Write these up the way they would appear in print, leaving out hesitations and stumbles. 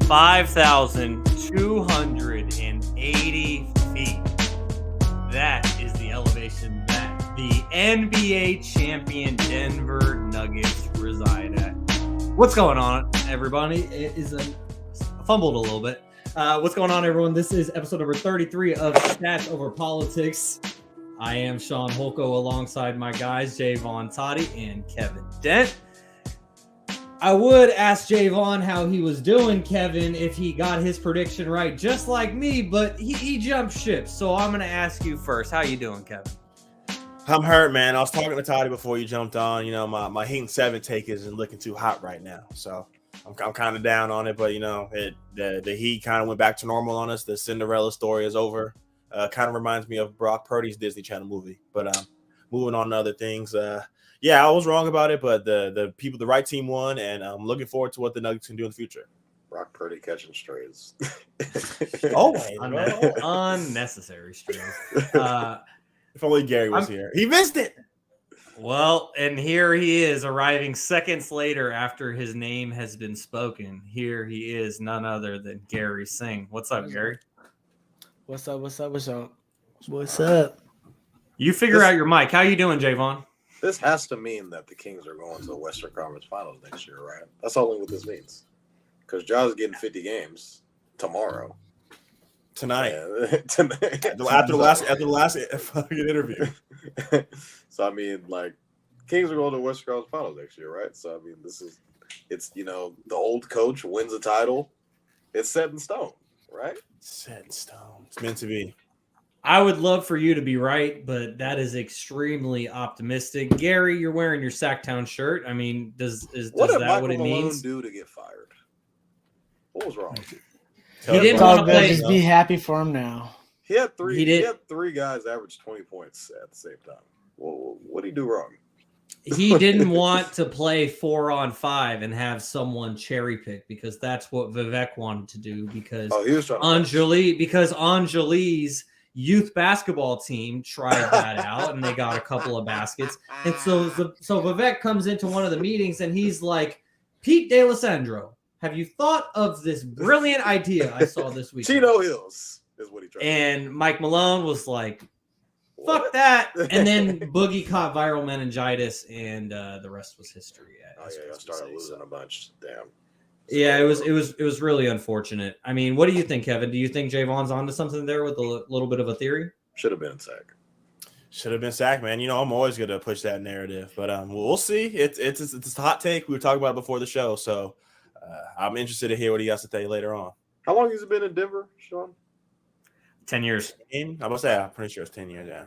(5,280 feet. That is the elevation that the NBA champion Denver Nuggets reside at. What's going on, everybody? It is I fumbled a little bit. What's going on, everyone? This is episode number 33 of Stats Over Politics. I am Shaun Holko alongside my guys, Jaevon, Toddy, and Kevin Dent. I would ask Jaevon how he was doing, Kevin, if he got his prediction right, just like me, but he jumped ship. So I'm going to ask you first. How you doing, Kevin? I'm hurt, man. I was talking to Toddy before you jumped on. You know, my Heat and 7 take isn't looking too hot right now. So I'm kind of down on it. But, you know, the Heat kind of went back to normal on us. The Cinderella story is over. Kind of reminds me of Brock Purdy's Disney Channel movie. But moving on to other things. Yeah, I was wrong about it, but the right team won, and I'm looking forward to what the Nuggets can do in the future. Brock Purdy catching strays. Unnecessary strays. If only Garry was here. He missed it. Well, and here he is arriving seconds later after his name has been spoken. Here he is, none other than Garry Singh. What's up, Garry? What's up? You figure out your mic. How you doing, Jaevon? This has to mean that the Kings are going to the Western Conference Finals next year, right? That's only what this means. Because Ja's getting 50 games tomorrow. Tonight. Tonight. After the last fucking interview. So, I mean, like, Kings are going to the Western Conference Finals next year, right? So, I mean, it's, you know, the old coach wins a title. It's set in stone, right? Set in stone. It's meant to be. I would love for you to be right, but that is extremely optimistic. Garry, you're wearing your Sacktown shirt. I mean, does that what it means? What did do to get fired? What was wrong? He didn't want to play. Just be happy for him now. He had three guys average 20 points at the same time. Well, what did he do wrong? He didn't want to play 4-on-5 and have someone cherry pick because that's what Vivek wanted to do. Because he was trying Anjali's youth basketball team tried that out and they got a couple of baskets. And so Vivek comes into one of the meetings and he's like, Pete DeLisandro, have you thought of this brilliant idea I saw this week? Chino Hills is what he tried. And Mike Malone was like, fuck that. And then Boogie caught viral meningitis and the rest was history. I started losing a bunch. Damn. Yeah, it was really unfortunate. I mean, what do you think, Kevin? Do you think Jaevon's onto something there with a little bit of a theory? Should have been sack. Should have been sack, man. You know, I'm always going to push that narrative, but we'll see. It's a hot take. We were talking about it before the show, so I'm interested to hear what he has to say later on. How long has it been in Denver, Shaun? 10 years. I'm pretty sure it's 10 years. Yeah.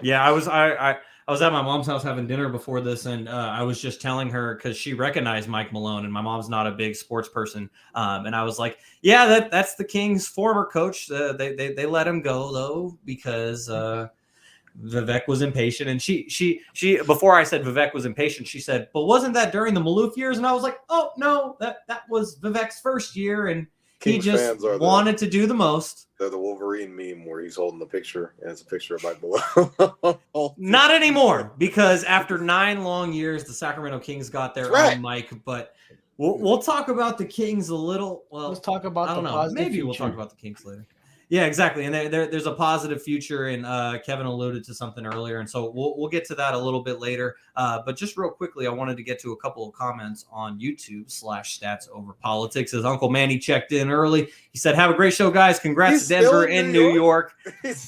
Yeah, I was at my mom's house having dinner before this, and I was just telling her because she recognized Mike Malone, and my mom's not a big sports person, and I was like, "Yeah, that's the Kings' former coach. They let him go though because Vivek was impatient." And she before I said Vivek was impatient, she said, "But wasn't that during the Maloof years?" And I was like, "Oh no, that was Vivek's first year, and Kings he just wanted to do the most." They're the Wolverine meme where he's holding the picture, and it's a picture of Mike Malone. Not anymore, because after 9 long years, the Sacramento Kings got their own mic. But We'll talk about the Kings a little. Well, Let's talk about I don't the know. positive Maybe we'll future. talk about the Kings later. Yeah, exactly. And there's a positive future, and Kevin alluded to something earlier, and so we'll get to that a little bit later. But just real quickly, I wanted to get to a couple of comments on YouTube /Stats Over Politics. As Uncle Manny checked in early, he said, "Have a great show, guys. Congrats He's to Denver still in and New New York,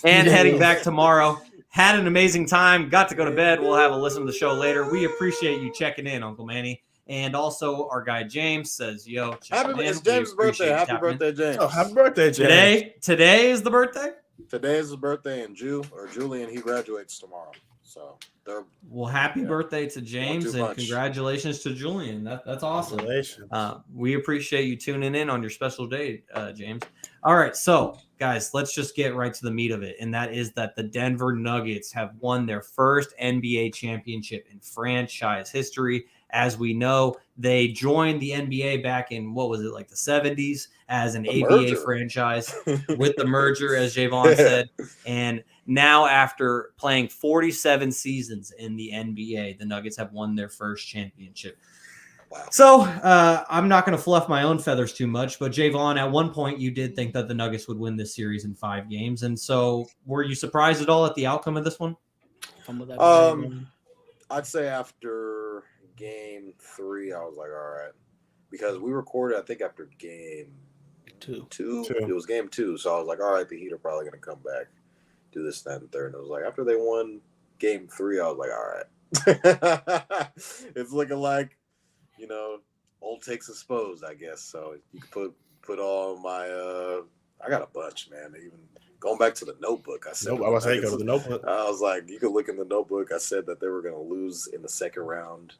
and heading back tomorrow. Had an amazing time. Got to go to bed. We'll have a listen to the show later. We appreciate you checking in, Uncle Manny." And also, our guy James says, "Yo, It's James' birthday. Happy birthday, James. Oh, happy birthday, James. Today is the birthday. Today is his birthday, and Julian, he graduates tomorrow. So they're happy birthday to James, and much. Congratulations to Julian. That's awesome. We appreciate you tuning in on your special day, James. All right, so guys, let's just get right to the meat of it, and that is that the Denver Nuggets have won their first NBA championship in franchise history. As we know, they joined the NBA back in, what was it, like the 70s as an ABA franchise with the merger, as Jaevon said. And now after playing 47 seasons in the NBA, the Nuggets have won their first championship. Wow. So I'm not going to fluff my own feathers too much, but Jaevon, at one point you did think that the Nuggets would win this series in 5 games. And so were you surprised at all at the outcome of this one? I'd say after game 3, I was like, all right, because we recorded, I think, after game two. It was game 2, so I was like, all right, the Heat are probably going to come back, do this, that, and third. And it was like after they won game 3, I was like, all right, it's looking like, old takes exposed, I guess. So you can put all my I got a bunch, man. Even going back to the notebook, I said, I was saying go to the notebook. I was like, you could look in the notebook. I said that they were going to lose in the second round.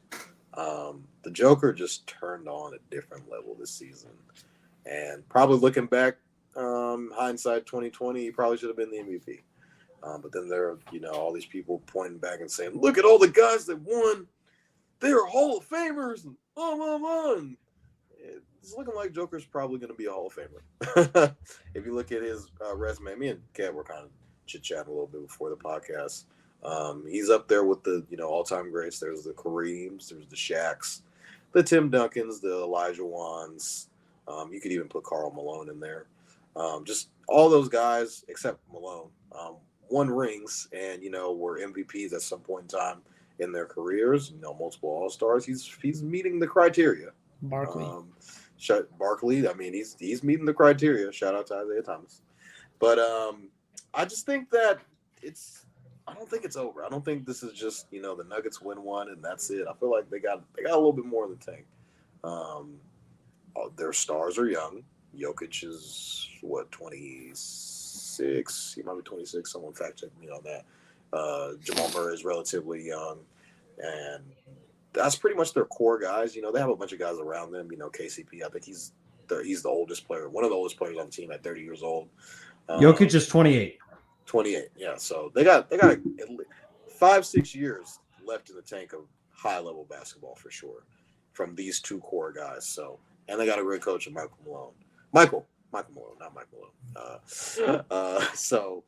The Joker just turned on a different level this season, and probably looking back, hindsight 2020, he probably should have been the MVP. But then there are, all these people pointing back and saying, look at all the guys that won. They're Hall of Famers. And it's looking like Joker's probably going to be a Hall of Famer. If you look at his resume, me and Kev were kind of chit-chatting a little bit before the podcast. He's up there with the all-time greats. There's the Kareems, there's the Shaqs, the Tim Duncans, the Elijah Wans. You could even put Karl Malone in there. Just all those guys except Malone won rings and were MVPs at some point in time in their careers. Multiple All-Stars. He's meeting the criteria. Barkley. I mean, he's meeting the criteria. Shout out to Isaiah Thomas. But I just think that I don't think it's over. I don't think this is just the Nuggets win one and that's it. I feel like they got a little bit more in the tank. Their stars are young. Jokic is 26. He might be 26. Someone fact check me on that. Jamal Murray is relatively young, and that's pretty much their core guys. They have a bunch of guys around them. KCP. I think he's the oldest player, one of the oldest players on the team at 30 years old. Jokic is 28. 28, yeah. So they got 5-6 years left in the tank of high level basketball for sure from these two core guys. So, and they got a great coach in Michael Malone, not Mike Malone. So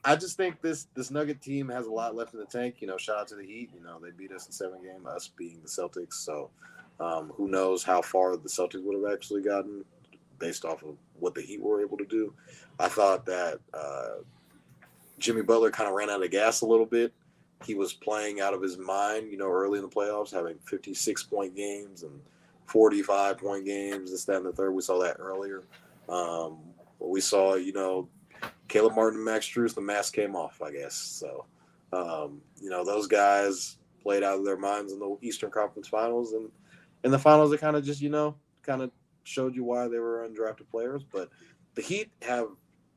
I just think this Nugget team has a lot left in the tank. Shout out to the Heat. They beat us in 7 games, us being the Celtics. So who knows how far the Celtics would have actually gotten based off of what the Heat were able to do. I thought that Jimmy Butler kind of ran out of gas a little bit. He was playing out of his mind, early in the playoffs, having 56-point games and 45-point games, this, that, and the third. We saw that earlier. We saw, Caleb Martin and Max Strus, the mask came off, I guess. So, those guys played out of their minds in the Eastern Conference Finals. And in the finals, they kind of just, kind of showed you why they were undrafted players. But the Heat have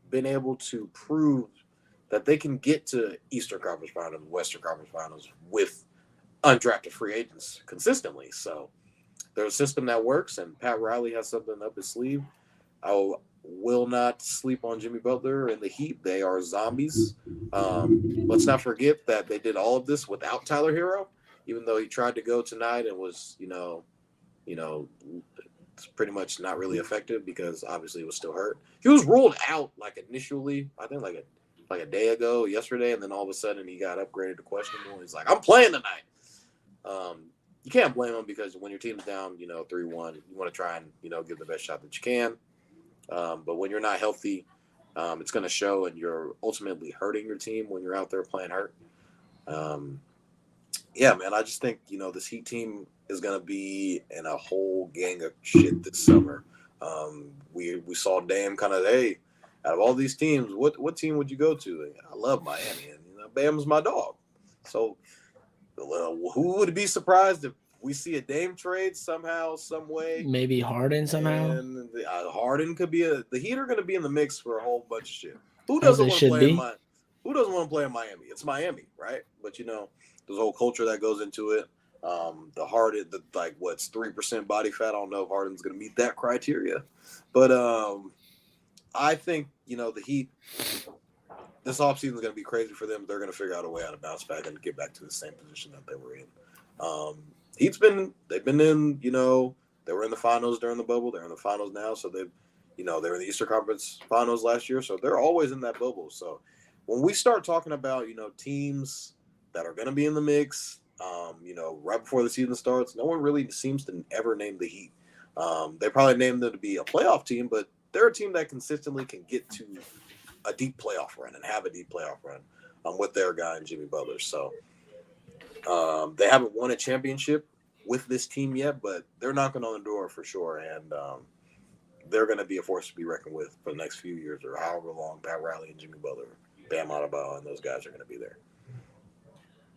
been able to prove that they can get to Eastern Conference Finals, Western Conference Finals with undrafted free agents consistently. So there's a system that works, and Pat Riley has something up his sleeve. I will not sleep on Jimmy Butler and the Heat. They are zombies. Let's not forget that they did all of this without Tyler Hero, even though he tried to go tonight and was, it's pretty much not really effective because obviously he was still hurt. He was ruled out initially, I think like a day ago, yesterday, and then all of a sudden he got upgraded to questionable. He's like, I'm playing tonight. you can't blame them because when your team's down, 3-1, you want to try and give the best shot that you can. But when you're not healthy, it's going to show, and you're ultimately hurting your team when you're out there playing hurt. Yeah, man, I just think this Heat team is going to be in a whole gang of shit this summer. We saw Dame kind of, hey, out of all these teams, what team would you go to? I love Miami, and Bam's my dog. So who would be surprised if we see a Dame trade somehow, some way? Maybe Harden somehow. And Harden could be the Heat are going to be in the mix for a whole bunch of shit. Who As doesn't they want to should play be. in Miami? Who doesn't want to play in Miami? It's Miami, right? But there's a whole culture that goes into it. The Harden, what's 3% body fat? I don't know if Harden's going to meet that criteria, but I think the Heat. This offseason is going to be crazy for them. They're going to figure out a way how to bounce back and get back to the same position that they were in. They've been in, they were in the finals during the bubble. They're in the finals now. So they were in the Eastern Conference finals last year. So they're always in that bubble. So when we start talking about, teams that are going to be in the mix, right before the season starts, no one really seems to ever name the Heat. They probably named them to be a playoff team, but they're a team that consistently can get to a deep playoff run and have a deep playoff run with their guy and Jimmy Butler. So they haven't won a championship with this team yet, but they're knocking on the door for sure. And they're going to be a force to be reckoned with for the next few years or however long Pat Riley and Jimmy Butler, Bam Adebayo, and those guys are going to be there.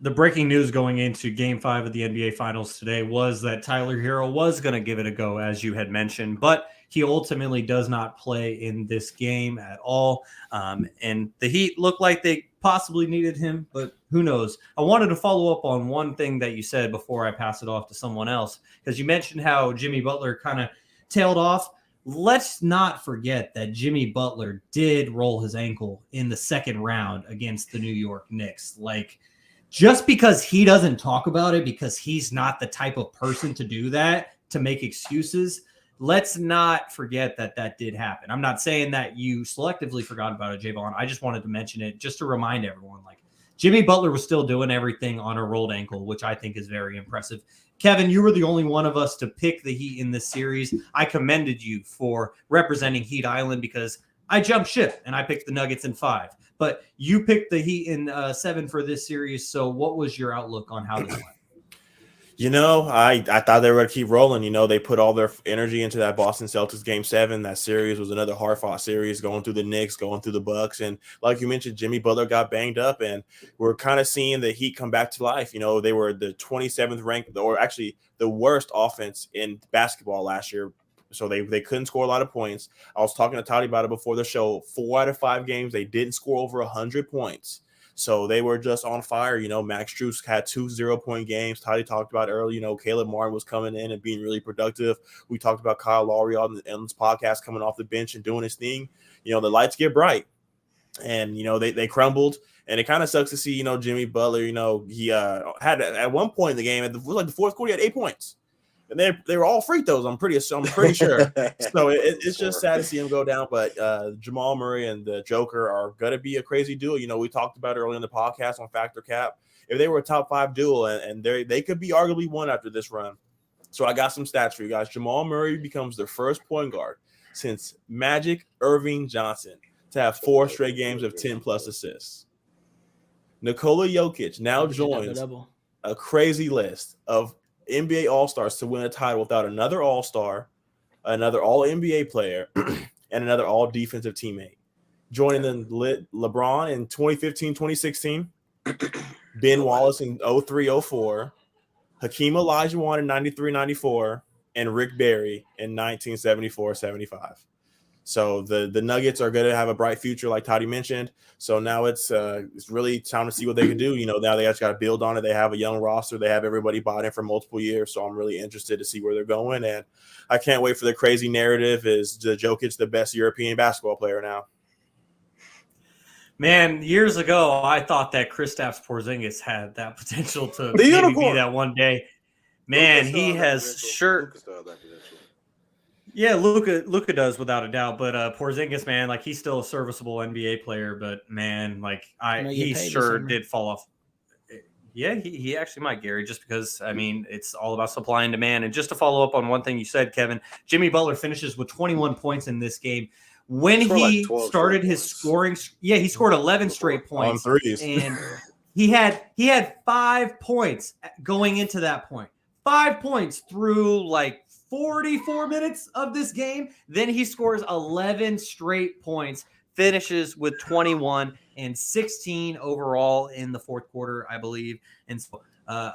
The breaking news going into Game 5 of the NBA Finals today was that Tyler Hero was going to give it a go, as you had mentioned, but he ultimately does not play in this game at all. And the Heat looked like they possibly needed him, but who knows? I wanted to follow up on one thing that you said before I pass it off to someone else, because you mentioned how Jimmy Butler kind of tailed off. Let's not forget that Jimmy Butler did roll his ankle in the second round against the New York Knicks. Just because he doesn't talk about it, because he's not the type of person to do that, to make excuses, let's not forget that did happen. I'm not saying that you selectively forgot about it, Jaevon. I just wanted to mention it just to remind everyone, Jimmy Butler was still doing everything on a rolled ankle, which I think is very impressive. Kevin, you were the only one of us to pick the Heat in this series. I commended you for representing Heat Island because I jumped ship and I picked the Nuggets in 5. But you picked the Heat in 7 for this series. So what was your outlook on how this went? I thought they were going to keep rolling. They put all their energy into that Boston Celtics Game 7. That series was another hard-fought series, going through the Knicks, going through the Bucks. And like you mentioned, Jimmy Butler got banged up, and we're kind of seeing the Heat come back to life. They were the 27th ranked, or actually the worst offense in basketball last year. So they couldn't score a lot of points. I was talking to Toddy about it before the show. 4 out of 5 games, they didn't score over 100 points. So they were just on fire. Max Strus had 2 0-point games. Toddy talked about earlier, Caleb Martin was coming in and being really productive. We talked about Kyle Lowry on this podcast coming off the bench and doing his thing. The lights get bright. And, they crumbled. And it kind of sucks to see, Jimmy Butler, he had at one point in the game, the fourth quarter, he had 8 points. And they were all free throws. I'm pretty sure. So it's just sad to see him go down. But Jamal Murray and the Joker are gonna be a crazy duo. We talked about it earlier in the podcast on Factor Cap. If they were a top 5 duo, and they could be arguably one after this run. So I got some stats for you guys. Jamal Murray becomes the first point guard since Magic Irving Johnson to have 4 straight games of 10+ assists. Nikola Jokic now joins a crazy list of NBA All-Stars to win a title without another All-Star, another All-NBA player, and another All-Defensive teammate. Joining them LeBron in 2015-2016, Ben Wallace in 03-04, Hakeem Olajuwon in 93-94, and Rick Barry in 1974-75. So the Nuggets are going to have a bright future, like Toddy mentioned. So now it's really time to see what they can do. Now they just got to build on it. They have a young roster. They have everybody bought in for multiple years. So I'm really interested to see where they're going. And I can't wait for the crazy narrative. Is Jokic the best European basketball player now? Man, years ago, I thought that Kristaps Porzingis had that potential to maybe be that one day. Man, he has sure. Yeah, Luka does without a doubt, but Porzingis, man, he's still a serviceable NBA player, but man, he sure did fall off. Yeah, he actually might, Gary, just because, I mean, it's all about supply and demand. And just to follow up on one thing you said, Kevin, Jimmy Butler finishes with 21 points in this game. When he started his scoring, he scored 11 straight points. On threes. And he had 5 points going into that point. 5 points through like 44 minutes of this game. Then he scores 11 straight points, finishes with 21 and 16 overall in the fourth quarter, I believe. And so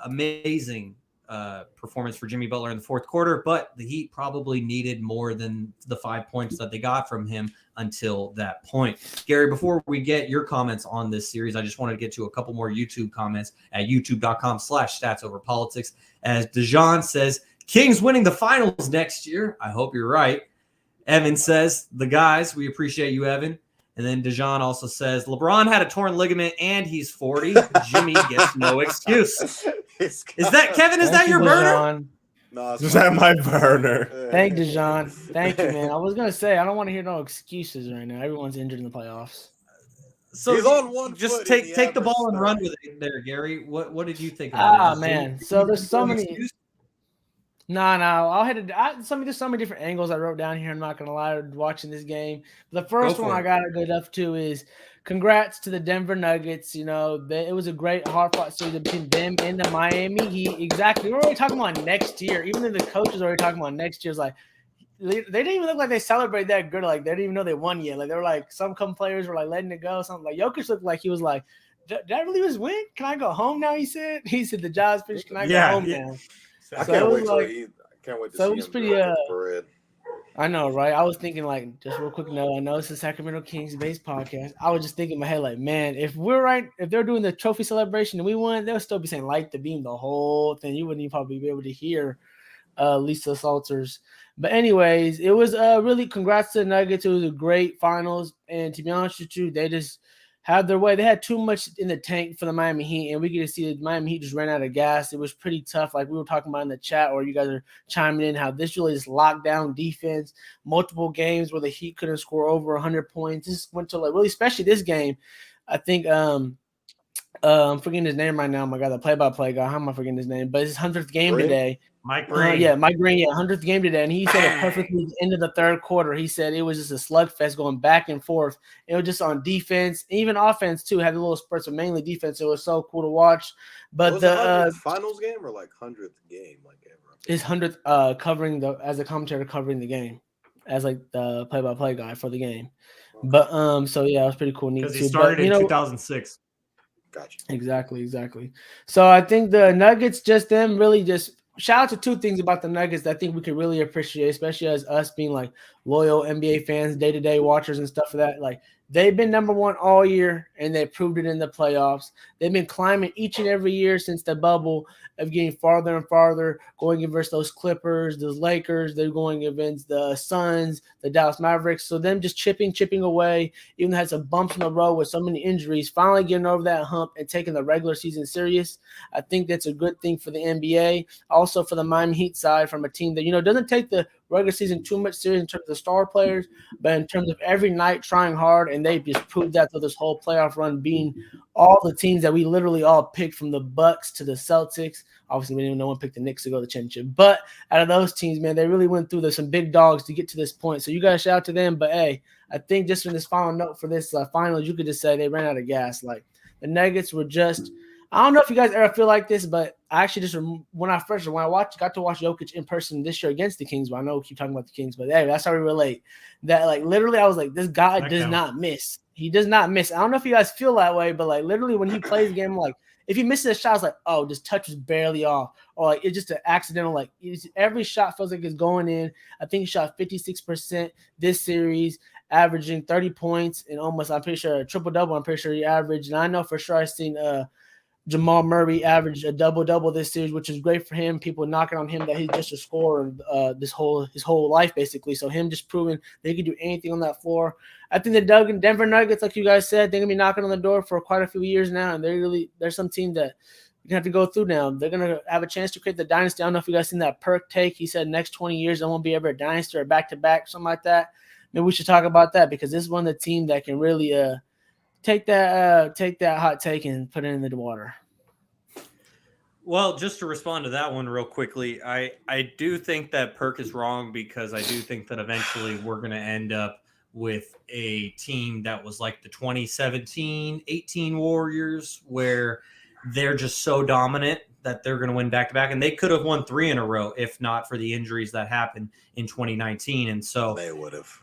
amazing performance for Jimmy Butler in the fourth quarter, but the Heat probably needed more than the 5 points that they got from him until that point. Gary, before we get your comments on this series, I just wanted to get to a couple more YouTube comments at youtube.com/statsoverpolitics. As Dejan says, Kings winning the finals next year. I hope you're right. Evan says, the guys, we appreciate you, Evan. And then Dejan also says, LeBron had a torn ligament and he's 40. Jimmy gets no excuse. Is that, Kevin, is that your burner? No, is that my burner? Thank Dejan. Thank you, man. I was going to say, I don't want to hear no excuses right now. Everyone's injured in the playoffs. So he's on one just foot take the ball and run with it there, Gary. What did you think about it? Man. So there's so many. No. There's so many different angles I wrote down here. I'm not gonna lie, watching this game. The first one I gotta go up to is congrats to the Denver Nuggets. You know, it was a great hard fought series between them and the Miami Heat. Exactly. We're already talking about next year. Even though the coach is already talking about next year, it's like they didn't even look like they celebrated that good. Like they didn't even know they won yet. Like they were like some players were like letting it go. Something like Jokic looked like he was like, "Did that really was win? Can I go home now?" He said the job's finished. Can I go home now? I can't wait to see him pretty, the parade. I know, right? I was thinking, like, just real quick note. I know it's a Sacramento Kings based podcast. I was just thinking in my head, like, man, if they're doing the trophy celebration and we won, they'll still be saying "Light the Beam" the whole thing. You wouldn't even probably be able to hear Lisa Salters. But anyways, it was really congrats to the Nuggets. It was a great finals, and to be honest with you, they just had their way. They had too much in the tank for the Miami Heat, and we get to see the Miami Heat just ran out of gas. It was pretty tough, like we were talking about in the chat, or you guys are chiming in, how this really is lockdown defense, multiple games where the Heat couldn't score over 100 points. This went to really, especially this game. I think I'm forgetting his name right now. My God, the play-by-play guy. How am I forgetting his name? But it's his 100th game today. Mike Green. Mike Green, 100th game today. And he said it perfectly at the end of the third quarter. He said it was just a slugfest going back and forth. It was just on defense, even offense too, had a little spurts, but mainly defense. It was so cool to watch. But the finals game or like 100th game, like ever? His 100th as a commentator covering the game, as like the play-by-play guy for the game. Okay. But so yeah, it was pretty cool. Because he started in 2006. Gotcha. Exactly. So I think the Nuggets, just them really just shout out to two things about the Nuggets that I think we could really appreciate, especially as us being like loyal NBA fans, day-to-day watchers and stuff like that. Like they've been number one all year, and they proved it in the playoffs. They've been climbing each and every year since the bubble of getting farther and farther, going against those Clippers, those Lakers. They're going against the Suns, the Dallas Mavericks. So them just chipping away, even though had some bumps in the road with so many injuries, finally getting over that hump and taking the regular season serious. I think that's a good thing for the NBA. Also for the Miami Heat side, from a team that, doesn't take the regular season too much serious in terms of the star players, but in terms of every night trying hard, and they just proved that through this whole playoff run, being all the teams that we literally all picked, from the Bucks to the Celtics. Obviously, we didn't even no one picked the Knicks to go to the championship, but out of those teams, man, they really went through some big dogs to get to this point. So you guys shout out to them. But hey, I think just in this final note for this finals, you could just say they ran out of gas. Like the Nuggets were just. I don't know if you guys ever feel like this, but I actually just when I got to watch Jokic in person this year against the Kings. But I know we keep talking about the Kings, but hey, that's how we relate. That like literally, I was like, this guy does not miss. He does not miss. I don't know if you guys feel that way, but like literally when he plays the game, like if he misses a shot, it's like, oh, this touch was barely off, or like it's just an accidental. Like every shot feels like it's going in. I think he shot 56% this series, averaging 30 points and almost, I'm pretty sure, a triple-double. I'm pretty sure he averaged. And I know for sure I've seen Jamal Murray averaged a double-double this series, which is great for him. People knocking on him that he's just a scorer his whole life, basically. So him just proving they can do anything on that floor. I think the Denver Nuggets, like you guys said, they're going to be knocking on the door for quite a few years now, and there's some team that you're going to have to go through now. They're going to have a chance to create the dynasty. I don't know if you guys seen that Perk take. He said next 20 years there won't be ever a dynasty or back-to-back, something like that. Maybe we should talk about that, because this is one of the teams that can really take that hot take and put it in the water. Well, just to respond to that one real quickly, I do think that Perk is wrong because I do think that eventually we're going to end up with a team that was like the 2017-18 Warriors, where they're just so dominant that they're going to win back-to-back. And they could have won 3 in a row if not for the injuries that happened in 2019. And so They would have.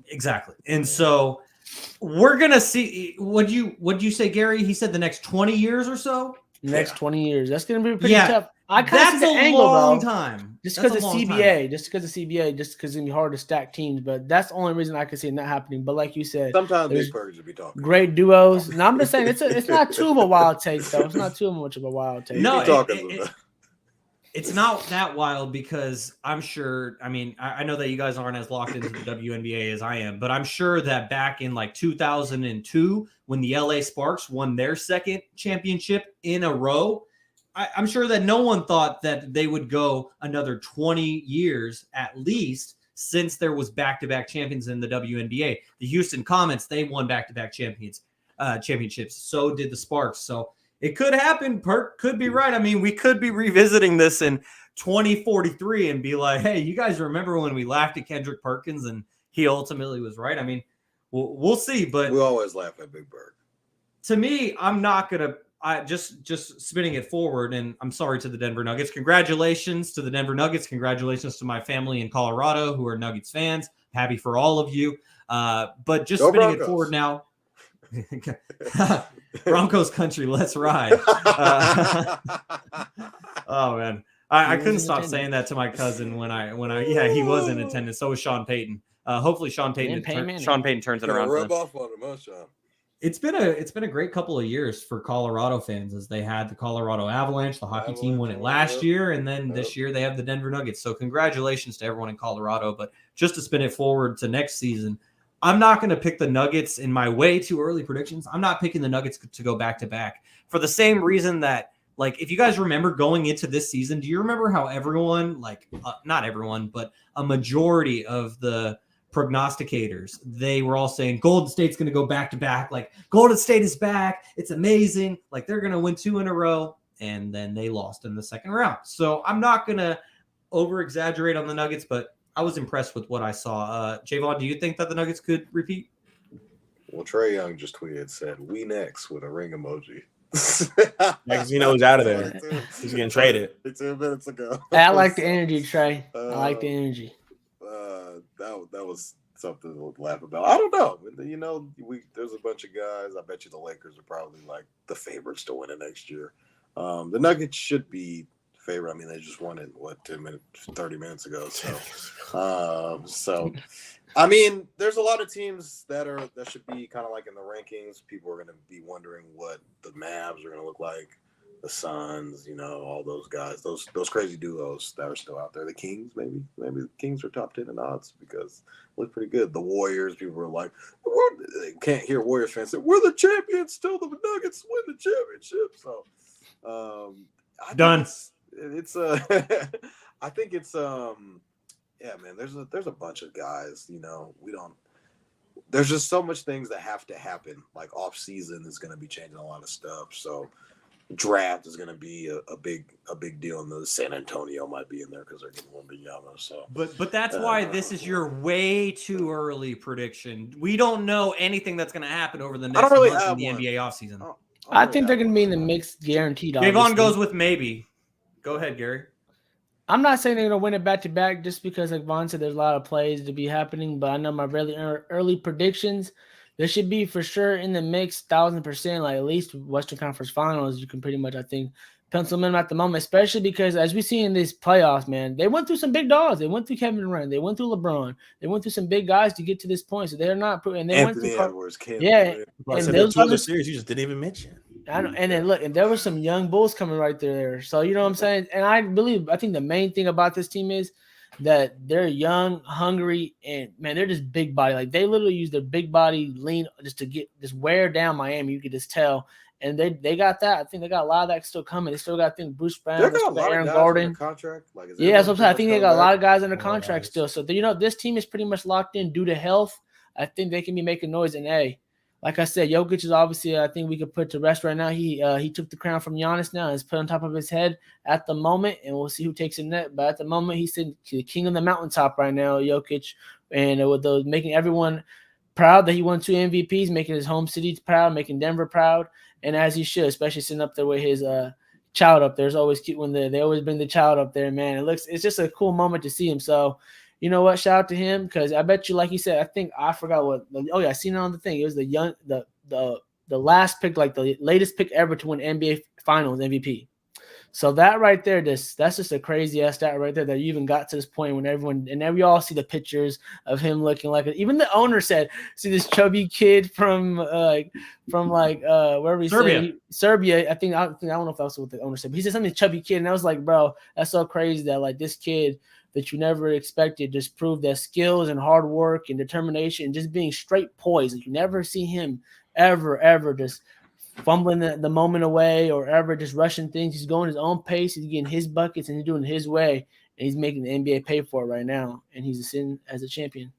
exactly. And so we're going to see, what'd you say, Gary? He said the next 20 years or so? Next 20 years. That's going to be pretty tough. I kind of That's see the a angle, long though. time. Just because of CBA, just because it's going to be hard to stack teams. But that's the only reason I can see it not happening. But like you said, sometimes Big Birds would be talking. Great duos. No, I'm just saying it's not too of a wild take, though. It's not too much of a wild take. No, it's not that wild because I'm sure. I mean, I know that you guys aren't as locked into the WNBA as I am, but I'm sure that back in like 2002, when the LA Sparks won their second championship in a row, I'm sure that no one thought that they would go another 20 years at least since there was back-to-back champions in the WNBA. The Houston Comets, they won back-to-back championships. So did the Sparks. So it could happen. Perk could be right. I mean, we could be revisiting this in 2043 and be like, hey, you guys remember when we laughed at Kendrick Perkins and he ultimately was right? I mean, we'll see. But we always laugh at Big Bird. To me, I'm not going to. Just spinning it forward, and I'm sorry to the Denver Nuggets. Congratulations to the Denver Nuggets. Congratulations to my family in Colorado who are Nuggets fans. Happy for all of you. But just spinning it forward now. Broncos country, let's ride. Oh man, I couldn't stop saying that to my cousin when I he was in attendance. So was Sean Payton. Hopefully Sean Payton turns it around. Rub off on him, huh, Sean? It's been a great couple of years for Colorado fans as they had the Colorado Avalanche, the hockey team won it last year, and then this year they have the Denver Nuggets. So congratulations to everyone in Colorado. But just to spin it forward to next season, I'm not going to pick the Nuggets in my way too early predictions. I'm not picking the Nuggets to go back to back for the same reason that, like, if you guys remember going into this season, do you remember how everyone, like, not everyone, but a majority of the prognosticators, they were all saying Golden State's going to go back to back. Like, Golden State is back. It's amazing. Like, they're going to win 2 in a row. And then they lost in the second round. So I'm not going to over exaggerate on the Nuggets, but I was impressed with what I saw. Jaevon, do you think that the Nuggets could repeat? Well, Trae Young just tweeted, said, "We next," with a ring emoji. Because he's out of there. He's getting traded. 2 minutes ago. I like the energy, Trae. I like the energy. That was something to laugh about. I don't know. You know, there's a bunch of guys. I bet you the Lakers are probably like the favorites to win it next year. The Nuggets should be favorite. I mean, they just won it 30 minutes ago. So, I mean, there's a lot of teams that should be kind of like in the rankings. People are going to be wondering what the Mavs are going to look like. The Suns, you know, all those guys, those crazy duos that are still out there. The Kings, maybe the Kings are top 10 in odds because they look pretty good. The Warriors, people are like, they can't hear Warriors fans say, "We're the champions, still the Nuggets win the championship." So, done. It's I think it's yeah, man. There's a bunch of guys. You know, there's just so much things that have to happen. Like off season is going to be changing a lot of stuff. So. Draft is going to be a big deal, and the San Antonio might be in there because they're getting Wembanyama. So, but that's why this is your way too early prediction. We don't know anything that's going to happen over the next month in the NBA offseason. I think they're going to be in the mix, guaranteed. Jaevon goes with maybe. Go ahead, Gary. I'm not saying they're going to win it back to back, just because, like Vaughn said, there's a lot of plays to be happening. But I know my really early predictions. There should be for sure in the mix, 1,000%, like at least Western Conference Finals. You can pretty much, I think, pencil them in at the moment, especially because as we see in these playoffs, man, they went through some big dogs. They went through Kevin Durant. They went through LeBron. They went through some big guys to get to this point. So they're not, and they Anthony went through Edwards, and those other series you just didn't even mention. I know, and then look, and there were some young bulls coming right there. So you know what I'm saying. And I think the main thing about this team is that they're young, hungry, and man, they're just big body. Like they literally use their big body lean just to wear down Miami. You could just tell, and they got that. I think they got a lot of that still coming. They still got, I think, Bruce Brown, Aaron Gordon contract. Like, yeah, that's what I'm saying. I think they got a lot of guys under contract still. So you know, this team is pretty much locked in due to health. I think they can be making noise. And like I said, Jokic is obviously, I think we could put to rest right now. He took the crown from Giannis now and it's put on top of his head at the moment, and we'll see who takes it next. But at the moment, he's the king of the mountaintop right now, Jokic, and with those making everyone proud that he won 2 MVPs, making his home city proud, making Denver proud, and as he should, especially sitting up there with his child up there. It's always cute when they always bring the child up there, man. It's just a cool moment to see him. So, you know what? Shout out to him, because I bet you, like he said, I forgot what. Oh yeah, I seen it on the thing. It was the last pick, like the latest pick ever to win NBA Finals MVP. So that right there, that's just a crazy ass stat right there that you even got to this point when we all see the pictures of him looking like it. Even the owner said, see this chubby kid from wherever he said Serbia. I don't know if that's what the owner said, but he said something chubby kid, and I was like, bro, that's so crazy that like this kid that you never expected just proved that skills and hard work and determination and just being straight poised. Like you never see him ever just fumbling the moment away or ever just rushing things. He's going his own pace. He's getting his buckets and he's doing it his way. And he's making the NBA pay for it right now. And he's sitting as a champion.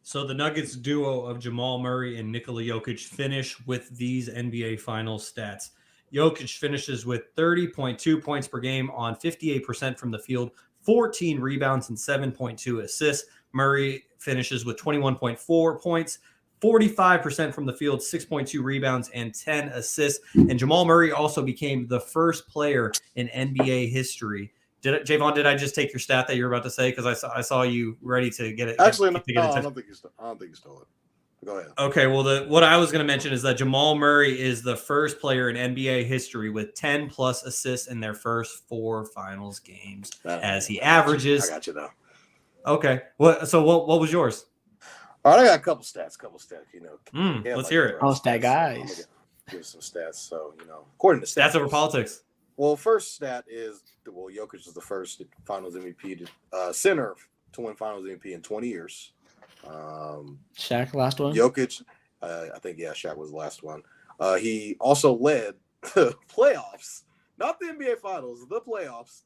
So the Nuggets duo of Jamal Murray and Nikola Jokic finish with these NBA Finals stats. Jokic finishes with 30.2 points per game on 58% from the field, 14 rebounds and 7.2 assists. Murray finishes with 21.4 points, 45% from the field, 6.2 rebounds, and 10 assists. And Jamal Murray also became the first player in NBA history. Jaevon, did I just take your stat that you were about to say? Because I saw you ready to get it. Actually, no, I don't think you stole it. Go ahead. Okay, well, what I was going to mention is that Jamal Murray is the first player in NBA history with 10-plus assists in their first 4 finals games, as he averages. I got you, though. Okay. What was yours? All right, I got a couple stats. You know, let's hear it. Oh, stat guys. Give some stats. So, you know, according to stats over politics. Well, first stat is Jokic is the first Finals MVP center to win Finals MVP in 20 years. Shaq, last one. Jokic, I think Shaq was the last one. He also led the playoffs, not the NBA Finals, the playoffs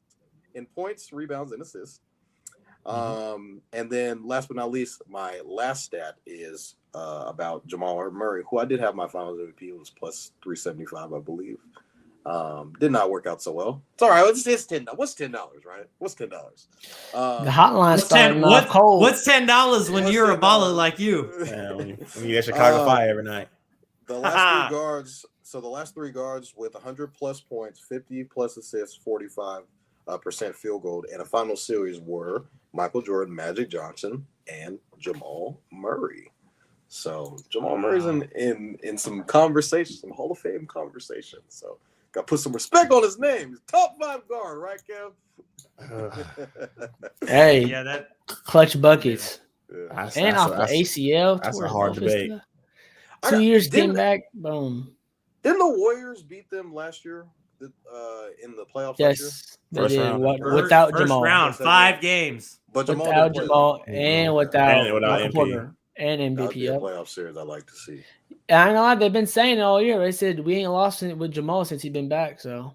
in points, rebounds, and assists. And then last but not least, my last stat is about Jamal Murray, who I did have my Finals MVP. It was plus 375, I believe. Did not work out so well. It's all right. It's $10. What's $10, right? What's $10? The hotline starting off cold. What's $10 when you're a baller like you? Yeah, when you get Chicago Fire every night. The last 3 guards. So the last 3 guards with 100-plus points, 50-plus assists, 45% field goal, and a final series were Michael Jordan, Magic Johnson, and Jamal Murray. So Jamal Murray's in some conversation, some Hall of Fame conversation. So got to put some respect on his name. He's top 5 guard, right, Kev? Hey, yeah, that clutch buckets. Yeah. And off the ACL. That's a hard debate. 2 years came back. Boom. Didn't the Warriors beat them last year in the playoffs? Yes, they First did. round. Without first Jamal. round, 5 games. But Jamal Without didn't play Jamal and without MP. Porter and that. That'd MVP. be a playoff series I like to see. And I know they've been saying it all year. They said we ain't lost it with Jamal since he's been back. So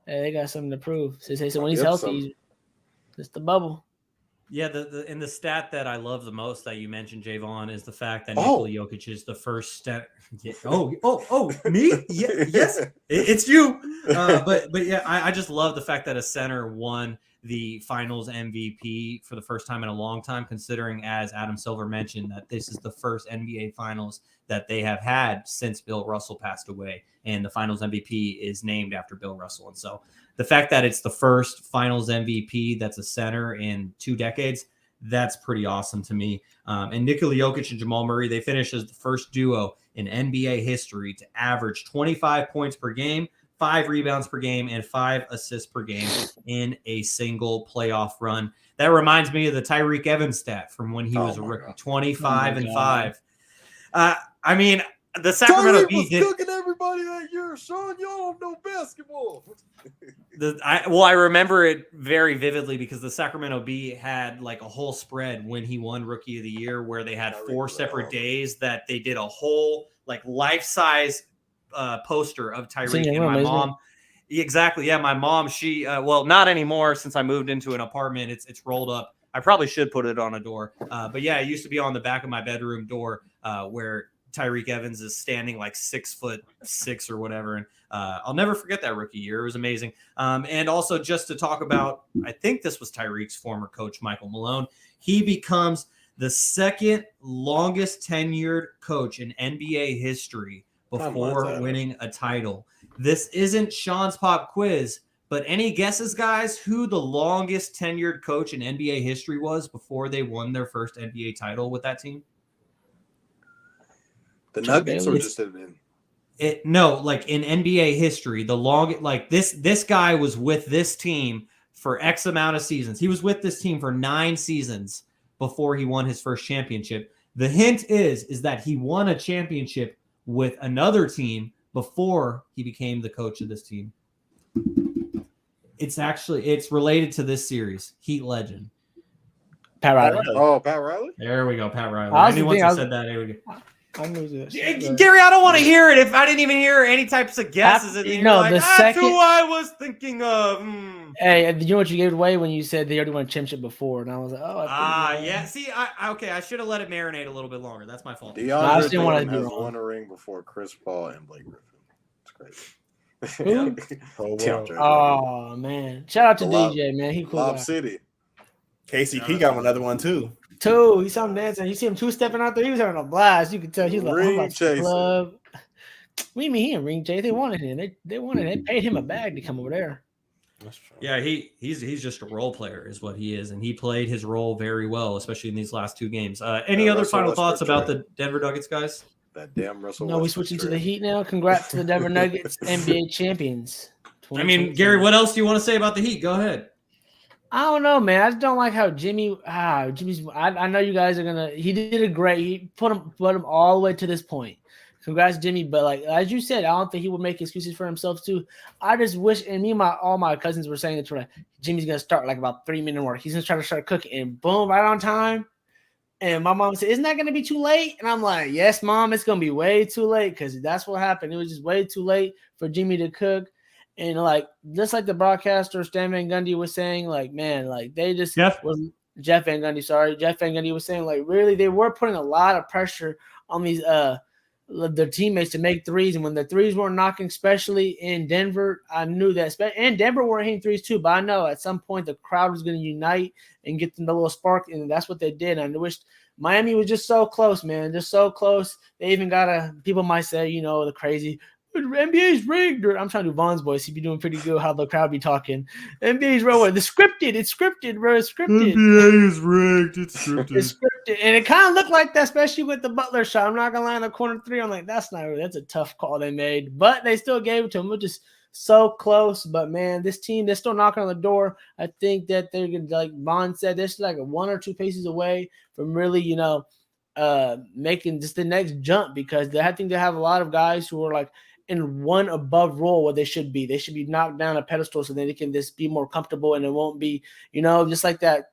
they got something to prove. So they said when he's healthy, it's the bubble. Yeah, the stat that I love the most that you mentioned, Jaevon, is the fact that Nikola Jokic is the first step. Yeah. Me? Yeah, yes, it's you. But yeah, I just love the fact that a center won the Finals MVP for the first time in a long time, considering, as Adam Silver mentioned, that this is the first NBA Finals that they have had since Bill Russell passed away, and the Finals MVP is named after Bill Russell. And so the fact that it's the first Finals MVP that's a center in 2 decades, that's pretty awesome to me. And Nikola Jokic and Jamal Murray, they finished as the first duo in NBA history to average 25 points per game, 5 rebounds per game, and 5 assists per game in a single playoff run. That reminds me of the Tyreek Evans stat from when he was a rookie, 25 and 5. I mean, the Sacramento Bee was cooking everybody that year. Shaun, y'all don't know basketball. I remember it very vividly because the Sacramento Bee had like a whole spread when he won Rookie of the Year, where they had 4 separate days that they did a whole like life-size poster of Tyreek. And my mom, exactly, yeah, my mom, she not anymore since I moved into an apartment. It's rolled up. I probably should put it on a door, but yeah, it used to be on the back of my bedroom door where Tyreek Evans is standing like 6'6" or whatever. And I'll never forget that rookie year. It was amazing. And also just to talk about, I think this was Tyreek's former coach, Michael Malone. He becomes the second longest tenured coach in NBA history before winning a title. This isn't Shaun's pop quiz, but any guesses, guys, who the longest tenured coach in NBA history was before they won their first NBA title with that team? The Nuggets or just in? No, like in NBA history, the longest, like this guy was with this team for X amount of seasons. He was with this team for 9 seasons before he won his first championship. The hint is that he won a championship with another team before he became the coach of this team. It's related to this series. Heat legend. Pat Riley. Oh, Pat Riley? There we go, Pat Riley. I knew once I said that. There we go. I knew this. Gary, I don't want to hear it if I didn't even hear any types of guesses. That's who I was thinking of. Hey, you know what you gave away when you said they already won a championship before, and I was like, yeah. See, I should have let it marinate a little bit longer. That's my fault. DeAndre Jordan has won a ring before Chris Paul and Blake Griffin. It's crazy. Oh man! Shout out to DJ, man. He cool. Lob City. KCP got another one too. He saw him dancing. You see him stepping out there. He was having a blast. You could tell he's like, ring chasing. Club. What do you mean he didn't ring chase? They wanted him. They wanted. They paid him a bag to come over there. That's true. Yeah, he's just a role player, is what he is, and he played his role very well, especially in these last 2 games. Any other final thoughts about the Denver Nuggets, guys? That damn Russell. No, we switching to the Heat now. Congrats to the Denver Nuggets, NBA champions. I mean, Gary, what else do you want to say about the Heat? Go ahead. I don't know, man. I just don't like how Jimmy's. I know you guys are gonna. He did a great. He put him all the way to this point. Congrats, Jimmy. But like as you said, I don't think he would make excuses for himself too. I just wish, and all my cousins were saying that Jimmy's gonna start like about 3-minute mark. He's gonna try to start cooking, and boom, right on time. And my mom said, "Isn't that gonna be too late?" And I'm like, "Yes, Mom, it's gonna be way too late because that's what happened. It was just way too late for Jimmy to cook." And like just like the broadcaster Stan Van Gundy was saying, like man, like they just Jeff Van Gundy. Sorry, Jeff Van Gundy was saying like really they were putting a lot of pressure on these their teammates to make threes, and when the threes weren't knocking, especially in Denver, I knew that. And Denver were hitting threes too, but I know at some point the crowd was going to unite and get them the little spark, and that's what they did. And I wish Miami was just so close, man, just so close. They even got people might say, you know, the crazy. NBA's rigged. I'm trying to do Vaughn's voice. He'd be doing pretty good. How the crowd be talking. NBA's rigged. It's scripted, bro. It's scripted. NBA is rigged. It's scripted. It's scripted, and it kind of looked like that, especially with the Butler shot. I'm not gonna lie, on the corner 3. I'm like, that's a tough call they made, but they still gave it to him. Which is so close. But man, this team, they're still knocking on the door. I think that they're gonna, like Vaughn said, they're still like 1 or 2 paces away from really, you know, making just the next jump because I think they have a lot of guys who are like in one above role where they should be. They should be knocked down a pedestal so that they can just be more comfortable and it won't be, you know, just like that.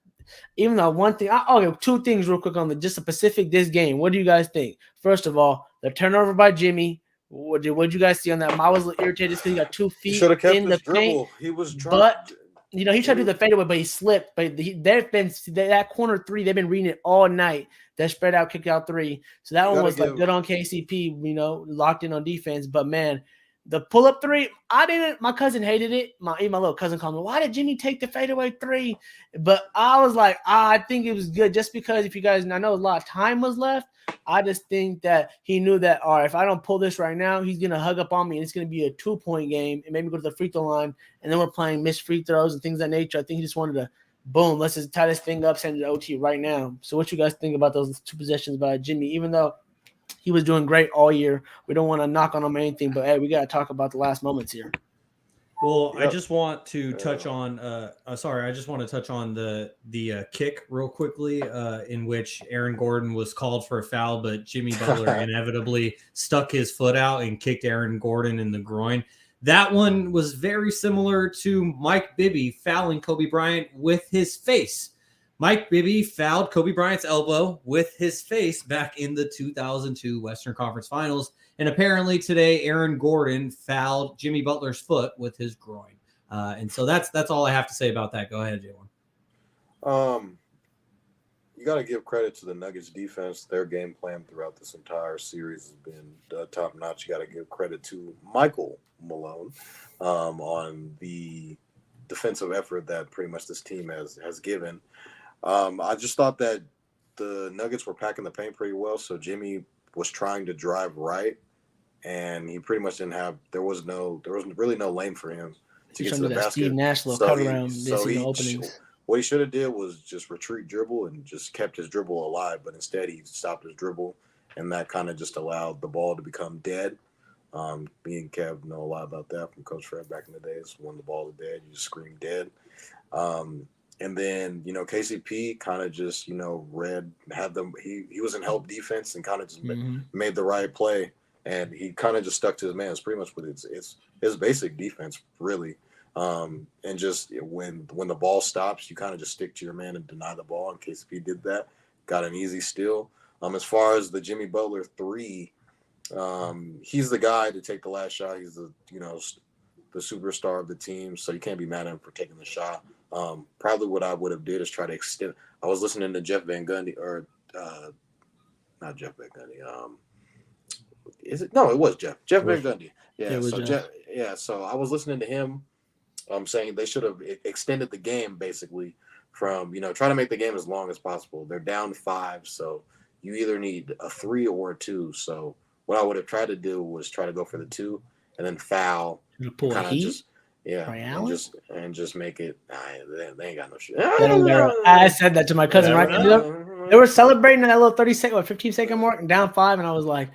Even though one thing, okay, 2 things real quick on just the Pacific this game. What do you guys think? First of all, the turnover by Jimmy. What did you guys see on that? I was irritated because he got 2 feet in the paint. He was trying, but you know he tried to do the fadeaway, but he slipped. But that corner 3. They've been reading it all night. That spread out, kick out 3. So that one was like good on KCP, you know, locked in on defense. But man, the pull-up 3, my cousin hated it. Even my little cousin called me, why did Jimmy take the fadeaway 3? But I was like, I think it was good just because if you guys, and I know a lot of time was left. I just think that he knew that, all right, if I don't pull this right now, he's going to hug up on me and it's going to be a 2-point game and maybe go to the free throw line. And then we're playing missed free throws and things of that nature. I think he just wanted to boom, let's just tie this thing up, send it to OT right now. So what you guys think about those 2 possessions by Jimmy? Even though he was doing great all year, we don't want to knock on him or anything, but hey, we got to talk about the last moments here. Well, I just want to touch on the kick real quickly, in which Aaron Gordon was called for a foul, but Jimmy Butler inevitably stuck his foot out and kicked Aaron Gordon in the groin. That one was very similar to Mike Bibby fouling Kobe Bryant with his face. Mike Bibby fouled Kobe Bryant's elbow with his face back in the 2002 Western Conference Finals. And apparently today, Aaron Gordon fouled Jimmy Butler's foot with his groin. And so that's all I have to say about that. Go ahead, Jaevon. you got to give credit to the Nuggets defense. Their game plan throughout this entire series has been top notch. You got to give credit to Michael Malone on the defensive effort that pretty much this team has given. I just thought that the Nuggets were packing the paint pretty well. So Jimmy was trying to drive right, and he pretty much didn't have. There was really no lane for him to get to the basket. Steve Nash little cut around openings. What he should have did was just retreat dribble and just kept his dribble alive, but instead he stopped his dribble, and that kind of just allowed the ball to become dead. Me and Kev know a lot about that from Coach Fred back in the days. When the ball is dead, you just scream dead. And then, KCP kind of just, had them. He was in help defense and kind of just made the right play, and he kind of just stuck to his man. It's pretty much what it's basic defense, really. And just when the ball stops, you kind of just stick to your man and deny the ball. And KCP did that, got an easy steal. As far as the Jimmy Butler 3, he's the guy to take the last shot. He's the superstar of the team, so you can't be mad at him for taking the shot. Probably what I would have did is try to extend. I was listening to Jeff Van Gundy, or not Jeff Van Gundy. Is it? No, it was Jeff Van Gundy. Yeah. So Jeff. So I was listening to him. Saying they should have extended the game basically from, try to make the game as long as possible. They're down 5, so you either need a 3 or a 2. So what I would have tried to do was try to go for the 2 and then foul. Pull a heat? And just make it. They ain't got no shit. I said that to my cousin, right? They were celebrating that little 30-second or 15-second mark and down 5, and I was like,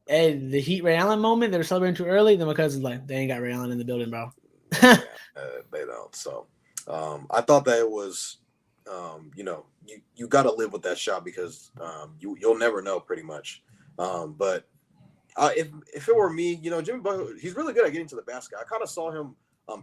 hey, the Heat Ray Allen moment, they were celebrating too early. Then my cousin's like, they ain't got Ray Allen in the building, bro. They don't. So I thought that it was, you got to live with that shot because you'll never know pretty much. But if it were me, Jimmy Butler, he's really good at getting to the basket. I kind of saw him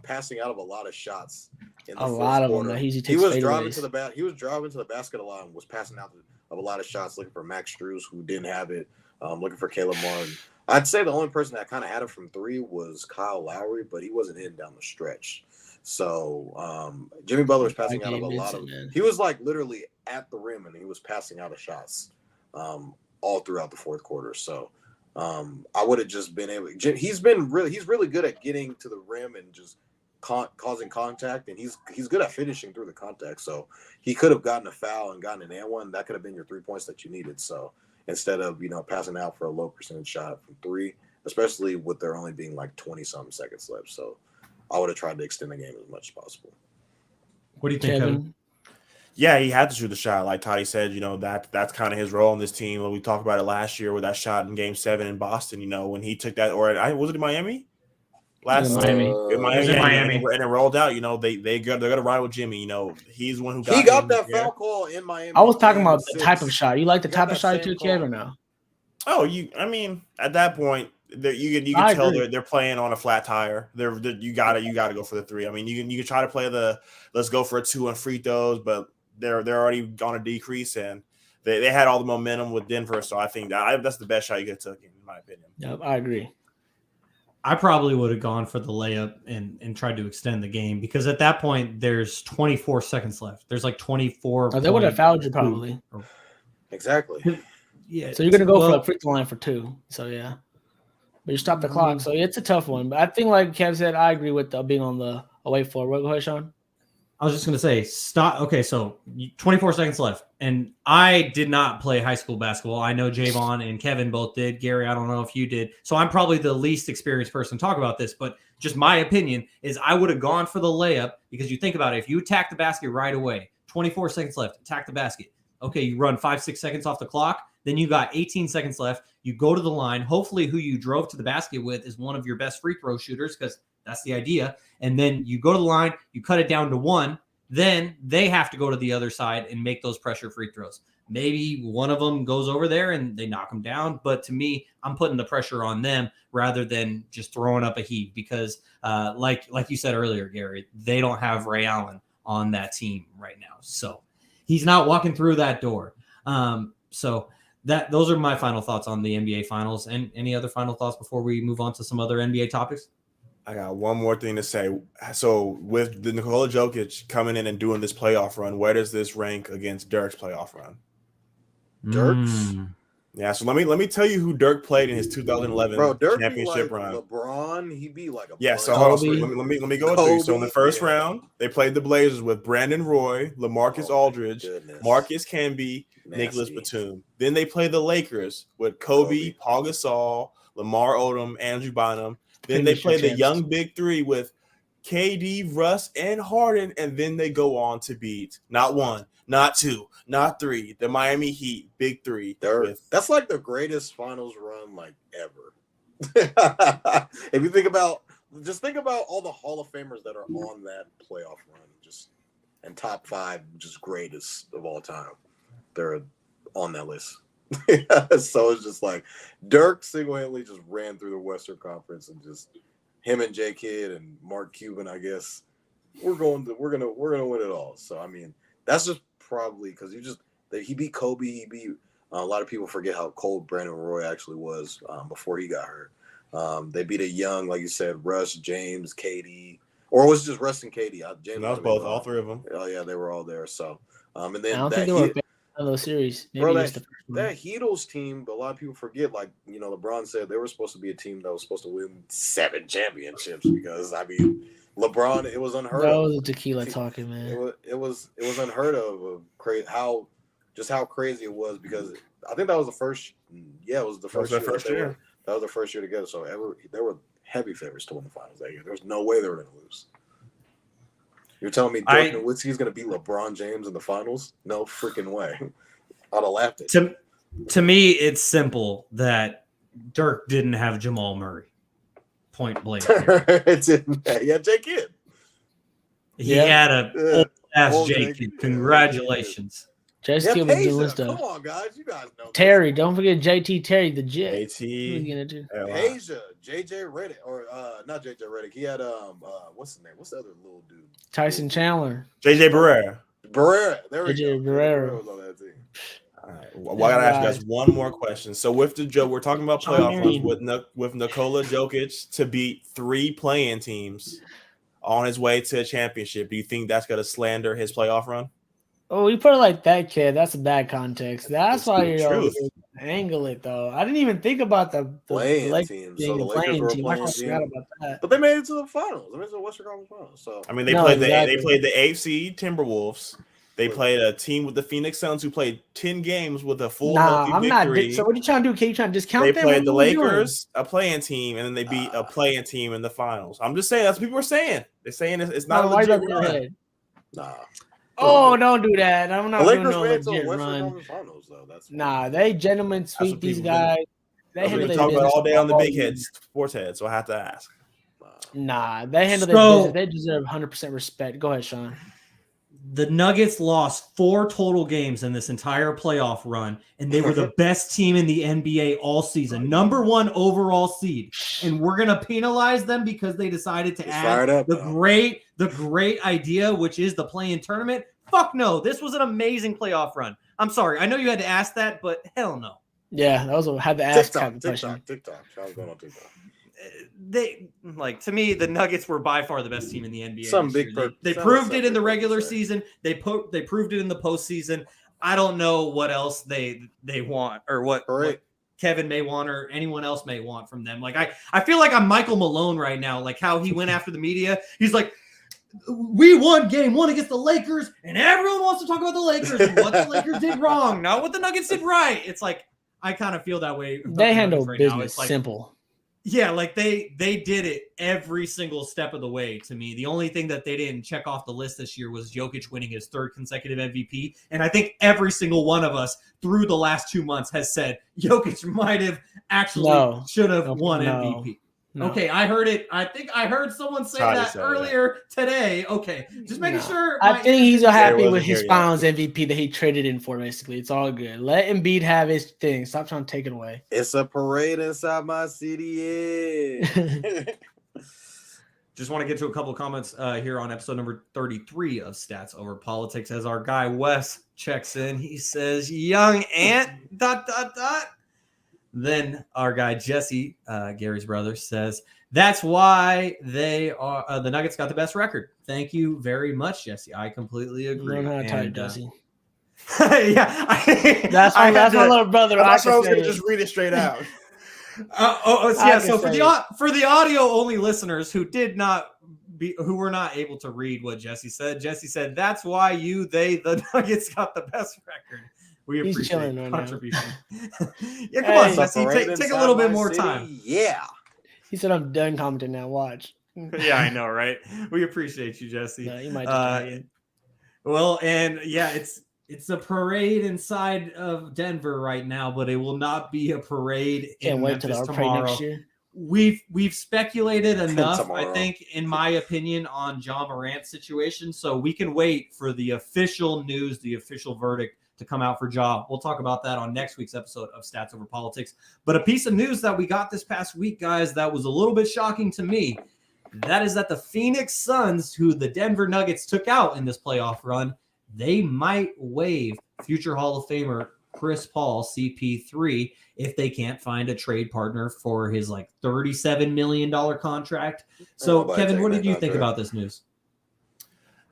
passing out of a lot of shots in the first quarter. He was driving to the basket a lot and was passing out of a lot of shots, looking for Max Strus, who didn't have it, looking for Caleb Martin. I'd say the only person that kind of had it from 3 was Kyle Lowry, but he wasn't in down the stretch. So Jimmy Butler was passing out of a lot of. He was like literally at the rim, and he was passing out of shots all throughout the fourth quarter. So I would have just been able. He's really good at getting to the rim and just causing contact, and he's good at finishing through the contact. So he could have gotten a foul and gotten an and one. That could have been your 3 points that you needed. So. Instead of, passing out for a low percentage shot from 3, especially with there only being like 20-something seconds left. So I would have tried to extend the game as much as possible. What do you think, Kevin? Yeah, he had to shoot the shot. Like Toddy said, that's kind of his role on this team. We talked about it last year with that shot in Game 7 in Boston, when he took that, or was it in Miami? Miami. And it rolled out. They're gonna ride with Jimmy. He's the one who got that foul call in Miami. I was talking about the type of shot. You like the type of shot you took, Kev, or no? Oh, at that point, you can tell they're playing on a flat tire. You gotta go for the 3. You can try to play the let's go for a 2 on free throws, but they're already on a decrease, and they had all the momentum with Denver. So I think that's the best shot you could have taken, in my opinion. Yep, I agree. I probably would have gone for the layup and tried to extend the game because at that point there's 24 seconds left. There's like 24. Oh, they would have fouled you probably. Exactly. Yeah. So you're gonna go for the free throw line for 2. So yeah, but you stop the clock. So it's a tough one. But I think, like Kev said, I agree with being on the away floor. Go ahead, Shaun. I was just going to say, stop. Okay, so 24 seconds left. And I did not play high school basketball. I know Jaevon and Kevin both did. Garry, I don't know if you did. So I'm probably the least experienced person to talk about this. But just my opinion is I would have gone for the layup because you think about it. If you attack the basket right away, 24 seconds left, attack the basket. Okay, you run 5-6 seconds off the clock. Then you got 18 seconds left. You go to the line. Hopefully who you drove to the basket with is one of your best free throw shooters because that's the idea. And then you go to the line, you cut it down to 1. Then they have to go to the other side and make those pressure free throws. Maybe one of them goes over there and they knock them down. But to me, I'm putting the pressure on them rather than just throwing up a heave because like you said earlier, Garry, they don't have Ray Allen on that team right now. So he's not walking through that door. So those are my final thoughts on the NBA Finals. And any other final thoughts before we move on to some other NBA topics? I got one more thing to say. So with the Nikola Jokic coming in and doing this playoff run, where does this rank against Derek's playoff run? Dirk's. Yeah, so let me tell you who Dirk played in his 2011 Bro, Dirk be championship like run. LeBron. He be like a Yeah, so bunch hold on. of So shit. let me go through. So in the first Kobe, round, they played the Blazers with Brandon Roy, LaMarcus Oh, my Aldridge, goodness. Marcus Camby, Nicholas Nasty. Batum. Then they played the Lakers with Kobe, Paul Gasol, Lamar Odom, Andrew Bynum. Then they Previous played the champs. young Big Three with KD, Russ, and Harden, and then they go on to beat not one, not two, not three, the Miami Heat, Big Three. That's like the greatest finals run like ever. If you think about all the Hall of Famers that are on that playoff run, and top 5 just greatest of all time. They're on that list. So it's just like Dirk single-handedly just ran through the Western Conference and just him and J Kidd and Mark Cuban, I guess, we're gonna win it all. So I mean, that's just probably because he beat Kobe. He beat a lot of people forget how cold Brandon Roy actually was before he got hurt. They beat a young, like you said, Russ, James, KD, or was it just Russ and KD? James, that was both, all 3 of them. Oh yeah, they were all there. So and then I don't think they were in those series. Maybe bro, just that Heatles team, but a lot of people forget, like, LeBron said they were supposed to be a team that was supposed to win 7 championships because, I mean, LeBron, it was unheard of. That was a tequila talking, man. It was unheard of how crazy it was because I think that was the first. Yeah, it was the first year. That was the first year together. So they were heavy favorites to win the finals that year. There's no way they were going to lose. You're telling me Dirk Nowitzki is going to beat LeBron James in the finals? No freaking way. I'd have laughed at you. To me, it's simple that Dirk didn't have Jamal Murray. Point blank. Yeah, J Kidd. He had a old-ass J Kidd. Congratulations. J.K. was doing stuff. Come on, guys. You guys know. Terry, don't forget JT Terry, the Jet. JT. Asia, JJ Redick, or not JJ Redick. He had what's his name? What's the other little dude? Tyson Chandler. JJ Barrera. There we JJ go. Barrera. Was on that team. All right. Well, I gotta ask you guys one more question. So with the Joe, we're talking about playoff runs with Nikola Jokic to beat 3 play-in teams on his way to a championship. Do you think that's gonna slander his playoff run? Oh, you put it like that, kid. That's a bad context. That's why you're angle it though. I didn't even think about the playing team. So the Lakers were playing team. About that. But they made it to the finals. They made it to the Western Conference Finals. So I mean, they played the AFC Timberwolves. They played a team with the Phoenix Suns who played 10 games with a full healthy victory. So what are you trying to do? Can you trying to discount them? They played the Lakers, a play-in team, and then they beat a play-in team in the finals. I'm just saying that's what people are saying. They're saying it's not a legit run. Nah. Oh, don't do that. I'm not doing no legit run. Finals, though. Nah, they gentlemen sweep these guys. They talk about all day on the big heads, sports head. So I have to ask. Nah, they handle their business. They deserve 100% respect. Go ahead, Shaun. The Nuggets lost 4 total games in this entire playoff run, and they were the best team in the NBA all season. Number 1 overall seed. And we're going to penalize them because they decided to add the great idea, which is the play-in tournament. Fuck no. This was an amazing playoff run. I'm sorry. I know you had to ask that, but hell no. Yeah, that was had to ask type of question. TikTok. Shaun's going on TikTok. To me, the Nuggets were by far the best team in the NBA. They proved it in the regular season. They proved it in the postseason. I don't know what else they want or what Kevin may want or anyone else may want from them. Like I feel like I'm Michael Malone right now. Like how he went after the media. He's like, we won game 1 against the Lakers, and everyone wants to talk about the Lakers and what the Lakers did wrong, not what the Nuggets did right. It's like I kind of feel that way. They handle business simple. Yeah, like they did it every single step of the way to me. The only thing that they didn't check off the list this year was Jokic winning his 3rd consecutive MVP. And I think every single one of us through the last 2 months has said Jokic might have should have won MVP. No. Okay, I heard it. I think I heard someone say that earlier today. Okay, just making sure. I think he's happy with his finals MVP that he traded in for, basically. It's all good. Let Embiid have his thing. Stop trying to take it away. It's a parade inside my city. Just want to get to a couple of comments here on episode number 33 of Stats Over Politics as our guy Wes checks in. He says, young Ant, ... Then our guy Jesse, Gary's brother, says that's why they are the Nuggets got the best record. Thank you very much, Jesse. I completely agree. Learn how to type, Jesse. Yeah, That's my little brother. I I was going can to say just read it straight out. So for the audio only listeners who were not able to read what Jesse said that's why the Nuggets got the best record. We He's appreciate chilling the right contribution. Yeah, come on, Jesse, take a little bit more time. Yeah. He said I'm done commenting now. Watch. Yeah, I know, right? We appreciate you, Jesse. Yeah, you might just well, and yeah, it's a parade inside of Denver right now, but it will not be a parade in Memphis tomorrow. Next year. We've speculated enough, I Tomorrow. think, in my opinion, on John Morant's situation, so we can wait for the official news, the official verdict to come out for Ja. We'll talk about that on next week's episode of Stats Over Politics. But a piece of news that we got this past week, guys, that was a little bit shocking to me, that is that the Phoenix Suns, who the Denver Nuggets took out in this playoff run, they might waive future Hall of Famer Chris Paul, CP3, if they can't find a trade partner for his like $37 million contract. So, Kevin, what did you think about this news?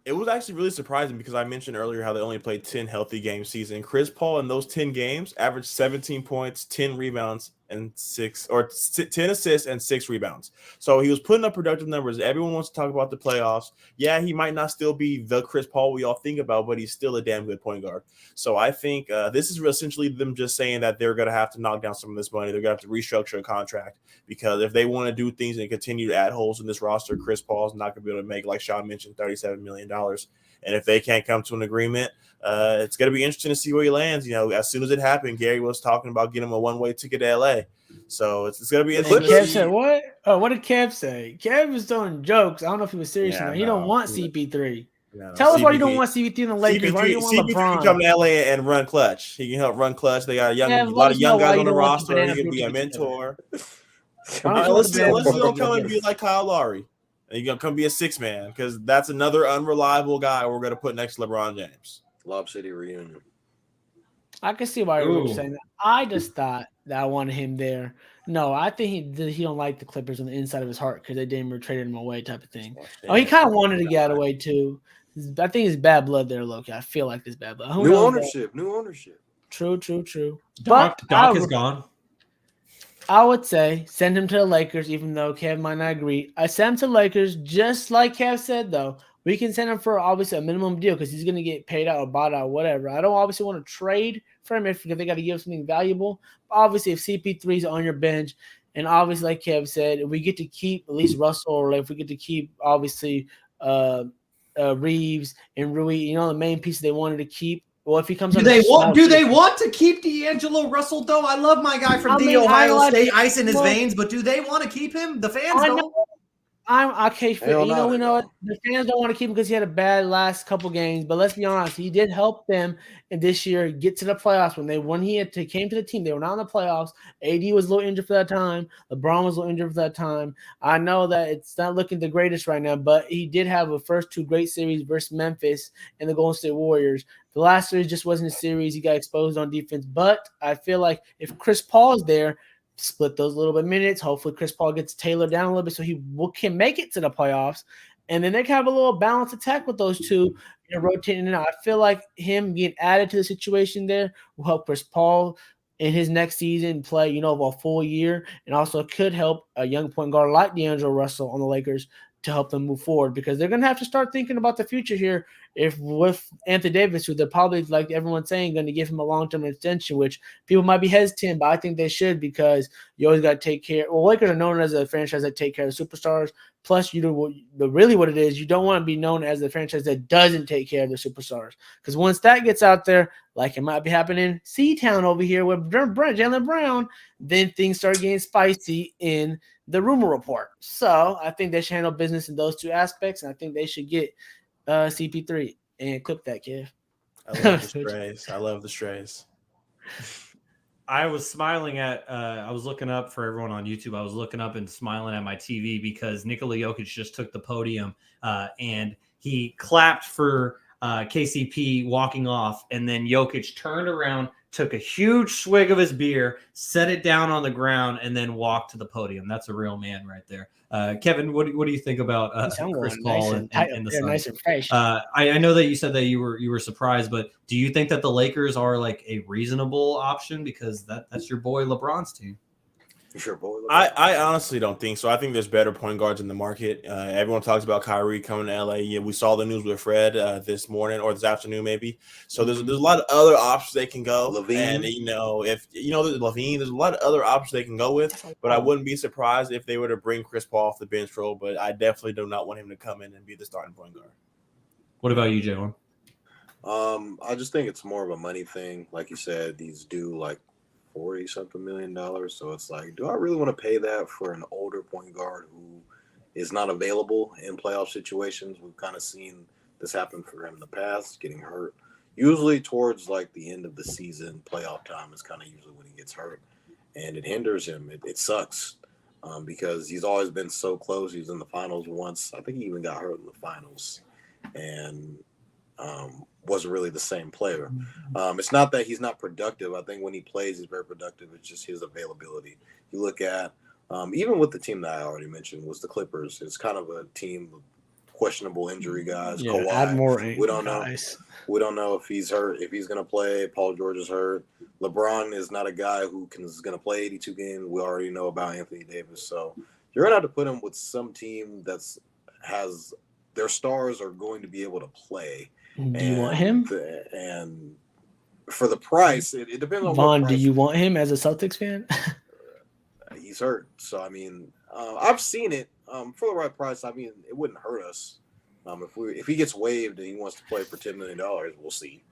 It was actually really surprising because I mentioned earlier how they only played 10 healthy game season. Chris Paul in those 10 games averaged 17 points, 10 rebounds, and 10 assists and 6 rebounds. So he was putting up productive numbers. Everyone wants to talk about the playoffs. Yeah, he might not still be the Chris Paul we all think about, but he's still a damn good point guard. So I think this is essentially them just saying that they're going to have to knock down some of this money. They're going to have to restructure a contract because if they want to do things and continue to add holes in this roster, Chris Paul's not going to be able to make, like Shaun mentioned, $37 million. And if they can't come to an agreement, it's going to be interesting to see where he lands. You know, as soon as it happened, Garry was talking about getting him a one-way ticket to LA. So it's going to be interesting. Kev said what? Oh, what did Kev say? Kev was doing jokes. I don't know if he was serious or not. He don't want CP3. No, Tell us why you don't want CP3 in the Lakers. Why do you want LeBron? Can come to LA and run clutch. He can help run clutch. They got a lot of young guys on the roster. He can be a mentor. Unless you don't come and be like Kyle Lowry. And you're going to come be a 6-man because that's another unreliable guy we're going to put next to LeBron James. Lob City reunion. I can see why you were saying that. I just thought that I wanted him there. No, I think he don't like the Clippers on the inside of his heart because they didn't trade him away type of thing. Oh, he kind of wanted to get away too. I think it's bad blood there, Loki. I feel like it's bad blood. New ownership. True. Doc is gone. I would say send him to the Lakers, even though Kev might not agree. I send him to the Lakers, just like Kev said, though. We can send him for obviously a minimum deal because he's going to get paid out or bought out, whatever. I don't obviously want to trade for him because they got to give something valuable. Obviously, if CP3 is on your bench, and obviously, like Kev said, if we get to keep at least Russell, or if we get to keep obviously Reeves and Rui, the main pieces they wanted to keep. Well, if he comes, do they want to keep D'Angelo Russell though? I love my guy from Ohio State, ice in his veins, but do they want to keep him? The fans don't. I'm okay for we know the fans don't want to keep him because he had a bad last couple games. But let's be honest, he did help them in this year get to the playoffs when he came to the team. They were not in the playoffs. AD was a little injured for that time. LeBron was a little injured for that time. I know that it's not looking the greatest right now, but he did have a first 2 great series versus Memphis and the Golden State Warriors. The last series just wasn't a series. He got exposed on defense. But I feel like if Chris Paul is there, split those little bit minutes. Hopefully Chris Paul gets tailored down a little bit so he can make it to the playoffs. And then they can have a little balanced attack with those two rotating in. I feel like him being added to the situation there will help Chris Paul in his next season play, a full year, and also could help a young point guard like D'Angelo Russell on the Lakers to help them move forward because they're going to have to start thinking about the future here. If with Anthony Davis, who they're probably, like everyone's saying, going to give him a long-term extension, which people might be hesitant, but I think they should because you always got to take care. Well, Lakers are known as a franchise that take care of the superstars. Plus, really what it is, you don't want to be known as the franchise that doesn't take care of the superstars. Because once that gets out there, like it might be happening in C-Town over here with Jaylen Brown, then things start getting spicy in the rumor report. So I think they should handle business in those 2 aspects, and I think they should get CP3 and clip that, kid. I love the strays. I was smiling I was looking up for everyone on YouTube. I was looking up and smiling at my TV because Nikola Jokic just took the podium and he clapped for KCP walking off. And then Jokic turned around, took a huge swig of his beer, set it down on the ground, and then walked to the podium. That's a real man right there. Kevin, what do you think about Chris Paul nice and the Suns? Nice and fresh. I know that you said that you were surprised, but do you think that the Lakers are like a reasonable option because that's your boy LeBron's team? Sure, boy. I honestly don't think so. I think there's better point guards in the market. Everyone talks about Kyrie coming to LA. Yeah, we saw the news with Fred this morning or this afternoon, maybe. So there's a lot of other options they can go. Levine. And if Levine, there's a lot of other options they can go with. But I wouldn't be surprised if they were to bring Chris Paul off the bench role. But I definitely do not want him to come in and be the starting point guard. What about you, Jaevon? I just think it's more of a money thing. Like you said, these do like $40-something million. So it's like, do I really want to pay that for an older point guard who is not available in playoff situations? We've kind of seen this happen for him in the past, getting hurt. Usually towards like the end of the season, playoff time is kind of usually when he gets hurt. And it hinders him. It sucks because he's always been so close. He was in the finals once. I think he even got hurt in the finals. And wasn't really the same player. It's not that he's not productive. I think when he plays, he's very productive. It's just his availability. You look at, even with the team that I already mentioned, was the Clippers. It's kind of a team of questionable injury guys. Yeah, Kawhi, add more we don't guys. know. We don't know if he's hurt, if he's going to play. Paul George is hurt. LeBron is not a guy who is going to play 82 games. We already know about Anthony Davis. So you're going to have to put him with some team has their stars are going to be able to play. Do you want him? And for the price, it depends on Vaughn, what do price. you want him as a Celtics fan? He's hurt. So, I mean, I've seen it. For the right price, I mean, it wouldn't hurt us. If he gets waived and he wants to play for $10 million, we'll see.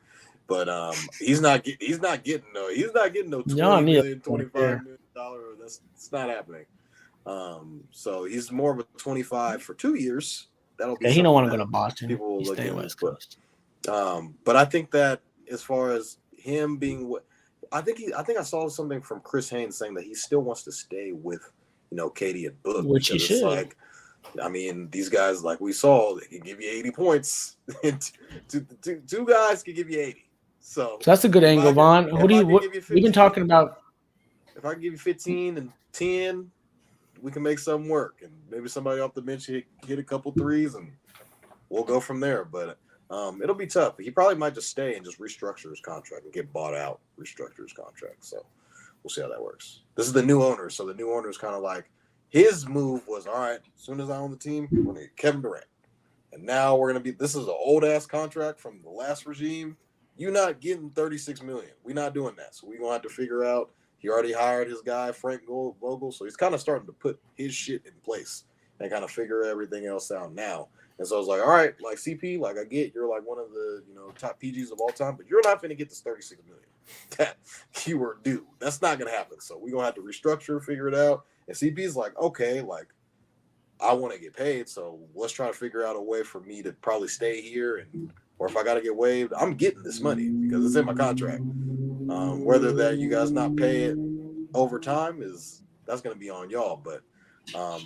But he's not getting no $20 million, $25 million. It's not happening. So he's more of a 25 for 2 years. That'll be he don't want to go to Boston. People will He's look staying at West it, Coast. but I think that as far as him being I think I saw something from Chris Haynes saying that he still wants to stay with, Katie and Book. Which he should. Like, I mean, these guys, like we saw, they can give you 80 points. Two guys can give you 80. So that's a good angle, Vaughn. We've been talking about. If I can give you 15 and 10, we can make something work. And maybe somebody off the bench hit a couple threes, and we'll go from there. But it'll be tough. He probably might just stay and just restructure his contract and get bought out, restructure his contract. So we'll see how that works. This is the new owner. So the new owner is kind of like, his move was, all right, as soon as I own the team, we're going to get Kevin Durant. And now we're going to this is an old-ass contract from the last regime. You're not getting $36 million. We're not doing that. So we're going to have to figure out. He already hired his guy, Frank Vogel. So he's kind of starting to put his shit in place and kind of figure everything else out now. And so I was like, all right, like CP, like I get you're like one of the top PGs of all time, but you're not going to get this $36 million that you were due. That's not going to happen. So we're going to have to restructure, figure it out. And CP's like, okay, like I want to get paid, so let's try to figure out a way for me to probably stay here, or if I got to get waived, I'm getting this money because it's in my contract. Whether that you guys not pay it over time that's going to be on y'all, but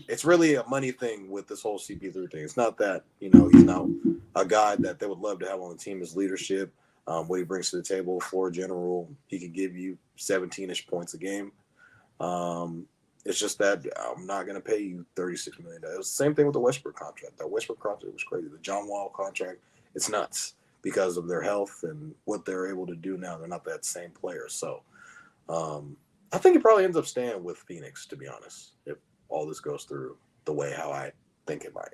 it's really a money thing with this whole CP3 thing. It's not that he's not a guy that they would love to have on the team. His leadership, what he brings to the table, floor general, he can give you 17-ish points a game. It's just that I'm not going to pay you $36 million. It was the same thing with the Westbrook contract. That Westbrook contract was crazy. The John Wall contract, it's nuts because of their health and what they're able to do now. They're not that same player. So I think he probably ends up staying with Phoenix, to be honest, if all this goes through the way how I think it might.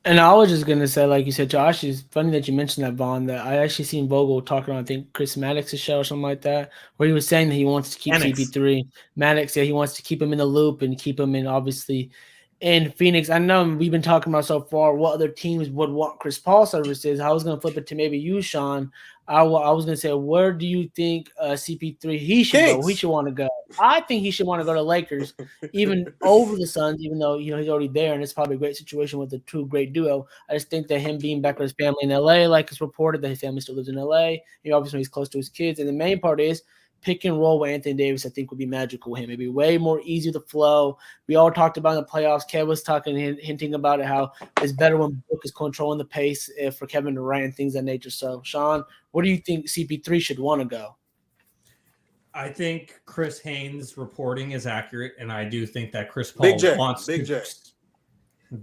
And I was just going to say, like you said, Josh, it's funny that you mentioned that, Vaughn, that I actually seen Vogel talking on, I think, Chris Maddox's show or something like that, where he was saying that he wants to keep CP3. Maddox, yeah, he wants to keep him in the loop and keep him in, obviously, in Phoenix. I know we've been talking about so far what other teams would want Chris Paul services. I was going to flip it to maybe you, Shaun. I was going to say, where do you think CP3 he should go? He should want to go. I think he should want to go to Lakers, even over the Suns, even though he's already there, and it's probably a great situation with the two great duo. I just think that him being back with his family in LA, like it's reported that his family still lives in LA. Obviously he's close to his kids, and the main part is pick and roll with Anthony Davis, I think, would be magical with him. It'd be way more easy to flow. We all talked about in the playoffs. Kev was hinting about it, how it's better when Book is controlling the pace for Kevin Durant and things of that nature. So, Shaun, where do you think CP3 should want to go? I think Chris Haynes' reporting is accurate, and I do think that Chris Paul wants Big to. J.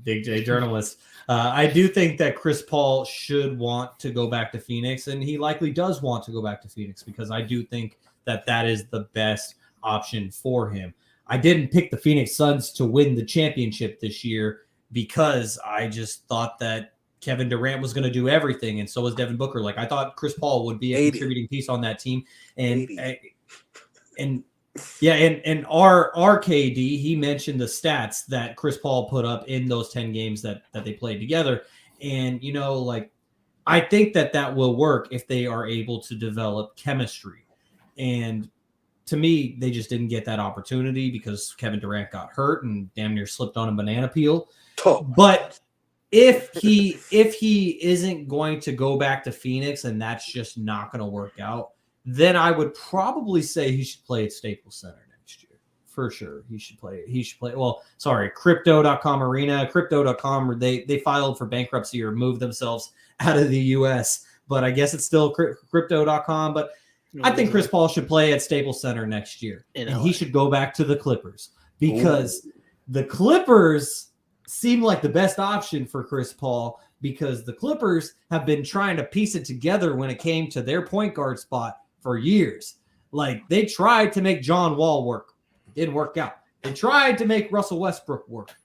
Big J journalist. I do think that Chris Paul should want to go back to Phoenix, and he likely does want to go back to Phoenix because I do think that that is the best option for him. I didn't pick the Phoenix Suns to win the championship this year because I just thought that Kevin Durant was going to do everything, and so was Devin Booker. Like, I thought Chris Paul would be a contributing piece on that team, and our KD, he mentioned the stats that Chris Paul put up in those 10 games that they played together. And, I think that will work if they are able to develop chemistry. And to me, they just didn't get that opportunity because Kevin Durant got hurt and damn near slipped on a banana peel. But if he isn't going to go back to Phoenix and that's just not going to work out, then I would probably say he should play at Staples Center next year. For sure. He should play. Well, sorry, Crypto.com Arena. Crypto.com, they filed for bankruptcy or moved themselves out of the U.S., but I guess it's still Crypto.com. But I think Chris Paul should play at Staples Center next year. And he should go back to the Clippers because the Clippers seem like the best option for Chris Paul because the Clippers have been trying to piece it together when it came to their point guard spot for years. Like, they tried to make John Wall work. It didn't work out. They tried to make Russell Westbrook work.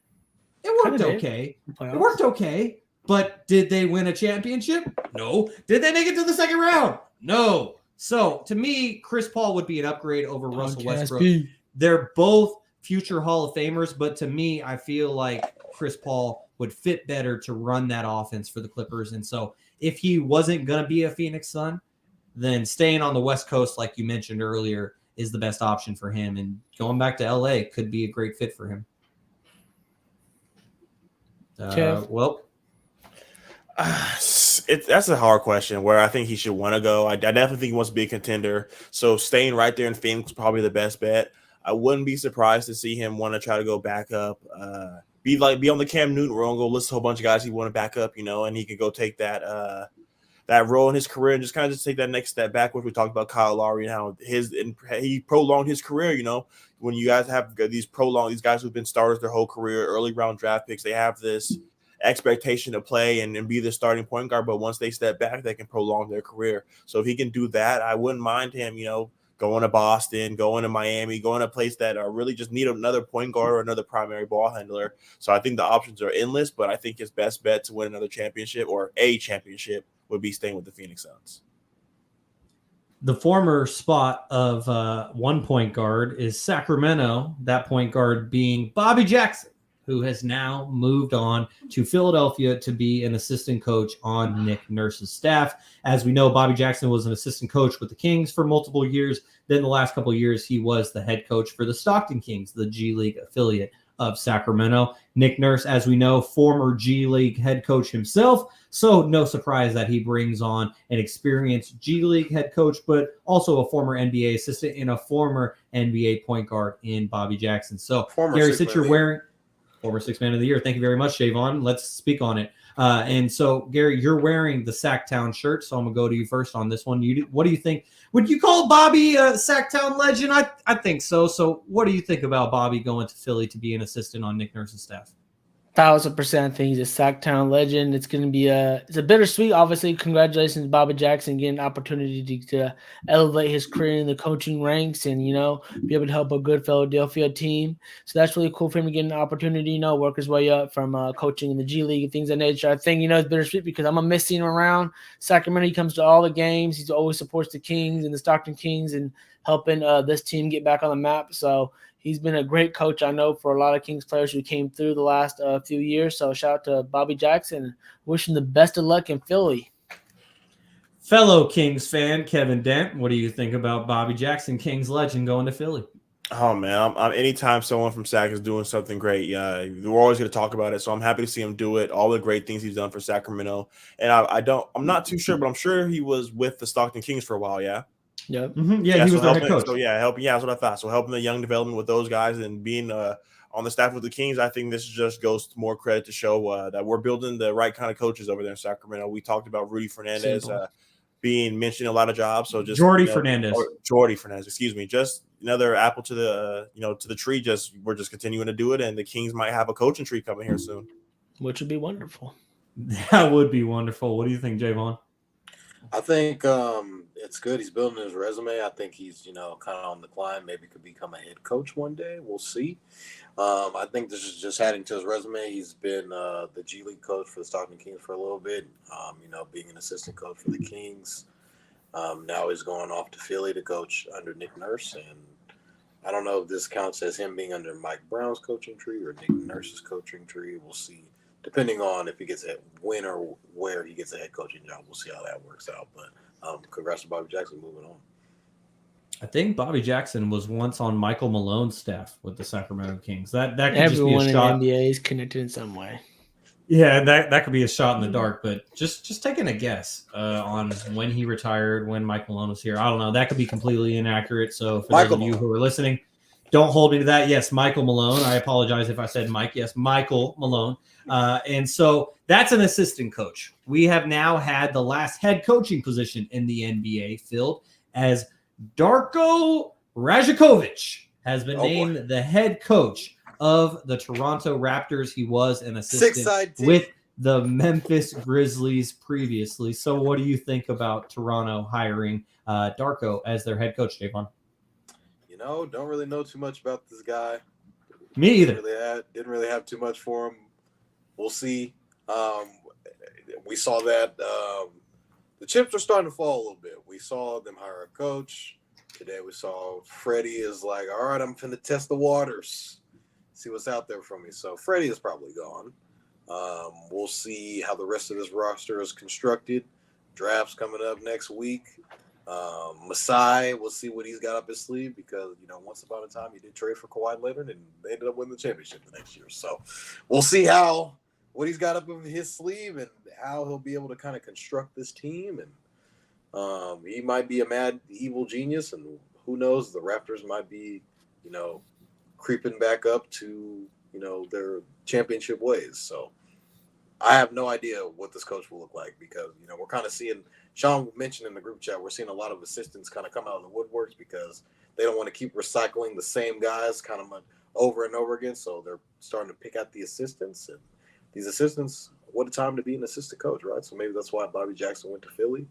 It worked okay. It worked okay. But did they win a championship? No. Did they make it to the second round? No. So, to me, Chris Paul would be an upgrade over Russell Westbrook. They're both future Hall of Famers, but to me, I feel like Chris Paul would fit better to run that offense for the Clippers. And so, if he wasn't going to be a Phoenix Sun, then staying on the West Coast, like you mentioned earlier, is the best option for him. And going back to LA could be a great fit for him. That's a hard question where I think he should want to go. I definitely think he wants to be a contender. So staying right there in Phoenix is probably the best bet. I wouldn't be surprised to see him want to try to go back up, be on the Cam Newton role and go list a whole bunch of guys he want to back up, and he could go take that role in his career and just kind of just take that next step back, which we talked about Kyle Lowry and how he prolonged his career. When you guys have these guys who've been starters their whole career, early round draft picks, they have this expectation to play and be the starting point guard. But once they step back, they can prolong their career. So if he can do that, I wouldn't mind him, going to Boston, going to Miami, going to a place that really just need another point guard or another primary ball handler. So I think the options are endless, but I think his best bet to win another championship or a championship would be staying with the Phoenix Suns. The former spot of one point guard is Sacramento, that point guard being Bobby Jackson, who has now moved on to Philadelphia to be an assistant coach on Nick Nurse's staff. As we know, Bobby Jackson was an assistant coach with the Kings for multiple years. Then the last couple of years, he was the head coach for the Stockton Kings, the G League affiliate of Sacramento. Nick Nurse, as we know, former G League head coach himself. So no surprise that he brings on an experienced G League head coach, but also a former NBA assistant and a former NBA point guard in Bobby Jackson. So, Garry, since you're wearing former Sixth Man of the Year, thank you very much, Jaevon. Let's speak on it. And so, Garry, you're wearing the Sacktown shirt, so I'm going to go to you first on this one. What do you think? Would you call Bobby a Sacktown legend? I think so. So what do you think about Bobby going to Philly to be an assistant on Nick Nurse's staff? 1,000% think he's a Sacktown legend. It's going to be it's a bittersweet. Obviously, congratulations, Bobby Jackson, getting an opportunity to elevate his career in the coaching ranks and, be able to help a good Philadelphia team. So that's really cool for him to get an opportunity, work his way up from coaching in the G League and things of that nature. I think, it's bittersweet because I'm going to miss seeing him around Sacramento. He comes to all the games. He always supports the Kings and the Stockton Kings and helping this team get back on the map. So he's been a great coach, I know, for a lot of Kings players who came through the last few years. So shout out to Bobby Jackson. Wish him the best of luck in Philly. Fellow Kings fan, Kevin Dent, what do you think about Bobby Jackson, Kings legend, going to Philly? Oh, man, anytime someone from Sac is doing something great, we're always going to talk about it. So I'm happy to see him do it, all the great things he's done for Sacramento. And I'm not too sure, but I'm sure he was with the Stockton Kings for a while, yeah? Yep. Mm-hmm. Yeah, he was their head coach. So helping. Yeah, that's what I thought. So helping the young development with those guys and being on the staff with the Kings, I think this just goes to more credit to show that we're building the right kind of coaches over there in Sacramento. We talked about Rudy Fernandez being mentioned in a lot of jobs. So just Jordy Fernandez, excuse me, just another apple to the to the tree. We're just continuing to do it, and the Kings might have a coaching tree coming here soon, which would be wonderful. That would be wonderful. What do you think, Jaevon? I think it's good. He's building his resume. I think he's, kind of on the climb. Maybe could become a head coach one day. We'll see. I think this is just adding to his resume. He's been the G League coach for the Stockton Kings for a little bit, being an assistant coach for the Kings. Now he's going off to Philly to coach under Nick Nurse. And I don't know if this counts as him being under Mike Brown's coaching tree or Nick Nurse's coaching tree. We'll see. Depending on if he gets when or where he gets a head coaching job, we'll see how that works out. But congrats to Bobby Jackson moving on. I think Bobby Jackson was once on Michael Malone's staff with the Sacramento Kings. That could everyone just be a shot. In the NBA is connected in some way. Yeah, that could be a shot in the dark. But just taking a guess on when he retired, when Mike Malone was here. I don't know. That could be completely inaccurate. So for those of you who are listening, don't hold me to that. Yes, Michael Malone. I apologize if I said Mike. Yes, Michael Malone. And so that's an assistant coach. We have now had the last head coaching position in the NBA filled as Darko Rajakovic has been named the head coach of the Toronto Raptors. He was an assistant with the Memphis Grizzlies previously. So what do you think about Toronto hiring Darko as their head coach, Jaevon? Don't really know too much about this guy. Me either. Didn't really have too much for him. We'll see. We saw that the chips are starting to fall a little bit. We saw them hire a coach. Today we saw Freddie is like, all right, I'm finna test the waters, see what's out there for me. So Freddie is probably gone. We'll see how the rest of this roster is constructed. Draft's coming up next week. Masai, we'll see what he's got up his sleeve because, once upon a time he did trade for Kawhi Leonard and they ended up winning the championship the next year. So we'll see what he's got up in his sleeve and how he'll be able to kind of construct this team. And he might be a mad, evil genius, and who knows, the Raptors might be, creeping back up to, their championship ways. So I have no idea what this coach will look like because, we're kind of seeing, Shaun mentioned in the group chat, we're seeing a lot of assistants kind of come out of the woodworks because they don't want to keep recycling the same guys kind of over and over again. So they're starting to pick out the assistants, and these assistants, what a time to be an assistant coach, right? So maybe that's why Bobby Jackson went to Philly.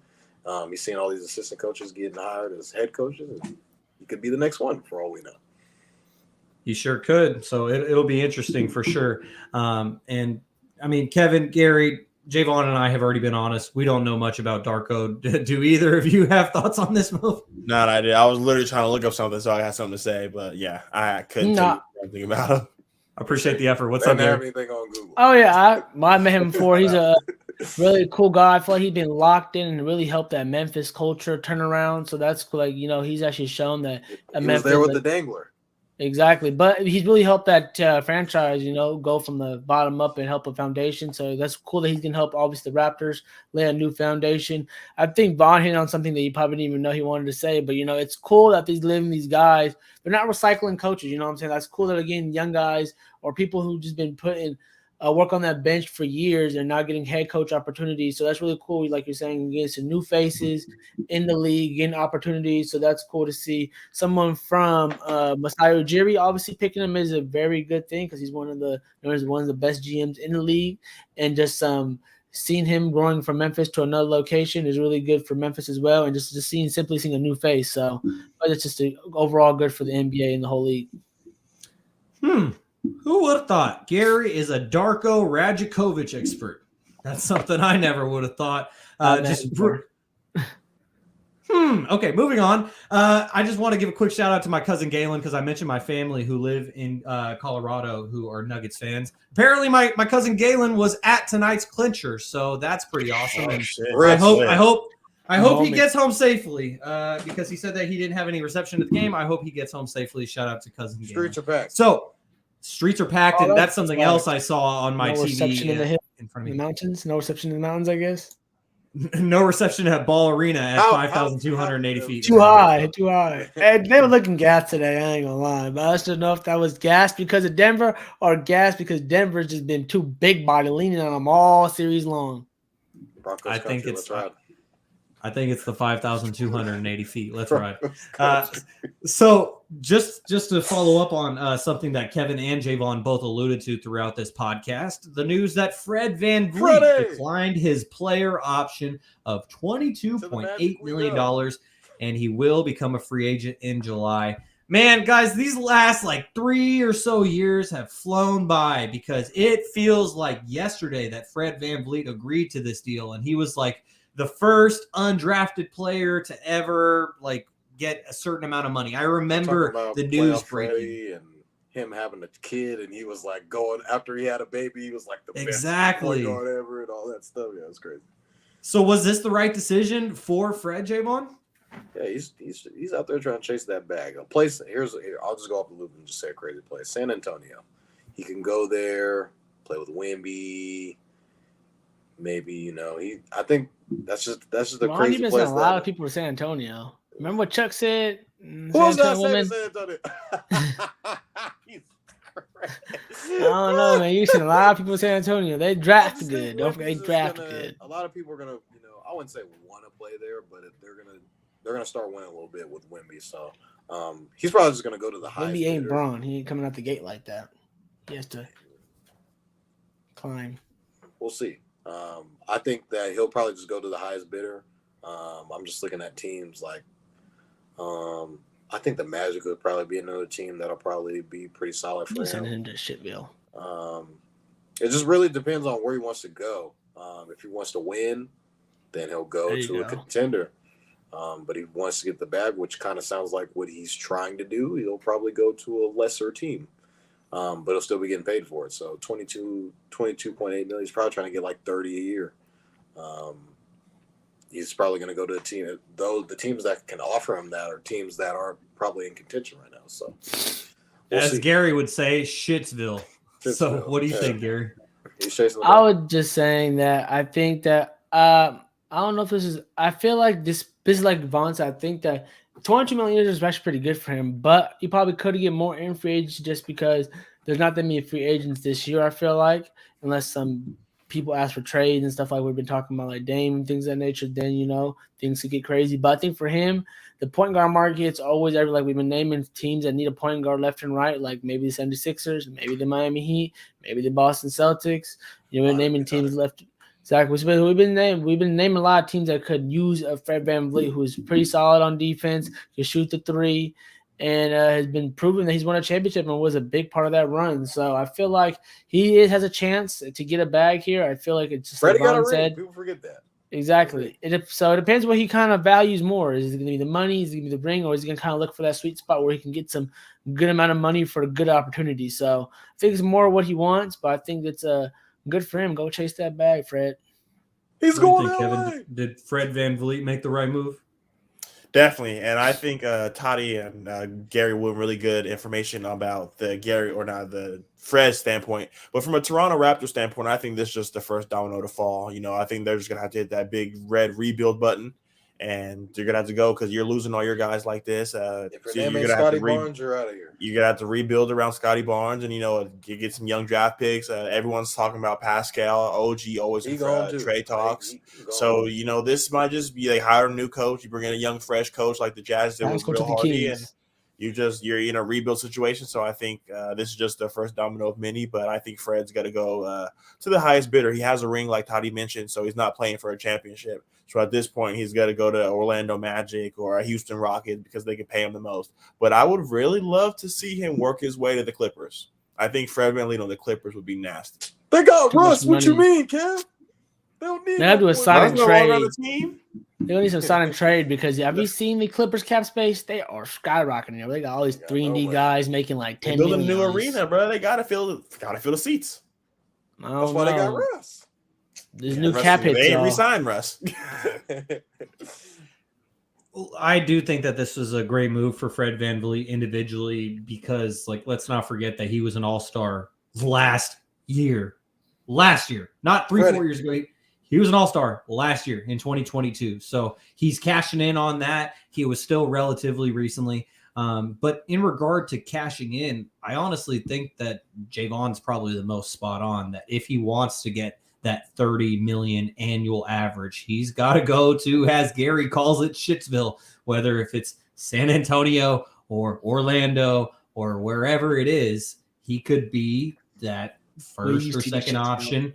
He's seeing all these assistant coaches getting hired as head coaches, and he could be the next one for all we know. He sure could. So it'll be interesting for sure. And I mean, Kevin, Garry, Jaevon, and I have already been honest. We don't know much about Darko. Do either of you have thoughts on this move? Not I did. I was literally trying to look up something, so I got something to say. But yeah, I couldn't tell you anything about him. I appreciate the effort. What's up, Garry? Garry? Anything on Google? Oh yeah, I met him before. He's a really cool guy. I feel like he's been locked in and really helped that Memphis culture turn around. So that's cool. Like, he's actually shown that he was there with the dangler. Exactly. But he's really helped that franchise, go from the bottom up and help a foundation. So that's cool that he's going to help, obviously, the Raptors lay a new foundation. I think Vaughn hit on something that you probably didn't even know he wanted to say. But, it's cool that these guys, they're not recycling coaches. You know what I'm saying? That's cool that, again, young guys or people who just been put in work on that bench for years and not getting head coach opportunities. So that's really cool. Like you're saying, getting some new faces in the league, getting opportunities. So that's cool to see. Someone from Masai Ujiri, obviously picking him is a very good thing because he's one of the best GMs in the league. And just seeing him growing from Memphis to another location is really good for Memphis as well. And just seeing a new face. So it's just overall good for the NBA and the whole league. Who would have thought? Garry is a Darko Rajakovic expert. That's something I never would have thought. Okay, moving on. I just want to give a quick shout out to my cousin Galen because I mentioned my family who live in Colorado who are Nuggets fans. Apparently, my cousin Galen was at tonight's clincher, so that's pretty awesome. And I hope he gets home safely because he said that he didn't have any reception at the game. I hope he gets home safely. Shout out to cousin Galen. Streets are packed. So. Streets are packed, and that's something else I saw on my TV in in front of me. The mountains? No reception in the mountains, I guess? No reception at Ball Arena at 5,280 feet. Too high. And they were looking gas today. I ain't gonna lie, but I just don't know if that was gas because of Denver or gas because Denver's just been too big body leaning on them all series long. I think it's the 5,280 feet. Let's ride. So just to follow up on something that Kevin and Jaevon both alluded to throughout this podcast, the news that Fred VanVleet declined his player option of $22.8 million, and he will become a free agent in July. Man, guys, these last 3 or so years have flown by because it feels like yesterday that Fred VanVleet agreed to this deal, and he was the first undrafted player to ever get a certain amount of money. I remember the news breaking and him having a kid, and he was going after he had a baby. He was the best point guard ever and all that stuff. Yeah, it's crazy. So was this the right decision for Fred, Jaevon? Yeah, he's out there trying to chase that bag. A place here. I'll just go off the loop and just say a crazy place. San Antonio. He can go there, play with Wemby. Maybe I think that's just a crazy place. A lot of people were San Antonio. Remember what Chuck said? Who was that saying San Antonio? I don't know, man. You've seen a lot of people in San Antonio. They drafted good. Don't forget they drafted good. A lot of people are gonna, I wouldn't say want to play there, but they're gonna start winning a little bit with Wemby. So he's probably just gonna go to the highest. Wemby ain't Braun. He ain't coming out the gate like that. He has to climb. We'll see. I think that he'll probably just go to the highest bidder. I'm just looking at teams I think the Magic would probably be another team that'll probably be pretty solid for him. Send him to Shitville. It just really depends on where he wants to go. If he wants to win, then he'll go to a contender. But he wants to get the bag, which kind of sounds like what he's trying to do. He'll probably go to a lesser team. But he'll still be getting paid for it. So $22.8 million. He's probably trying to get 30 a year. He's probably going to go to a team. Though the teams that can offer him that are teams that are probably in contention right now. So, as Garry would say, Shitsville. So, what do you think, Garry? I was just saying that I think that I don't know if this is. I feel like this is like Vaughn said. I think that $22 million is actually pretty good for him, but he probably could get more in free agents just because there's not that many free agents this year. I feel like unless some people ask for trades and stuff like we've been talking about, like Dame and things of that nature, then things could get crazy. But I think for him, the point guard market's always we've been naming teams that need a point guard left and right, like maybe the 76ers, maybe the Miami Heat, maybe the Boston Celtics. We're naming teams left. Exactly. We've been naming a lot of teams that could use a Fred VanVleet, who's pretty solid on defense, can shoot the three, and has been proven that he's won a championship and was a big part of that run. So I feel like he has a chance to get a bag here. I feel like it's just Freddie like got a said. ring. People forget that. Exactly. So it depends what he kind of values more. Is it going to be the money? Is it going to be the ring? Or is he going to kind of look for that sweet spot where he can get some good amount of money for a good opportunity? So I think it's more what he wants, but I think it's good for him. Go chase that bag, Fred. He's going to Kevin, did Fred VanVleet make the right move? Definitely, and I think Toddy and Garry were really good information about the Fred standpoint. But from a Toronto Raptors standpoint, I think this is just the first domino to fall. I think they're just gonna have to hit that big red rebuild button, and you're gonna have to go because you're losing all your guys like this. If your name ain't Scotty Barnes, you're out of here. You're gonna have to rebuild around Scotty Barnes, and you get some young draft picks. Everyone's talking about Pascal, OG, always trade talks. So this might just be hire a new coach. You bring in a young, fresh coach like the Jazz did with Will Hardy, and you're in a rebuild situation. So I think this is just the first domino of many. But I think Fred's got to go to the highest bidder. He has a ring, like Toddy mentioned, so he's not playing for a championship. So at this point, he's got to go to Orlando Magic or a Houston Rocket because they can pay him the most. But I would really love to see him work his way to the Clippers. I think Fred VanVleet on the Clippers would be nasty. They got Russ. What you mean, Kev? They have to do a sign and trade. They need some sign and trade because have you seen the Clippers cap space? They are skyrocketing. They got all these 3-and-D guys making like $10 million. Build a new arena, bro. They gotta fill the seats. That's why they got Russ. There's new cap hits. They ain't re-signed Russ. I do think that this was a great move for Fred VanVleet individually because, let's not forget that he was an all-star last year. Not 3-4 years ago. He was an all-star last year in 2022. So he's cashing in on that. He was still relatively recently. But in regard to cashing in, I honestly think that Jaevon's probably the most spot on, that if he wants to get that 30 million annual average, he's got to go to, as Garry calls it, Shitsville, whether if it's San Antonio or Orlando or wherever it is. He could be that first or second option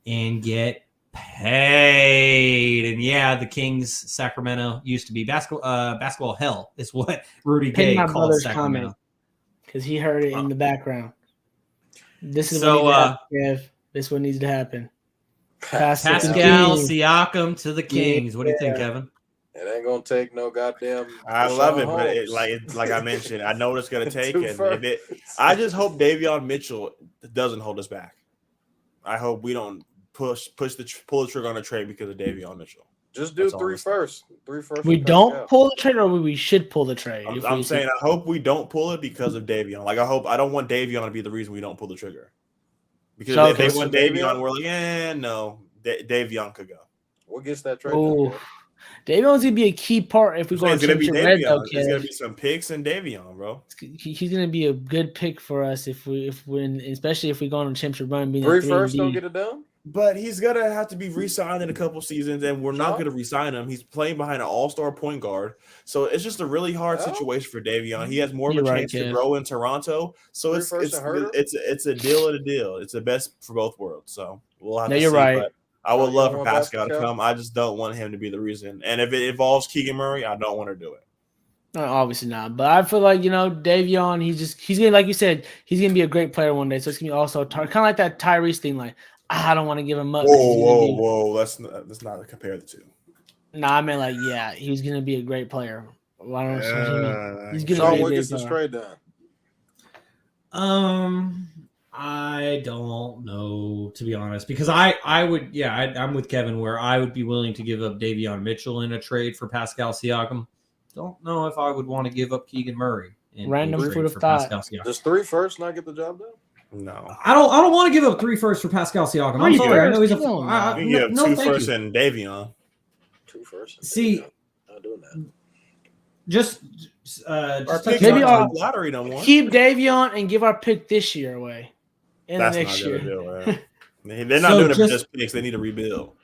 and get paid. And yeah, the Kings, Sacramento used to be basketball hell is what Rudy Gay called Sacramento, because he heard it in the background. This is what needs this is what needs to happen. Pascal Siakam to the Kings. What do you think, Kevin? It ain't gonna take no goddamn. I love it, but like I mentioned, I know what it's gonna take, and I just hope Davion Mitchell doesn't hold us back. I hope we don't pull the trigger on a trade because of Davion Mitchell. Just do 3 first. 3 first. We don't pull the trade, or we should pull the trade. I'm saying I hope we don't pull it because of Davion. Like I don't want Davion to be the reason we don't pull the trigger. Because if they want Davion, we're like, no, Davion could go. What gets that trade done? Davion's gonna be a key part if we go to Championship Red. There's gonna be some picks in Davion, bro. He's gonna be a good pick for us if we win, especially if we go on a championship run. 3 first don't get it done. But he's gonna have to be re-signed in a couple seasons, and we're not gonna re-sign him. He's playing behind an all-star point guard, so it's just a really hard situation for Davion. He has more of a chance to grow in Toronto, so it's a deal and a deal. It's the best for both worlds. So we'll have to see. But I would love for Pascal to come. I just don't want him to be the reason. And if it involves Keegan Murray, I don't want to do it. No, obviously not. But I feel like, Davion, he's gonna, like you said, he's gonna be a great player one day. So it's gonna be also kind of like that Tyrese thing, like I don't want to give him up. Whoa! Let's not compare the two. Nah, I mean, like, yeah, he's gonna be a great player. Why don't he's gonna Shaun, what gets this trade done? I don't know, to be honest, because I'm with Kevin where I would be willing to give up Davion Mitchell in a trade for Pascal Siakam. Don't know if I would want to give up Keegan Murray in random trade food of for thought. Pascal Siakam. Does 3 first not get the job done? No, I don't want to give up 3 firsts for Pascal Siakam. I'm sorry, I know he's a. You have 2 firsts and Davion. 2 firsts. See, not doing that. Just maybe our lottery no more. Keep Davion and give our pick this year away. That's next not year. Gonna do it. They're not doing it for just picks. They need to rebuild.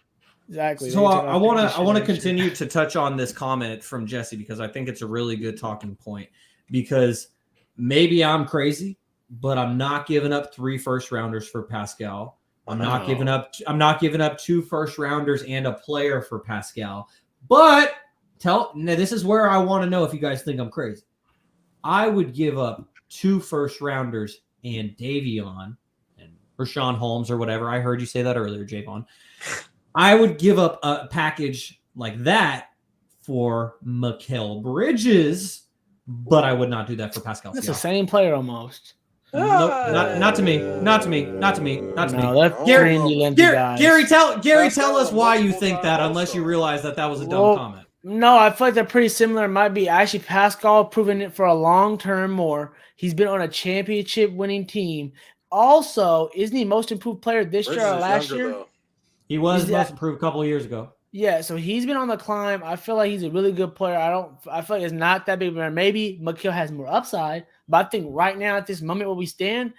Exactly. So I want to continue to touch on this comment from Jesse because I think it's a really good talking point. Because maybe I'm crazy, but I'm not giving up 3 first rounders for Pascal. I'm not giving up 2 first rounders and a player for Pascal. But this is where I want to know if you guys think I'm crazy. I would give up 2 first rounders and Davion or Shaun Holmes or whatever. I heard you say that earlier, Jaevon. I would give up a package like that for Mikal Bridges, but I would not do that for Pascal Siakam. That's the same player almost. No, not to me. Not to me. That's Garry, tell us why you think that, unless you realize that was a dumb comment. No, I feel like they're pretty similar. It might be actually Pascal proven it for a long term more. He's been on a championship winning team. Also, isn't he most improved player this year or last year? Though. He was most improved a couple of years ago. Yeah, so he's been on the climb. I feel like he's a really good player. I feel like it's not that big. Maybe Mikal has more upside, but I think right now at this moment where we stand,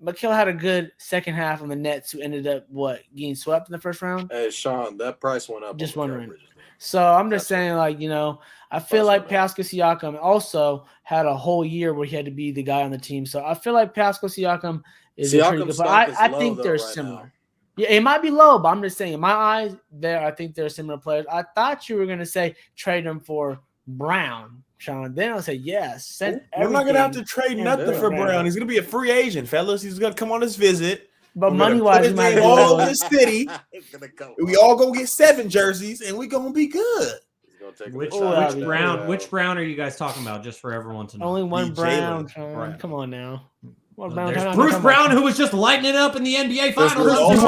Mikal had a good second half on the Nets who ended up getting swept in the first round. Hey Shaun, that price went up. Just wondering. So I'm just saying, I feel like Pascal Siakam also had a whole year where he had to be the guy on the team. So I feel like Pascal Siakam is a pretty good player. I think they're similar. Now. Yeah, it might be low, but I'm just saying, in my eyes, I think they're similar players. I thought you were going to say trade them for Brown, Shaun. Then I'll say yes. We're not going to have to trade nothing for Brown. He's going to be a free agent, fellas. He's going to come on his visit. But money-wise, he might be all over the city. We all going to get 7 jerseys, and we're going to be good. Which Brown are you guys talking about, just for everyone to know? Only one Brown, Shaun. Come on now. There's Bruce Brown, who was just lighting it up in the NBA Finals. There's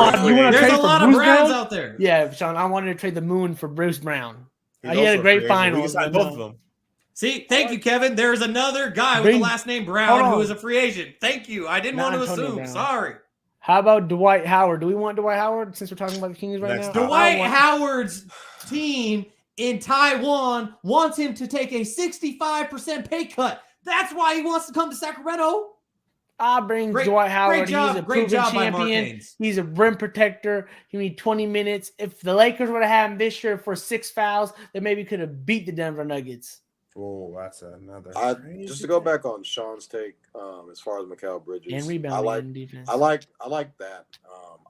a lot of Browns out there. Yeah, Shaun, I wanted to trade the moon for Bruce Brown. He had a great Finals. Both of them. See, thank you, Kevin. There's another guy with the last name Brown who is a free agent. Thank you. I didn't want to assume. Sorry. How about Dwight Howard? Do we want Dwight Howard since we're talking about the Kings right Next now? Dwight Howard's team in Taiwan wants him to take a 65% pay cut. That's why he wants to come to Sacramento. I'll bring Dwight Howard. He's a proven champion. He's a rim protector. He need 20 minutes. If the Lakers would have had him this year for 6 fouls, they maybe could have beat the Denver Nuggets. Oh, that's another. Just to go back on Shaun's take, as far as Mikal Bridges, and rebounding and defense. I like that.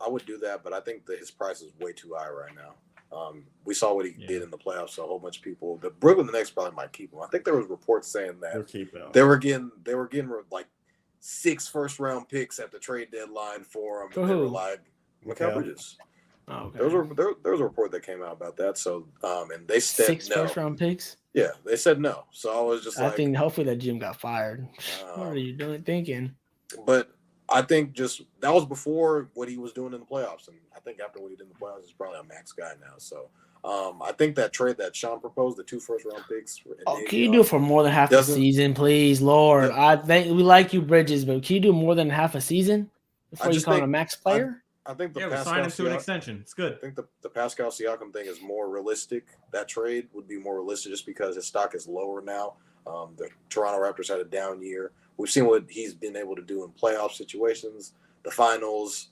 I would do that, but I think that his price is way too high right now. We saw what he did in the playoffs, so a whole bunch of people. The Brooklyn Nets probably might keep him. I think there was reports saying that they were getting like 6 first-round picks at the trade deadline for him. And they were like Mikal Bridges. Oh, okay. There was a report that came out about that. So and they said 6 no. first-round picks. Yeah, they said no. So I was just I think hopefully that Jim got fired. What are you thinking? But I think just that was before what he was doing in the playoffs, and I think after what he did in the playoffs, he's probably a max guy now. So I think that trade that Shaun proposed, the 2 first-round picks. Can you do it for more than half a season, please, Lord? I think we like you, Bridges, but can you do more than half a season before you call him a max player? I think we'll sign him to an extension. It's good. I think the Pascal Siakam thing is more realistic. That trade would be more realistic just because his stock is lower now. The Toronto Raptors had a down year. We've seen what he's been able to do in playoff situations, the finals.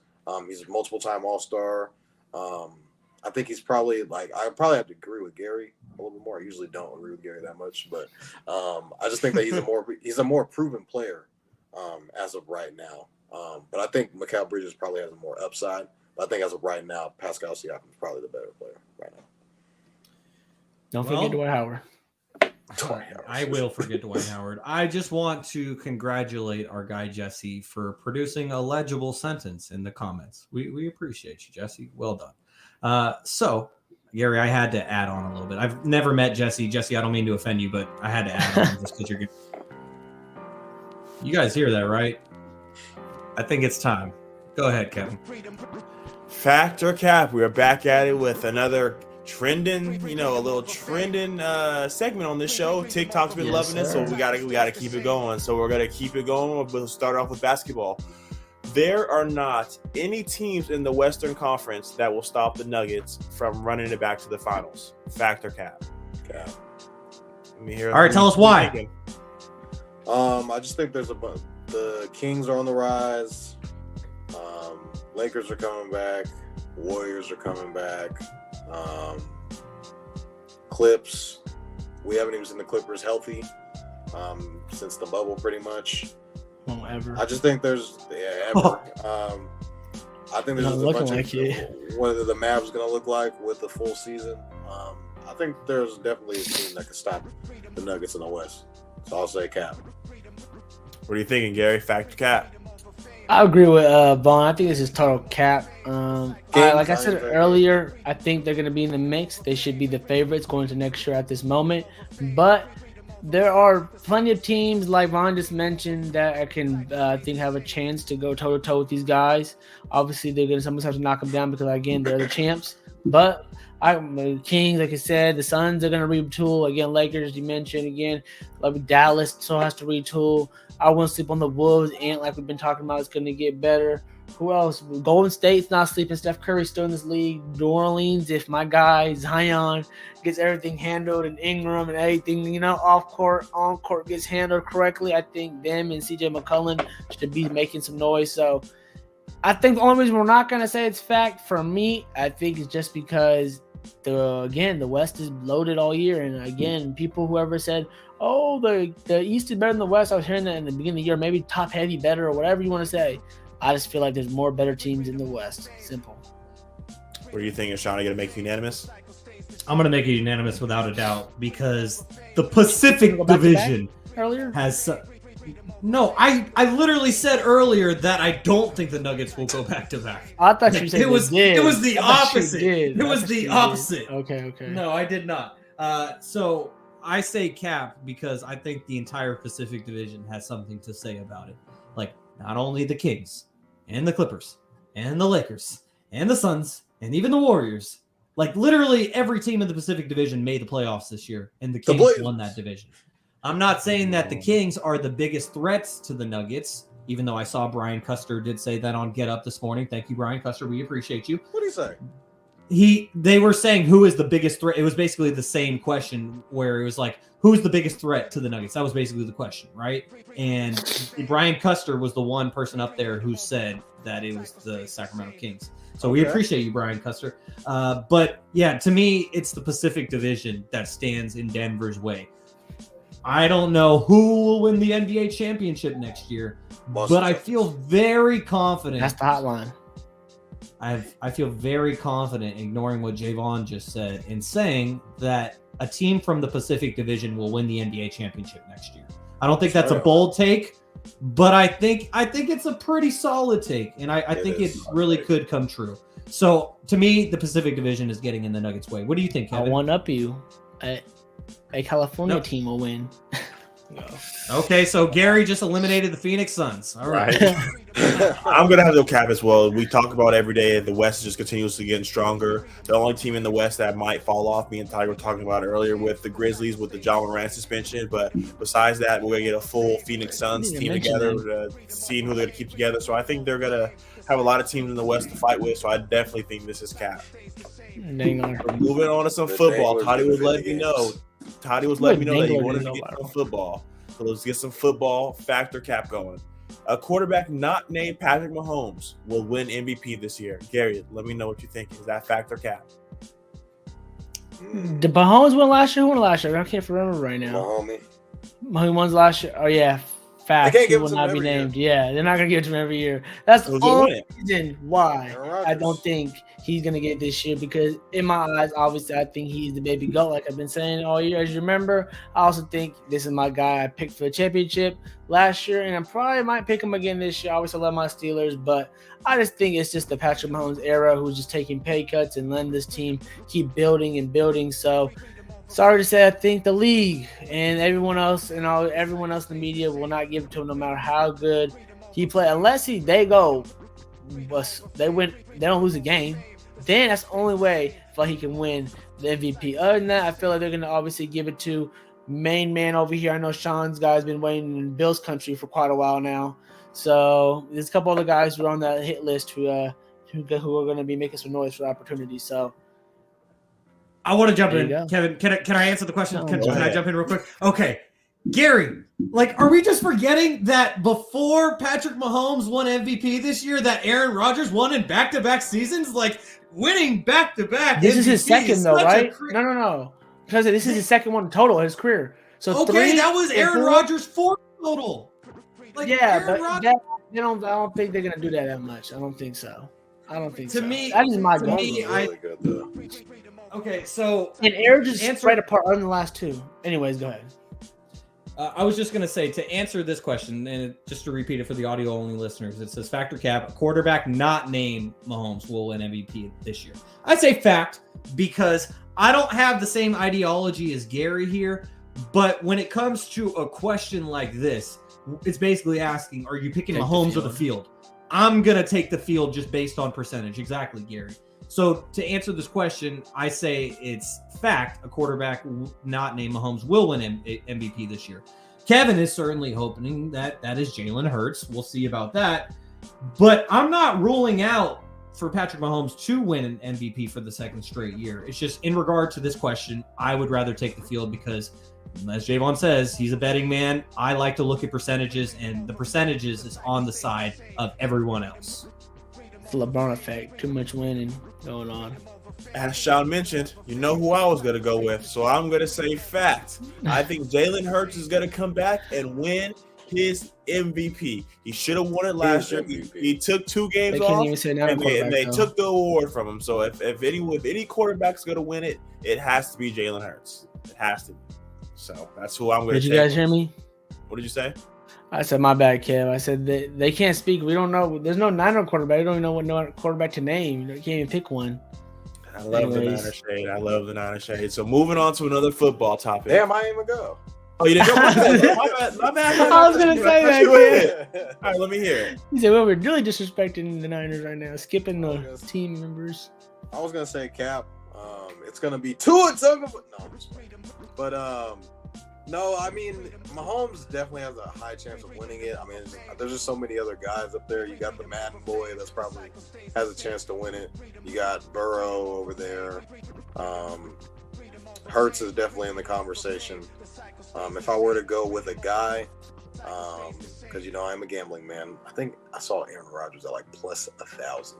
He's a multiple-time All-Star. I think he's probably I probably have to agree with Garry a little bit more. I usually don't agree with Garry that much, but I just think that he's a more proven player as of right now. But I think Mikal Bridges probably has a more upside. But I think as of right now, Pascal Siakam is probably the better player right now. Don't forget Dwight Howard. I will forget Dwight Howard. I just want to congratulate our guy Jesse for producing a legible sentence in the comments. We appreciate you, Jesse. Well done. So, Garry, I had to add on a little bit. I've never met Jesse. Jesse, I don't mean to offend you, but I had to add on just because you're good. You guys hear that, right? I think it's time. Go ahead, Kevin. Fact or cap? We are back at it with another trending, a little trending segment on this show. TikTok's been loving it, so we gotta keep it going. So we're gonna keep it going. We'll start off with basketball. There are not any teams in the Western Conference that will stop the Nuggets from running it back to the finals. Fact or cap? Cap. Let me hear. All right, tell us why. I just think the Kings are on the rise. Lakers are coming back. Warriors are coming back. Clips. We haven't even seen the Clippers healthy since the bubble, pretty much. Won't ever. I just think there's ever. I think there's just a bunch of what the Mavs going to look like with the full season. I think there's definitely a team that can stop the Nuggets in the West. So I'll say cap. What are you thinking, Garry? Fact or cap? I agree with Vaughn. I think this is total cap. Like I said earlier, I think they're going to be in the mix. They should be the favorites going to next year at this moment. But there are plenty of teams, like Vaughn just mentioned, that I can think have a chance to go toe-to-toe with these guys. Obviously, they're going to sometimes have to knock them down because, again, they're the champs. But the Kings, like I said, the Suns are going to retool. Again, Lakers, you mentioned, again, like Dallas still has to retool. I won't sleep on the Wolves. Ant, like we've been talking about, is going to get better. Who else? Golden State's not sleeping. Steph Curry's still in this league. New Orleans, if my guy Zion gets everything handled and Ingram and everything, off court, on court gets handled correctly, I think them and CJ McCollum should be making some noise. So I think the only reason we're not going to say it's fact for me, I think it's just because the West is loaded all year. And again, whoever said, oh, the East is better than the West, I was hearing that in the beginning of the year, maybe top heavy better or whatever you want to say. I just feel like there's more better teams in the West. Simple. What are you thinking, Shaun? Are you going to make unanimous? I'm going to make it unanimous without a doubt because the Pacific Division earlier has no. I literally said earlier that I don't think the Nuggets will go back to back. I thought you said it was the opposite. It was the opposite. Okay. No, I did not. So I say cap because I think the entire Pacific Division has something to say about it. Like not only the Kings and the Clippers and the Lakers and the Suns and even the Warriors. Like literally every team in the Pacific Division made the playoffs this year, and the Kings won that division. I'm not saying that the Kings are the biggest threats to the Nuggets, even though I saw Brian Custer did say that on Get Up this morning. Thank you, Brian Custer. We appreciate you. What did he say? They were saying who is the biggest threat. It was basically the same question where it was like, who's the biggest threat to the Nuggets? That was basically the question, right? And Brian Custer was the one person up there who said that it was the Sacramento Kings. So we appreciate you, Brian Custer. But yeah, to me, it's the Pacific Division that stands in Denver's way. I don't know who will win the NBA championship next year, but I feel very confident. That's the hotline. I feel very confident, ignoring what Jaevon just said, in saying that a team from the Pacific Division will win the NBA championship next year. I don't think that's a bold take, but I think it's a pretty solid take, and I think it really could come true. So to me, the Pacific Division is getting in the Nuggets' way. What do you think, Kevin? I one up you. A California team will win. No. Okay, so Garry just eliminated the Phoenix Suns. All right. I'm going to have to go Cap as well. We talk about every day the West is just continuously getting stronger. The only team in the West that might fall off, me and Ty were talking about it earlier with the Grizzlies with the John Morant suspension. But besides that, we're going to get a full Phoenix Suns team together, seeing who they're going to keep together. So I think they're going to have a lot of teams in the West to fight with. So I definitely think this is Cap. Moving on to some football. Toddy was letting me know. Toddy was letting me know that he wanted to get some football. So let's get some football. Factor Cap going. A quarterback not named Patrick Mahomes will win MVP this year. Garry, let me know what you think. Is that Factor Cap? Did Mahomes win last year? Who won last year? I can't remember right now. Mahomes won last year. Oh, yeah. Fact. He will not be named. Yeah, they're not going to give it to him every year. That's the only reason why I don't think he's going to get it this year, because in my eyes, obviously, I think he's the baby goat, like I've been saying all year. As you remember, I also think this is my guy I picked for the championship last year, and I probably might pick him again this year. I always love my Steelers, but I just think it's just the Patrick Mahomes era, who's just taking pay cuts and letting this team keep building and building. So, sorry to say, I think the league and everyone else and everyone else in the media will not give it to him, no matter how good he plays, unless they win, they don't lose a game. Then that's the only way he can win the MVP. Other than that, I feel like they're going to obviously give it to main man over here. I know Shaun's guys been waiting in Bills country for quite a while now. So there's a couple other guys who are on that hit list who are going to be making some noise for the opportunity. So I want to jump in, Kevin. Can I answer the question? Can I jump in real quick? Okay, Garry. Are we just forgetting that before Patrick Mahomes won MVP this year, that Aaron Rodgers won in back-to-back seasons? Winning back-to-back. This is his second, though, right? No. Because this is his second one total in his career. So that was Aaron Rodgers' fourth total. I don't think they're gonna do that much. I don't think so. To me, that is my goal. Okay, so and Aaron just right apart on the last two. Anyways, go ahead. I was just going to say, to answer this question, and just to repeat it for the audio-only listeners, it says Factor Cap, a quarterback not named Mahomes will win MVP this year. I'd say fact, because I don't have the same ideology as Garry here, but when it comes to a question like this, it's basically asking, are you picking Mahomes or the field? I'm going to take the field just based on percentage. Exactly, Garry. So to answer this question, I say it's fact. A quarterback not named Mahomes will win MVP this year. Kevin is certainly hoping that is Jalen Hurts. We'll see about that. But I'm not ruling out for Patrick Mahomes to win an MVP for the second straight year. It's just in regard to this question, I would rather take the field because, as Jaevon says, he's a betting man. I like to look at percentages, and the percentages is on the side of everyone else. It's the LeBron effect. Too much winning going on. As Shaun mentioned, you know who I was going to go with, so I'm going to say fact. I think Jalen Hurts is going to come back and win his MVP. He should have won it last year. He took 2 games off, and they took the award from him. So if any quarterback's going to win it, it has to be Jalen Hurts. It has to be. So that's who I'm going to take. Did you guys hear me? What did you say? I said, my bad, Kev. I said they can't speak. We don't know. There's no Niner quarterback. They don't even know what quarterback to name. You can't even pick one. I love the Niner shade. So moving on to another football topic. Damn, I ain't even go. Oh, you didn't go? My bad. I was going to say that, Kid. All right, let me hear it. He said, well, we're really disrespecting the Niners right now, skipping the team members. I was going to say Cap. It's going to be Tua Tagovailoa. No, I'm just playing. But No, I mean, Mahomes definitely has a high chance of winning it. I mean, there's just so many other guys up there. You got the Madden boy that's probably has a chance to win it. You got Burrow over there. Hurts is definitely in the conversation. If I were to go with a guy, because you know I'm a gambling man, I think I saw Aaron Rodgers at like plus 1,000.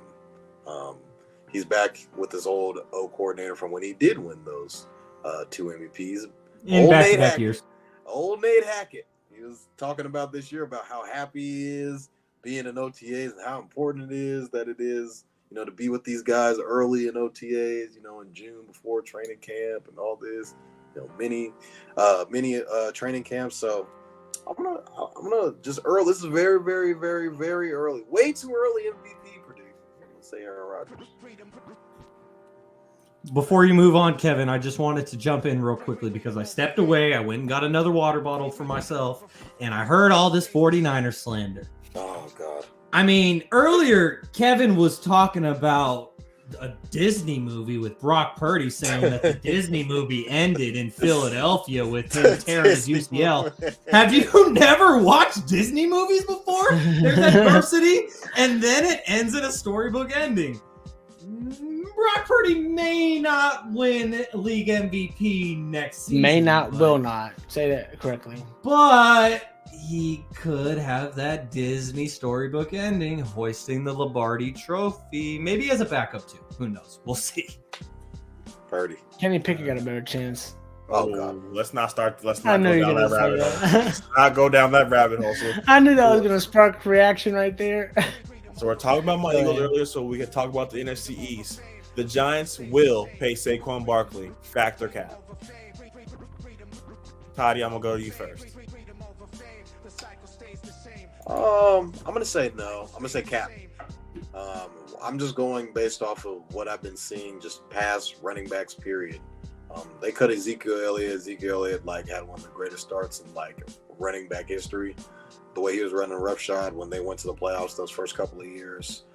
He's back with his old O coordinator from when he did win those 2 MVPs. In back-to-back years. Old Nate Hackett. He was talking about this year about how happy he is being in OTAs and how important it is, you know, to be with these guys early in OTAs, you know, in June before training camp and all this, you know, mini training camps. So I'm gonna just early. This is very, very, very, very early. Way too early MVP prediction. I'm gonna say Aaron Rodgers. Before you move on, Kevin, I just wanted to jump in real quickly because I stepped away. I went and got another water bottle for myself, and I heard all this 49er slander. Oh, God. I mean, earlier, Kevin was talking about a Disney movie with Brock Purdy saying that the Disney movie ended in Philadelphia with him tearing his UCL. Have you never watched Disney movies before? There's adversity, and then it ends in a storybook ending. Brock Purdy may not win league MVP next season. Will not. Say that correctly. But he could have that Disney storybook ending, hoisting the Lombardi trophy. Maybe as a backup too. Who knows? We'll see. Purdy. Kenny Pickett got a better chance. Oh, God. Let's not go down gonna that rabbit hole. Let's not go down that rabbit hole. So, I knew that was going to spark reaction right there. so we're talking about my Eagles earlier, so we can talk about the NFC East. The Giants will pay Saquon Barkley, fact or cap? Toddy, I'm gonna go to you first. I'm gonna say no. I'm gonna say cap. I'm just going based off of what I've been seeing, just past running backs. Period. They cut Ezekiel Elliott. Ezekiel Elliott had one of the greatest starts in running back history. The way he was running roughshod when they went to the playoffs those first couple of years.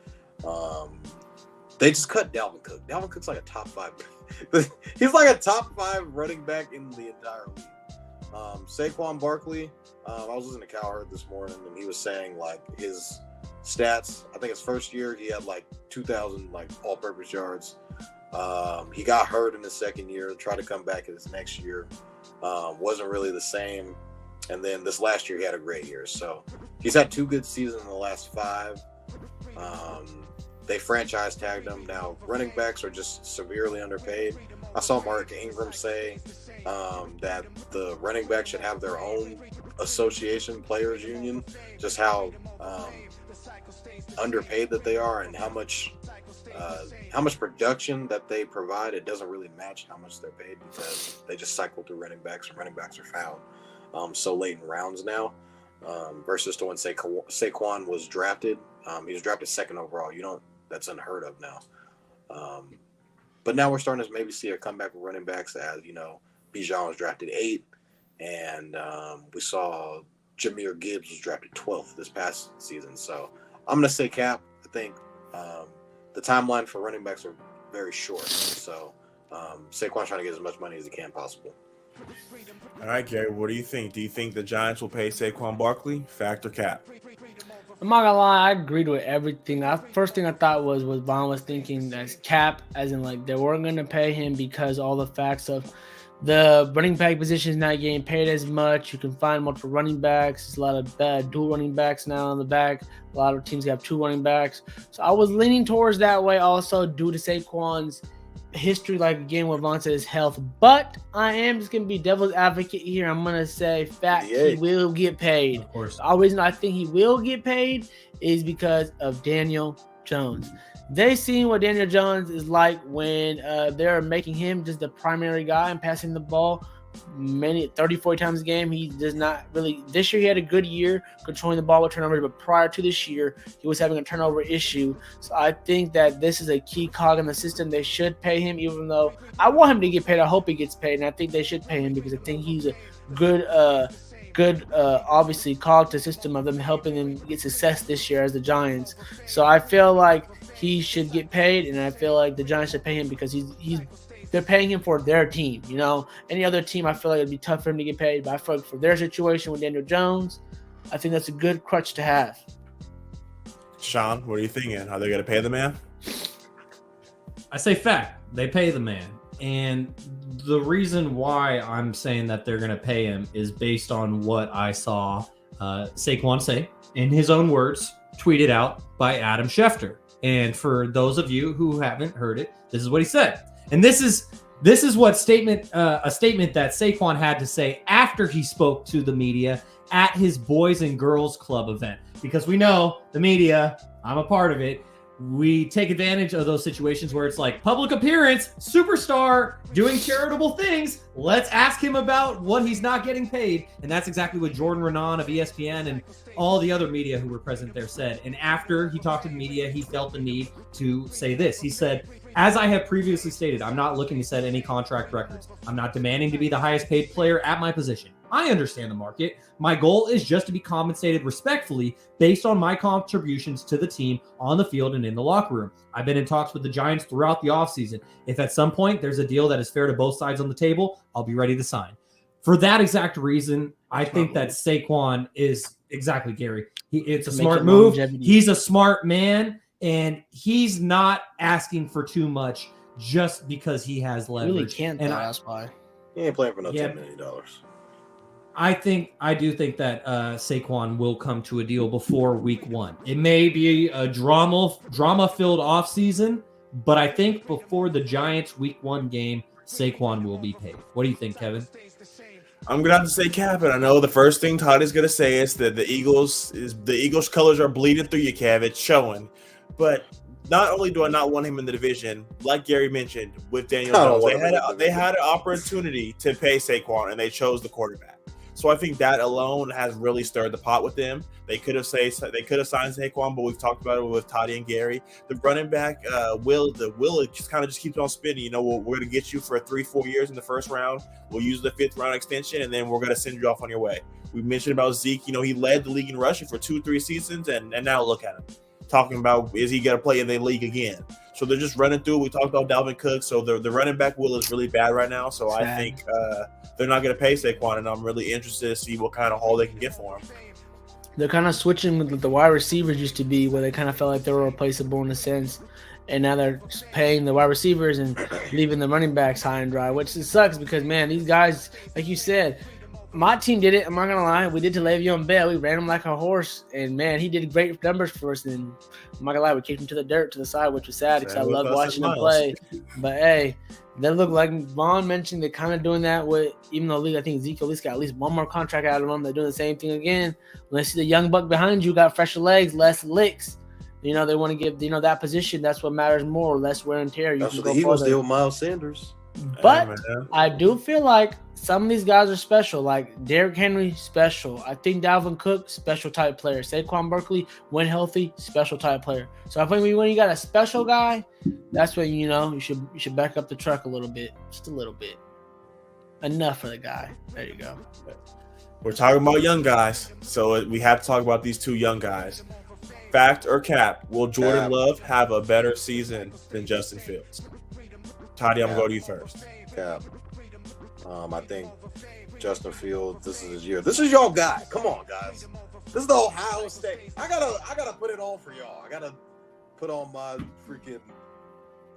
They just cut Dalvin Cook. Dalvin Cook's like a top 5. He's like a top 5 running back in the entire league. Saquon Barkley. I was listening to Cowherd this morning, and he was saying his stats. I think his first year he had 2,000 all-purpose yards. He got hurt in his second year. Tried to come back in his next year. Wasn't really the same. And then this last year he had a great year. So he's had 2 good seasons in the last 5. They franchise tagged him. Now, running backs are just severely underpaid. I saw Mark Ingram say that the running backs should have their own association, players union, just how underpaid that they are and how much production that they provide. It doesn't really match how much they're paid because they just cycle through running backs, and running backs are fouled so late in rounds now versus to when Saquon was drafted. He was drafted 2nd overall. That's unheard of now. But now we're starting to maybe see a comeback with running backs as, Bijan was drafted 8, and we saw Jahmyr Gibbs was drafted 12th this past season. So I'm going to say cap. I think the timeline for running backs are very short. So Saquon's trying to get as much money as he can possible. All right, Garry, what do you think? Do you think the Giants will pay Saquon Barkley, fact or cap? I'm not gonna lie, I agreed with everything. First thing I thought was Vaughn was thinking that's cap, as in they weren't gonna pay him because all the facts of the running back position is not getting paid as much. You can find multiple running backs. There's a lot of dual running backs now on the back. A lot of teams have 2 running backs. So I was leaning towards that way also due to Saquon's history, again, what Vaughn said, is health. But I am just going to be devil's advocate here. I'm going to say he will get paid. Of course. The only reason I think he will get paid is because of Daniel Jones. They seen what Daniel Jones is like when they're making him just the primary guy and passing the ball 30, 40 times a game. He does not really. This year he had a good year controlling the ball with turnovers, but prior to this year he was having a turnover issue. So I think that this is a key cog in the system. They should pay him, even though I want him to get paid. I hope he gets paid, and I think they should pay him because I think he's a good obviously cog to the system of them helping them get success this year as the Giants. So I feel like he should get paid, and I feel like the Giants should pay him because he's they're paying him for their team. You know, any other team, I feel like it'd be tough for him to get paid. But I feel like for their situation with Daniel Jones, I think that's a good crutch to have. Shaun, what are you thinking? Are they going to pay the man? I say fact. They pay the man. And the reason why I'm saying that they're going to pay him is based on what I saw Saquon say, in his own words, tweeted out by Adam Schefter. And for those of you who haven't heard it, this is what he said. And this is what a statement that Saquon had to say after he spoke to the media at his Boys and Girls Club event. Because we know the media, I'm a part of it, we take advantage of those situations where it's like public appearance, superstar, doing charitable things. Let's ask him about what he's not getting paid. And that's exactly what Jordan Renan of ESPN and all the other media who were present there said. And after he talked to the media, he felt the need to say this. He said, as I have previously stated, I'm not looking to set any contract records. I'm not demanding to be the highest paid player at my position. I understand the market. My goal is just to be compensated respectfully based on my contributions to the team on the field and in the locker room. I've been in talks with the Giants throughout the offseason. If at some point there's a deal that is fair to both sides on the table, I'll be ready to sign. For that exact reason, I think that Saquon is exactly, Gary. It's a smart move. He's a smart man, and he's not asking for too much just because he has leverage. Really can't, and that's why. He ain't playing for no $10 million. I do think that Saquon will come to a deal before week 1. It may be a drama-filled offseason, but I think before the Giants week 1 game, Saquon will be paid. What do you think, Kevin? I'm gonna have to say Cap, and I know the first thing Todd is gonna say is that the Eagles colors are bleeding through you, Kev. It's showing. But not only do I not want him in the division, like Gary mentioned with Daniel Jones, they had an opportunity to pay Saquon, and they chose the quarterback. So I think that alone has really stirred the pot with them. They could have signed Saquon, but we've talked about it with Toddy and Gary. The running back, Will just kind of just keeps on spinning. You know, we're going to get you for 3-4 years in the first round. We'll use the 5th round extension, and then we're going to send you off on your way. We mentioned about Zeke. You know, he led the league in rushing for 2-3 seasons, and now look at him. Talking about, is he going to play in the league again? So they're just running through. We talked about Dalvin Cook. So the running back will is really bad right now. So I think they're not going to pay Saquon, and I'm really interested to see what kind of haul they can get for him. They're kind of switching with the wide receivers used to be, where they kind of felt like they were replaceable in a sense. And now they're paying the wide receivers and leaving the running backs high and dry, which sucks because, man, these guys, like you said, my team did it. I'm not going to lie. We did to Le'Veon Bell. We ran him like a horse. And, man, he did great numbers for us. And I'm not going to lie. We kicked him to the dirt, to the side, which was sad because I love watching him play. But, hey, they look like Vaughn mentioned they're kind of doing that with, even though I think Zeke at least got at least one more contract out of him. They're doing the same thing again. When they see the young buck behind you got fresher legs, less licks. You know, they want to give, that position. That's what matters more, less wear and tear. That's what the Eagles did with Miles Sanders. But I do feel like some of these guys are special, like Derrick Henry, special. I think Dalvin Cook, special type player. Saquon Barkley, when healthy, special type player. So I think when you got a special guy, that's when you should back up the truck a little bit, just a little bit. Enough for the guy. There you go. We're talking about young guys, so we have to talk about these two young guys. Fact or cap? Will Jordan Love have a better season than Justin Fields? Toddy, I'm going to go to you first. Cap. I think Justin Fields, this is his year. This is your guy. Come on, guys. This is the Ohio State. I gotta put it on for y'all. I gotta put on my freaking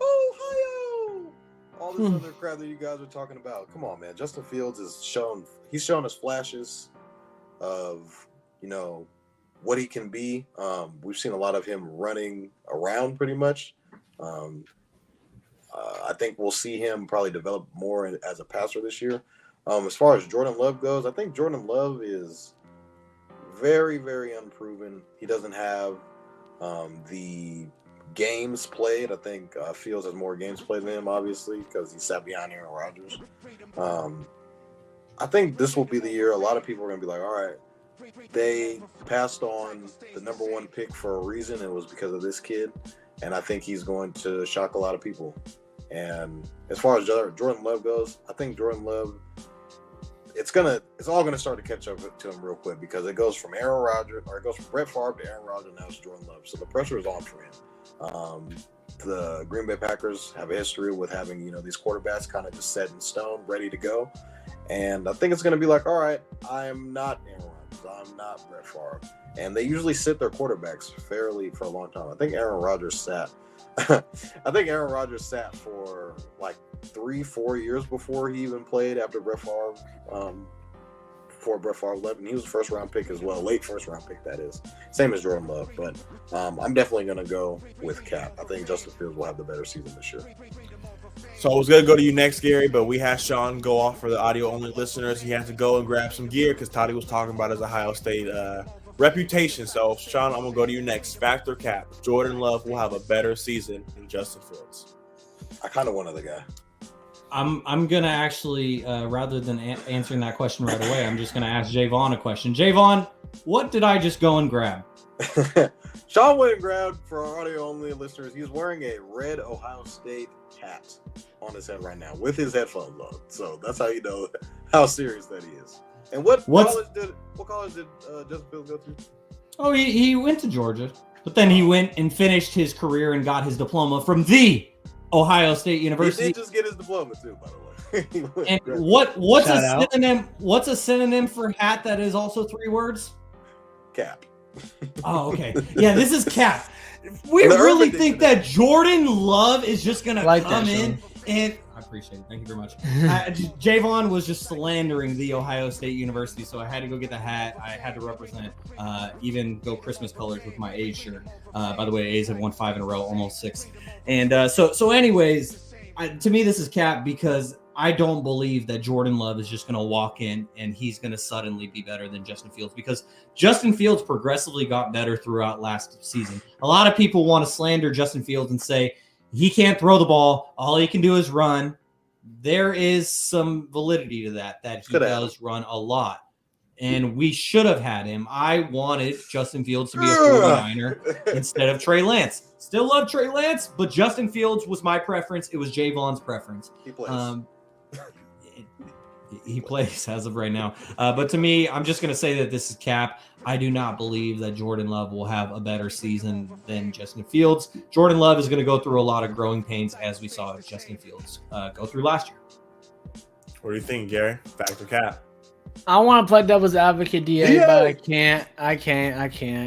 Ohio. All this other crap that you guys are talking about. Come on, man. Justin Fields he's shown us flashes of, what he can be. We've seen a lot of him running around pretty much. I think we'll see him probably develop more as a passer this year. As far as Jordan Love goes, I think Jordan Love is very, very unproven. He doesn't have the games played. I think Fields has more games played than him, obviously, because he sat behind Aaron Rodgers. I think this will be the year a lot of people are going to be like, all right, they passed on the number 1 pick for a reason. It was because of this kid. And I think he's going to shock a lot of people. And as far as Jordan Love goes, I think Jordan Love it's all gonna start to catch up to him real quick because it goes from Brett Favre to Aaron Rodgers, now it's Jordan Love. So the pressure is on for him. The Green Bay Packers have a history with having these quarterbacks kind of just set in stone, ready to go, and I think it's gonna be like, all right, I'm not Aaron Rodgers, I'm not Brett Favre, and they usually sit their quarterbacks fairly for a long time. I think Aaron Rodgers sat for like 3-4 years before he even played after Brett Favre, before Brett Favre left, and he was a first round pick as well, late first round pick that is, same as Jordan Love. But I'm definitely gonna go with Cap. I think Justin Fields will have the better season this year. So I was gonna go to you next, Gary, but we had Shaun go off for the audio only listeners. He had to go and grab some gear because Toddy was talking about his Ohio State reputation. So Shaun, I'm gonna go to you next. Fact or cap? Jordan Love will have a better season than Justin Fields. I kind of want the guy. I'm gonna actually rather than answering that question right away, I'm just gonna ask Jaevon a question. Jaevon, what did I just go and grab? Shaun went and grabbed, for our audio only listeners, he's wearing a red Ohio State hat on his head right now with his headphones on. So that's how you know how serious that he is. And what college did Justin Fields go to? Oh, he went to Georgia, but then he went and finished his career and got his diploma from the Ohio State University. He did just get his diploma too, by the way. And what's a synonym? What's a synonym for hat that is also 3 words? Cap. Oh, okay. Yeah, this is cap. We really think that Jordan Love is just gonna come in and I appreciate it. Thank you very much. Jaevon was just slandering the Ohio State University, so I had to go get the hat. I had to represent, even go Christmas colors with my A's shirt. By the way, A's have won 5 in a row, almost 6. And so anyways, to me, this is cap because I don't believe that Jordan Love is just going to walk in and he's going to suddenly be better than Justin Fields, because Justin Fields progressively got better throughout last season. A lot of people want to slander Justin Fields and say he can't throw the ball. All he can do is run. There is some validity to that he does run a lot. And we should have had him. I wanted Justin Fields to be a 49er instead of Trey Lance. Still love Trey Lance, but Justin Fields was my preference. It was Jaevon's preference. He plays. He plays as of right now. But to me, I'm just going to say that this is cap. I do not believe that Jordan Love will have a better season than Justin Fields. Jordan Love is going to go through a lot of growing pains, as we saw Justin Fields go through last year. What do you think, Gary? Fact or cap? I want to play devil's advocate, DA, but I can't.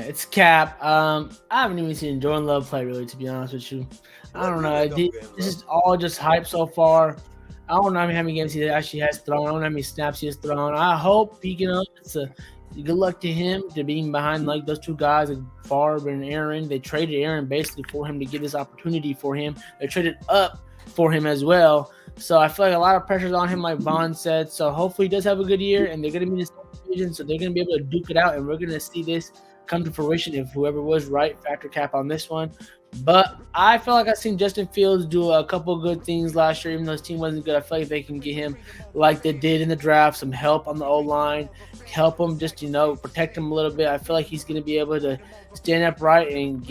It's cap. I haven't even seen Jordan Love play, really, to be honest with you. I don't know. This is all just hype so far. I don't know how many games he actually has thrown. I don't know how many snaps he has thrown. I hope he can. It's a good luck to him to being behind like those 2 guys, like Favre and Aaron. They traded Aaron basically for him to get this opportunity for him. They traded up for him as well. So I feel like a lot of pressure's on him, like Vaughn said. So hopefully he does have a good year, and they're going to be in this division, so they're going to be able to duke it out, and we're going to see this come to fruition if whoever was right, factor cap on this one. But I feel like I've seen Justin Fields do a couple of good things last year, even though his team wasn't good. I feel like they can get him, like they did in the draft, some help on the O-line, help him just, protect him a little bit. I feel like he's going to be able to stand upright and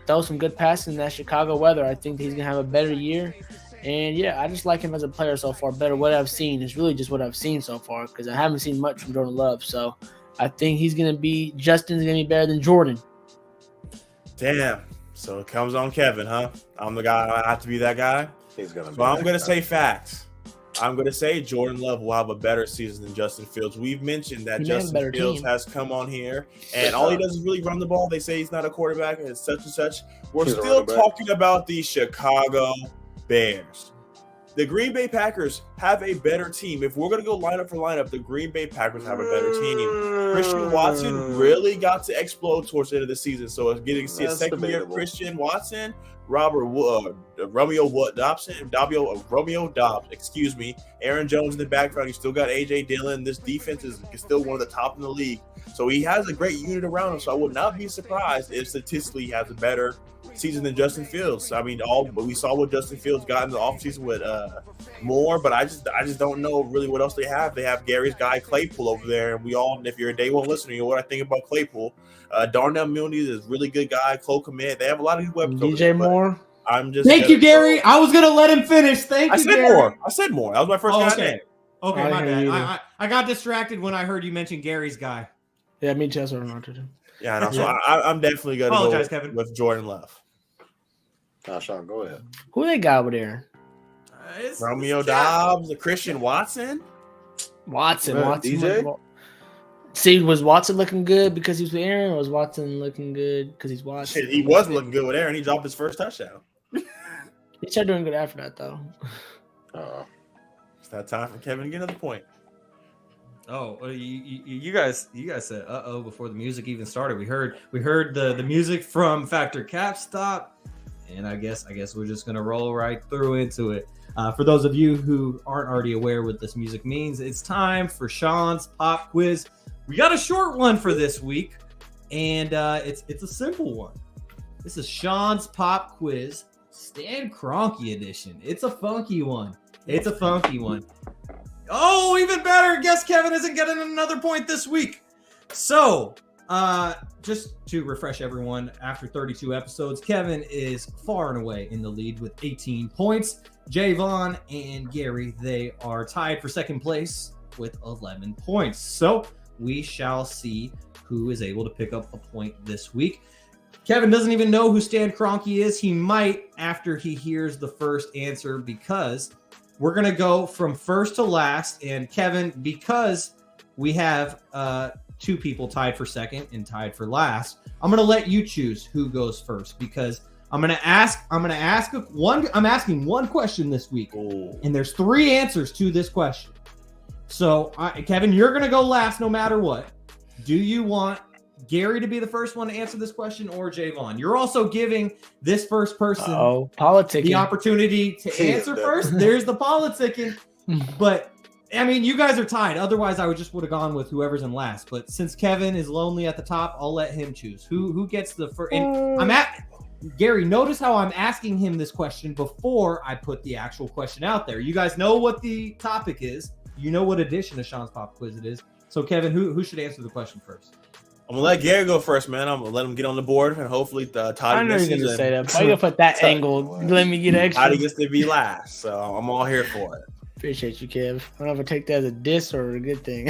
throw some good passes in that Chicago weather. I think he's going to have a better year. And, yeah, I just like him as a player so far better. What I've seen is really just what I've seen so far, because I haven't seen much from Jordan Love. So I think Justin's going to be better than Jordan. Damn. So it comes on Kevin, huh? I'm the guy. I have to be that guy. He's gonna. So I'm going to say facts. I'm going to say Jordan Love will have a better season than Justin Fields. We've mentioned that Justin Fields has come on here, and all he does is really run the ball. They say he's not a quarterback and such and such. We're still talking about the Chicago Bears. The Green Bay Packers have a better team. If we're going to go lineup for lineup, the Green Bay Packers have a better team. Christian Watson really got to explode towards the end of the season. So it's getting to see a second-year Christian Watson, Romeo Dobbs, Aaron Jones in the background. You still got A.J. Dillon. This defense is still one of the top in the league. So he has a great unit around him. So I would not be surprised if statistically he has a better season than Justin Fields. I mean, but we saw what Justin Fields got in the offseason with Moore, but I just don't know really what else they have. They have Gary's guy Claypool over there, and we all, if you're a day one listener, you know what I think about Claypool. Darnell Mooney is a really good guy. Cole Kmet, they have a lot of good weapons. DJ Moore. I'm just thank you, Gary. I was gonna let him finish. Thank you, Gary. I said Moore. That was my first guy name. Okay, I my hear bad. you. I got distracted when I heard you mention Gary's guy. Yeah, me too. That's what I'm going to do. Yeah, no, so I'm definitely going to go Apologize, Kevin. with Jordan Love. Shaun, go ahead. Who they got over there? Romeo Dobbs, the Christian Watson. Watson. Man, Watson. DJ? See, was Watson looking good because he was with Aaron, or was Watson looking good because he's Watson? Shit, he wasn't looking good with Aaron. He dropped his first touchdown. He started doing good after that, though. It's that time for Kevin to get another point. Oh, you guys said before the music even started. We heard the music from Factor Cap Stop, and I guess we're just gonna roll right through into it. For those of you who aren't already aware what this music means, it's time for Shaun's pop quiz. We got a short one for this week, and it's a simple one. This is Shaun's pop quiz, Stan Kroenke edition. It's a funky one. Oh, even better. Guess Kevin isn't getting another point this week. So, just to refresh everyone, after 32 episodes, Kevin is far and away in the lead with 18 points. Jaevon and Garry, they are tied for second place with 11 points. So, we shall see who is able to pick up a point this week. Kevin doesn't even know who Stan Kroenke is. He might after he hears the first answer, because we're going to go from first to last. And Kevin, because we have two people tied for second and tied for last, I'm going to let you choose who goes first, because I'm asking one question this week. Ooh. And there's 3 answers to this question. So, Kevin, you're going to go last no matter what. Do you want Garry to be the first one to answer this question, or Jaevon? You're also giving this first person politicking. the opportunity to answer first. There's the politicking. But, I mean, you guys are tied. Otherwise, I would have gone with whoever's in last. But since Kevin is lonely at the top, I'll let him choose. Who gets the first? Garry, notice how I'm asking him this question before I put the actual question out there. You guys know what the topic is. You know what edition of Shaun's Pop Quiz it is. So, Kevin, who should answer the question first? I'm going to let Garry go first, man. I'm going to let him get on the board, and hopefully Todd I know you're going to say that. Why you going to put that angle? Let me get extra. Todd gets to be last, so I'm all here for it. Appreciate you, Kev. I don't know if I take that as a diss or a good thing.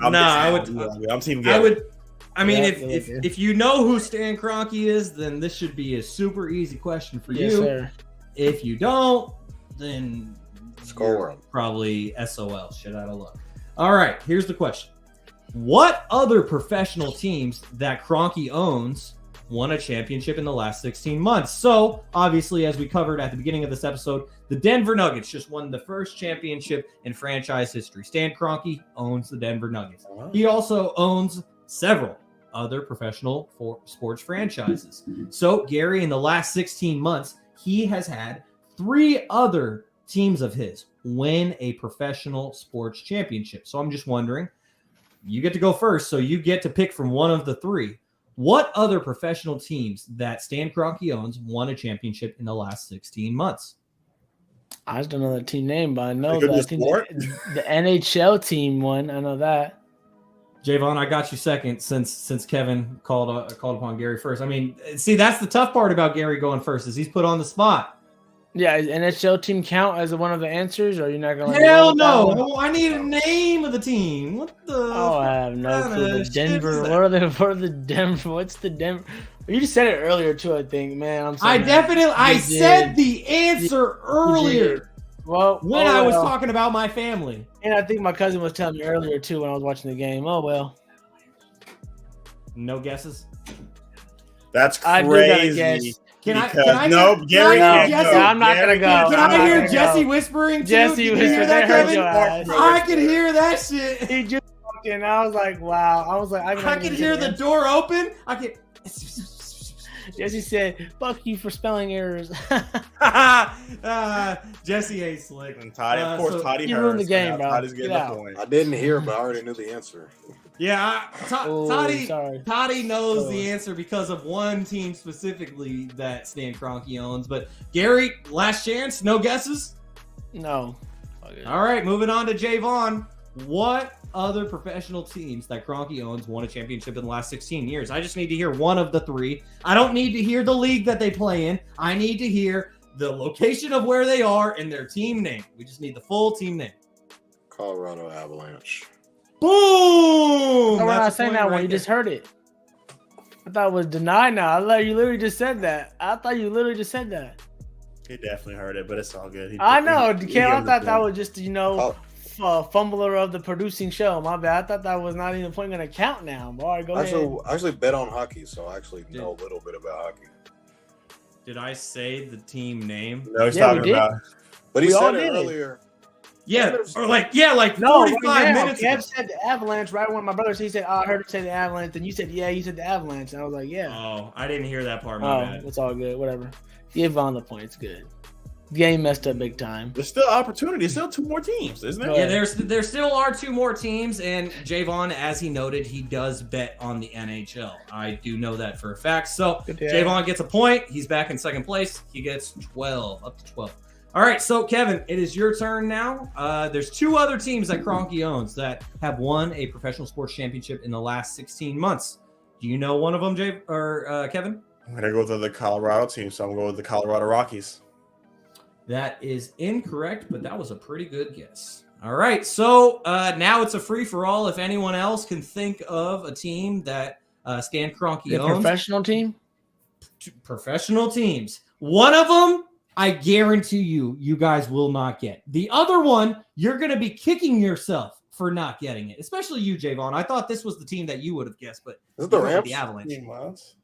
I'm Team Garry. If you know who Stan Kroenke is, then this should be a super easy question for you. Sir. If you don't, then Score. Probably SOL, shit out of luck. All right, here's the question. What other professional teams that Kroenke owns won a championship in the last 16 months? So, obviously, as we covered at the beginning of this episode, the Denver Nuggets just won the first championship in franchise history. Stan Kroenke owns the Denver Nuggets. He also owns several other professional sports franchises. So, Garry, in the last 16 months, he has had 3 other teams of his win a professional sports championship. So I'm just wondering, you get to go first, so you get to pick from one of the 3. What other professional teams that Stan Kroenke owns won a championship in the last 16 months? I just don't know the team name, but I know that the NHL team won. I know that. Jaevon, I got you second since Kevin called upon Garry first. I mean, see, that's the tough part about Garry going first, is he's put on the spot. Yeah, is NHL team count as one of the answers, or are you not going to? Hell no! I need a name of the team. What the? Oh, I have no clue. Denver. What are the Denver? What's the Denver? You just said it earlier too, I think. Man, I'm sorry. I said the answer earlier. Well, when I was talking about my family, and I think my cousin was telling me earlier too when I was watching the game. Oh well. No guesses. That's crazy. I do gotta guess. Can I Garry can't go. I'm not going to go. Can I hear Jesse whispering too? Jesse whispering. I can hear that shit. He just walked in. I was like, wow. I can hear the door open. Jesse said, fuck you for spelling errors. Jesse ain't slick. And Toddy, of course, Toddy you ruined the game, bro. Toddy's getting the point. I didn't hear, but I already knew the answer. Yeah, Toddy knows Oh. the answer because of one team specifically that Stan Kroenke owns. But Garry, last chance, no guesses? No. All right, moving on to Jaevon. What other professional teams that Kroenke owns won a championship in the last 16 years? I just need to hear one of the 3. I don't need to hear the league that they play in. I need to hear the location of where they are and their team name. We just need the full team name. Colorado Avalanche. Boom! No, we're not That's a saying point that one. right You there. just heard it. I thought it was denied now. I thought you literally just said that. He definitely heard it, but it's all good. I know, he Cam. I gave thought the that point. was just, fumbler of the producing show. My bad. I thought that was not even point going to count now. All right, go ahead. I actually bet on hockey, so I actually know a little bit about hockey. Did I say the team name? No, he's Yeah, we talking did. about. But he We all said it did. earlier. Yeah, or like No, 45 right now, minutes Kev ago. said the Avalanche. Right when my brother said, he said, I heard him say the Avalanche. Then you said, yeah, you said the Avalanche. And I was like, yeah. Oh, I didn't hear that part. My bad. It's all good. Whatever. Give on the point. It's good. Game messed up big time. There's still opportunity. There's still 2 more teams, isn't there? Yeah, there still are 2 more teams, and Jaevon, as he noted, he does bet on the NHL. I do know that for a fact. So Good to have. Jaevon gets a point. He's back in second place. He gets 12, up to 12. All right, so Kevin, it is your turn now. There's 2 other teams that Kroenke owns that have won a professional sports championship in the last 16 months. Do you know one of them, Kevin? I'm going to go with the Colorado team, so I'm going to go with the Colorado Rockies. That is incorrect, but that was a pretty good guess. All right, so now it's a free-for-all. If anyone else can think of a team that Stan Kroenke The owns. professional team? Professional teams. One of them, I guarantee you guys will not get. The other one, you're going to be kicking yourself for not getting it, especially you, Jaevon. I thought this was the team that you would have guessed, but Is it the you went with Rams? the Avalanche. Miles.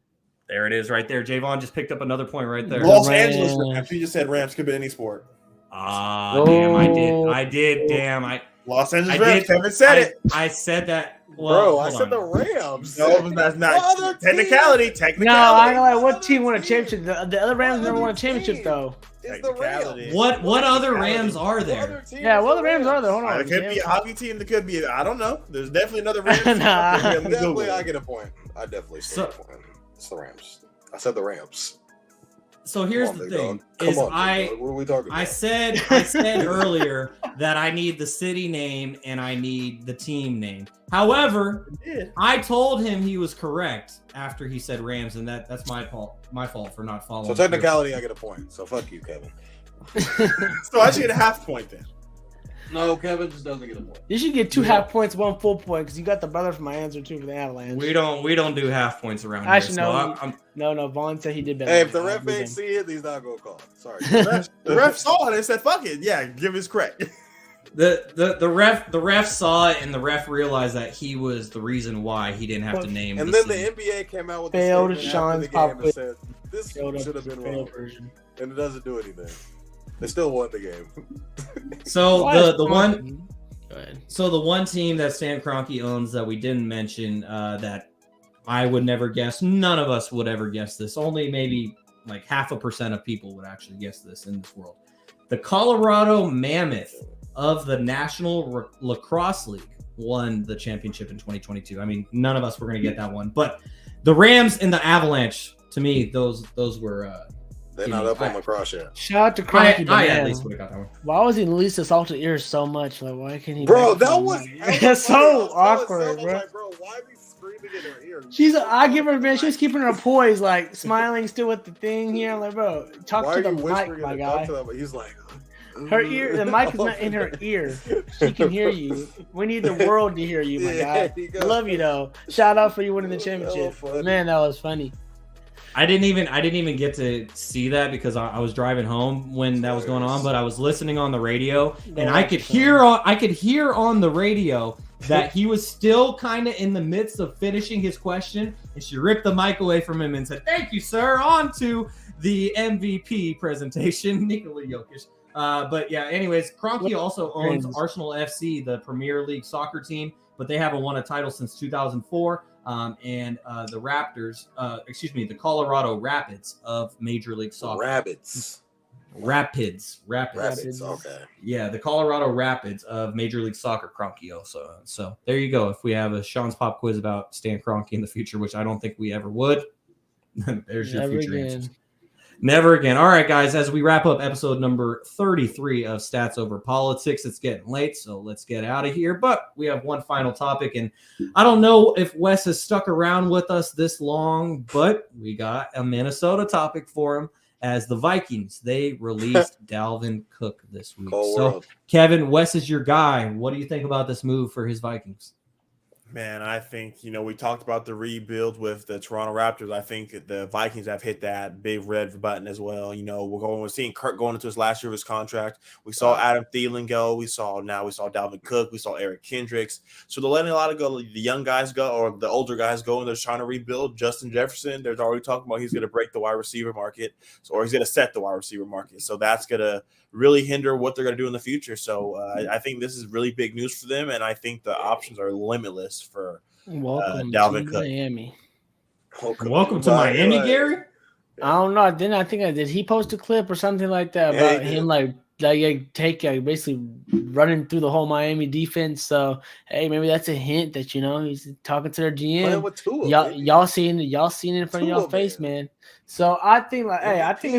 There it is right there. Jaevon just picked up another point right there. Los Rams. Angeles Rams. You just said Rams could be any sport. Ah, damn, I did. Damn, Los Angeles I Rams. did. Kevin said it. I said that. Bro, Well, I hold said the on. Rams. No, that's What not other technicality. team? Technicality. No, I know. Like, what team won a championship? The other Rams What never won a other championship, team? though. It's the Technicality. Rams. What other Technicality. Rams are What there? other team Yeah, is well, the Rams are there. Hold on. It could be a hockey team. It could be. I don't know. There's definitely another Rams. team Nah. out there. Let me Google Definitely, it. I get a point. I definitely say So- a point. It's the Rams. I said the Rams. So here's Come on, the big thing: dog. Come is on, big I dog. What are we talking about? I said earlier that I need the city name and I need the team name. However, Yeah. I told him he was correct after he said Rams, and that's my fault. My fault for not following. So through. technicality, I get a point. So fuck you, Kevin. So I should get a half point then. No, Kevin just doesn't get a point. You should get 2 half points, 1 full point, because you got the brother for my answer, too, for the Avalanche. We don't do half points around Actually, here. no. I'm No, Vaughn said he did better. Hey, than if the me. ref I'll ain't give see it, he's not gonna call it. Sorry. The ref saw it and said, "Fuck it, yeah, give his credit." the ref saw it, and the ref realized that he was the reason why he didn't have to name. And the then city. the NBA came out with Failed a statement Shaun's after the pop game and quiz. said this Failed should have up- been failed wrong, version. and it doesn't do anything. They still won the game. So Why is the one Kroenke- Go ahead. So the one team that Stan Kroenke owns that we didn't mention that I would never guess, none of us would ever guess this. Only maybe like 0.5% of people would actually guess this in this world. The Colorado Mammoth of the National Lacrosse League won the championship in 2022. I mean, none of us were going to get that one, but the Rams and the Avalanche, to me, those were. They're not up on lacrosse yet. Shout out to I Kroenke. but at man, least would have got that one. why was he released the salted ears so much? Like, why can't he? Bro, back that from was it? hella It's funny. I so was telling awkward, Sam, I was bro. like, bro, why are we screaming in her ear? I give her, man. She was keeping her poise, like smiling still with the thing here. I'm like, bro, talk Why to are the you mic, whispering my in the talk guy. to them? But he's like, Her ear, the mic is not in her ear. She can hear you. We need the world to hear you, my Yeah, guy. you I go. love you though. Shout out for you winning the That championship. was funny. Man, that was funny. I didn't even get to see that because I was driving home when that was going on, but I was listening on the radio and I could hear on the radio that he was still kind of in the midst of finishing his question, and she ripped the mic away from him and said, "Thank you, sir. On to the MVP presentation, Nikola Jokic." But yeah, anyways, Kroenke also owns Arsenal FC, the Premier League soccer team, but they haven't won a title since 2004. And the Raptors, the Colorado Rapids of Major League Soccer. Rapids. Okay. Yeah, the Colorado Rapids of Major League Soccer, Kroenke also. So there you go. If we have a Shaun's Pop quiz about Stan Kroenke in the future, which I don't think we ever would, there's your future answers. Never again. All right, guys, as we wrap up episode number 33 of Stats Over Politics, it's getting late, so let's get out of here. But we have one final topic, and I don't know if Wes has stuck around with us this long, but we got a Minnesota topic for him. as the Vikings, they released Dalvin Cook this week. Cold So, world. Kevin, Wes is your guy. What do you think about this move for his Vikings? Man, I think, we talked about the rebuild with the Toronto Raptors. I think the Vikings have hit that big red button as well. We're seeing Kirk going into his last year of his contract. We saw Adam Thielen go. We saw Dalvin Cook. We saw Eric Kendricks. So they're letting a lot of the young guys go, or the older guys go, and they're trying to rebuild. Justin Jefferson, there's already talking about he's going to break the wide receiver market, or he's going to set the wide receiver market. So that's going to really hinder what they're going to do in the future. So I think this is really big news for them, and I think the options are limitless for Dalvin Cook. Miami. Welcome to Miami, Garry. I don't know. Did he post a clip or something like that about him basically running through the whole Miami defense? So hey, maybe that's a hint that he's talking to their GM. Y'all seeing it in front of y'all face, man. So I think I think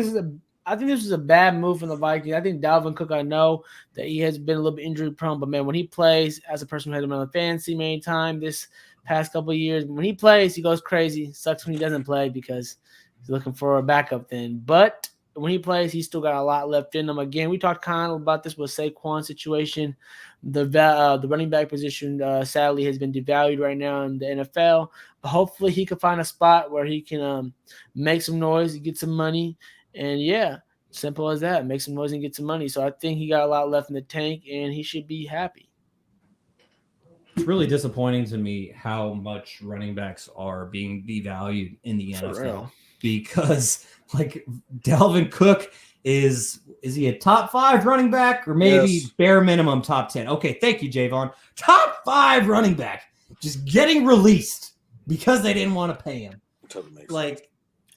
this is a bad move from the Vikings. I think Dalvin Cook, I know that he has been a little bit injury prone, but man, when he plays, as a person who has been on the fantasy many times this past couple of years, when he plays, he goes crazy. Sucks when he doesn't play because he's looking for a backup then. But when he plays, he's still got a lot left in him. Again, we talked kind of about this with Saquon's situation. The running back position, sadly, has been devalued right now in the NFL. But hopefully he can find a spot where he can make some noise, get some money. And yeah, simple as that. Make some noise and get some money. So I think he got a lot left in the tank, and he should be happy. It's really disappointing to me how much running backs are being devalued in the NFL because, Dalvin Cook is he a top 5 running back or maybe bare minimum top 10? Okay, thank you, Jaevon. Top 5 running back just getting released because they didn't want to pay him.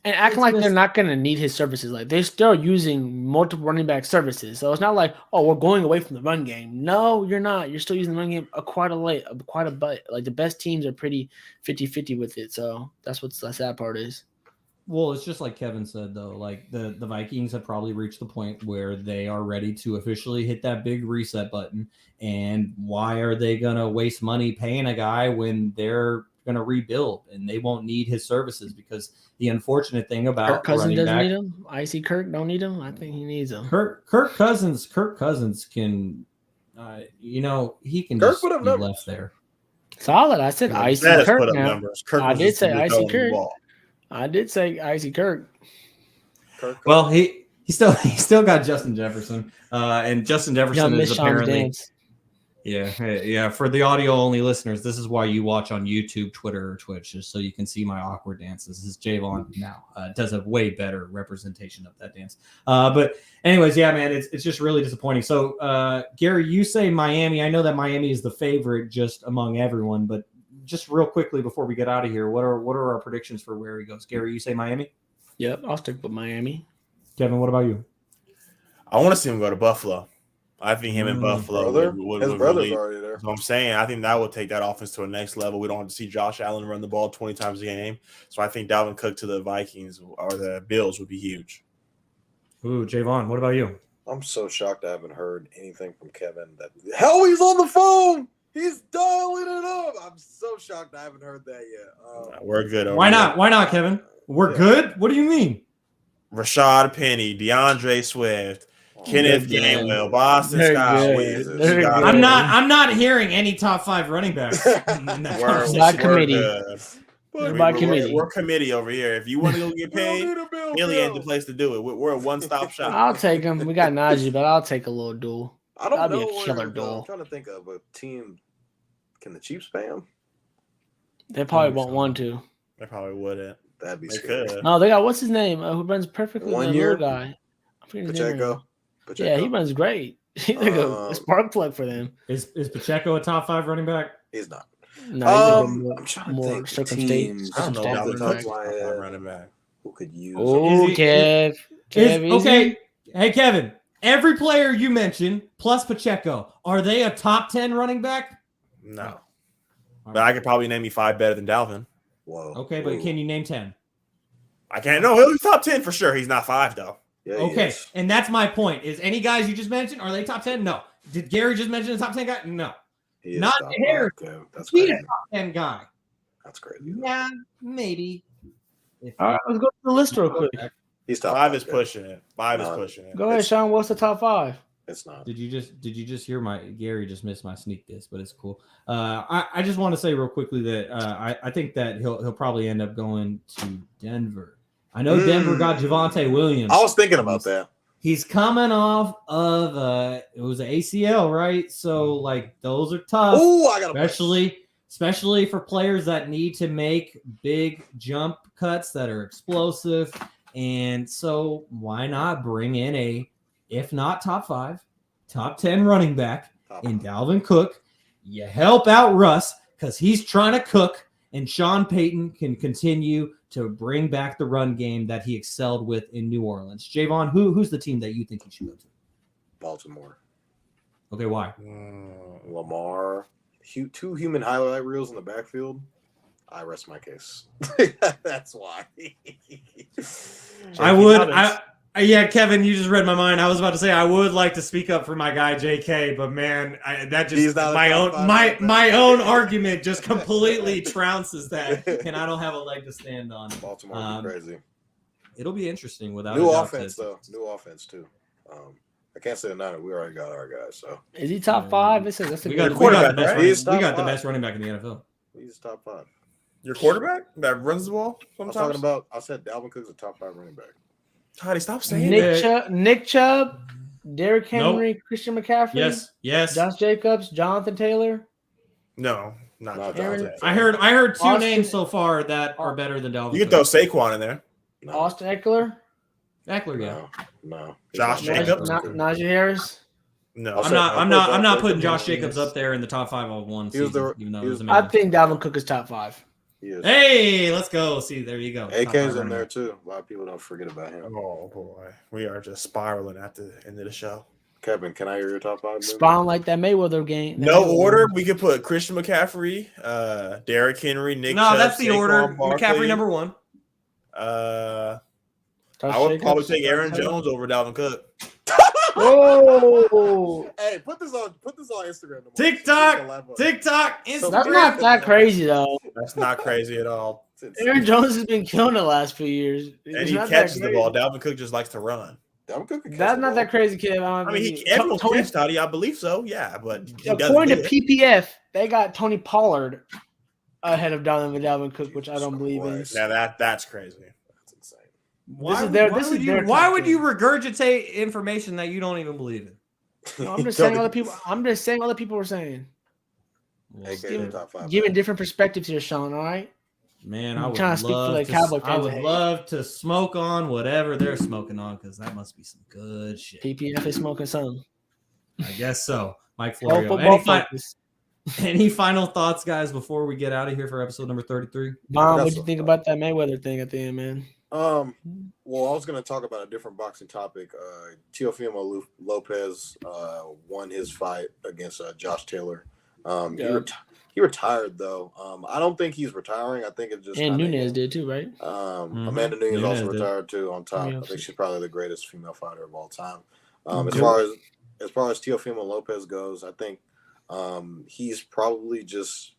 And acting like they're not going to need his services. They're still using multiple running back services. So it's not like, we're going away from the run game. No, you're not. You're still using the run game quite a bit. The best teams are pretty 50-50 with it. So that's what the sad part is. Well, it's just like Kevin said, though. The Vikings have probably reached the point where they are ready to officially hit that big reset button. And why are they going to waste money paying a guy when they're going to rebuild and they won't need his services? Because the unfortunate thing about Kirk Cousins doesn't need him. Icy Kirk don't need him. I think he needs him. Kirk Cousins can, he can Kirk just be left there. Solid. I said Icy Kirk. I did say Icy Kirk. I did say Icy Kirk. Well, he still got Justin Jefferson, and Justin Jefferson is apparently. Yeah. For the audio only listeners, this is why you watch on YouTube, Twitter, or Twitch, just so you can see my awkward dances. This is Jaevon now. Does a way better representation of that dance. But anyways, yeah, man, it's just really disappointing. So, Garry, you say Miami. I know that Miami is the favorite just among everyone, but just real quickly before we get out of here, what are our predictions for where he goes? Garry, you say Miami? Yep, I'll stick with Miami. Kevin, what about you? I want to see him go to Buffalo. I think him in Buffalo his brother's already there. So I'm saying I think that will take that offense to a next level. We don't have to see Josh Allen run the ball 20 times a game. So I think Dalvin Cook to the Vikings or the Bills would be huge. Ooh, Jaevon, what about you? I'm so shocked I haven't heard anything from Kevin. Hell, he's on the phone. He's dialing it up. I'm so shocked I haven't heard that yet. We're good. Why not? Why not, Kevin? We're good? What do you mean? Rashad Penny, DeAndre Swift, Kenneth Gainwell, Boston Scott. I'm not hearing any top 5 running backs. We're committee over here. If you want to go get paid, Philly ain't the place to do it. We're a one-stop shop. I'll take him. We got Najee, but I'll take a little duel. I don't know. Be a killer duel. I'm trying to think of a team. Can the Chiefs pay him? They probably won't want to. They probably wouldn't. That'd be scary. No, they got what's his name? Who runs perfectly? 1 year guy. Pacheco. Yeah, he runs great. He's like a spark plug for them. Is Pacheco a top 5 running back? He's not. No, I'm trying to think teams. I don't know about the top running back. Who could use? Oh, Kev. Okay. Hey, Kevin. Every player you mentioned plus Pacheco, are they a top 10 running back? No. But I could probably name you 5 better than Dalvin. Whoa. Okay, but can you name 10? I can't. No, he'll be top 10 for sure. He's not 5 though. Yeah, okay, and that's my point. Is any guys you just mentioned, are they top 10? No. Did Garry just mention a top 10 guy? No. Not Harry. Okay. That's He's crazy. a top 10 guy. That's crazy. Yeah, maybe. All right, let's go to the list real quick. He's top 5 is yeah. pushing it. 5 is pushing it. Go ahead, Shaun. What's the top 5? It's not. Did you just hear my Gary just missed my sneak diss, but it's cool. I just want to say real quickly that I think that he'll probably end up going to Denver. I know Denver got Javonte Williams. I was thinking about that. He's coming off of it was an ACL, right? So like those are tough. Oh, I got especially for players that need to make big jump cuts that are explosive. And so why not bring in a, if not top 5, top 10 running back in Dalvin Cook? You help out Russ because he's trying to cook, and Sean Payton can continue to bring back the run game that he excelled with in New Orleans. Jaevon, who's the team that you think he should go to? Baltimore. Okay, why? Lamar. 2 human highlight reels in the backfield. I rest my case. That's why. Yeah, Kevin, you just read my mind. I was about to say I would like to speak up for my guy JK, but man, my own argument just completely trounces that, and I don't have a leg to stand on. Baltimore crazy. It'll be interesting without new offense though. New offense too. I can't say another. We already got our guy. So is he top 5? We got the best running back in the NFL. He's top 5. Your quarterback that runs the ball sometimes? I said Dalvin Cook's a top 5 running back. Toddy, stop saying Nick Chubb, Derrick Henry, Christian McCaffrey. Yes. Josh Jacobs, Jonathan Taylor. No, not Jonathan. I heard 2 names so far that are better than Dalvin. You can throw Saquon in there. No. Austin Eckler. Yeah. No. Josh Jacobs. Najee Harris. No, I'm not putting Josh Jacobs up there in the top 5 of one season. I think Dalvin Cook is top 5. Hey, let's go. See, there you go. AK's in there too. A lot of people don't forget about him. Oh boy, we are just spiraling at the end of the show. Kevin, can I hear your top 5? Spiraling like that Mayweather game. No order. We could put Christian McCaffrey, Derrick Henry, Nick. No, that's the order. McCaffrey number 1. I would probably take Aaron Jones over Dalvin Cook. Whoa! Hey, put this on Instagram. TikTok, Instagram. That's not that crazy though. That's not crazy at all. Aaron Jones has been killing the last few years, and he catches the ball. Dalvin Cook just likes to run. That's not that crazy, kid. I mean, everyone catches Toddy. I believe so. Yeah, but according to PPF, they got Tony Pollard ahead of Dalvin Cook, which I don't believe in. Now that's crazy. Why would you regurgitate information that you don't even believe in? No, I'm just saying other people were saying. Giving different perspectives here, Shaun. All right. Man, I would love to smoke on whatever they're smoking on because that must be some good shit. PPF is smoking some. I guess so. Mike Florio. Any final thoughts, guys, before we get out of here for episode number 33? Mom, what'd you think about that Mayweather thing at the end, man? Well, I was going to talk about a different boxing topic. Teofimo Lopez won his fight against Josh Taylor. He retired though. I don't think he's retiring. I think it's just Nunez did too, right? Amanda Nunez also retired too. On top, I think she's probably the greatest female fighter of all time. As far as Teofimo Lopez goes, I think he's probably just.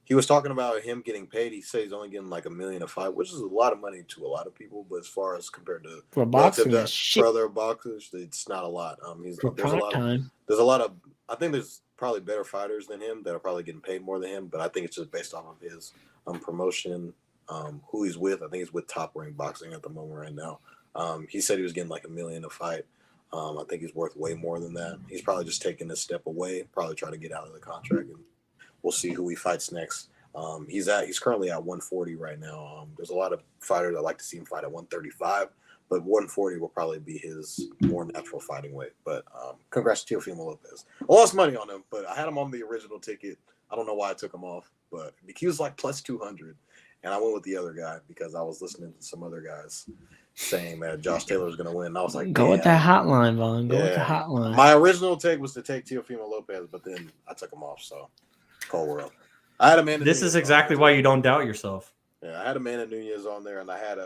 He was talking about him getting paid. He said he's only getting like $1 million a fight, which is a lot of money to a lot of people. But as far as compared to for boxing, for other boxers, it's not a lot. There's a lot of. I think there's probably better fighters than him that are probably getting paid more than him. But I think it's just based off of his promotion, who he's with. I think he's with Top Rank Boxing at the moment right now. He said he was getting like $1 million a fight. I think he's worth way more than that. He's probably just taking a step away, probably trying to get out of the contract, and we'll see who he fights next. He's currently at 140 right now. There's a lot of fighters that like to see him fight at 135, but 140 will probably be his more natural fighting weight. But congrats to Teofimo Lopez. I lost money on him, but I had him on the original ticket. I don't know why I took him off, but he was like plus 200, and I went with the other guy because I was listening to some other guys saying that Josh Taylor was going to win. And I was like, go with that hotline, Vaughn. Go with the hotline. My original take was to take Teofimo Lopez, but then I took him off. So, cold world. I had Amanda. This Nunez is exactly why you don't doubt yourself. Yeah, I had Amanda Nunez on there, and I had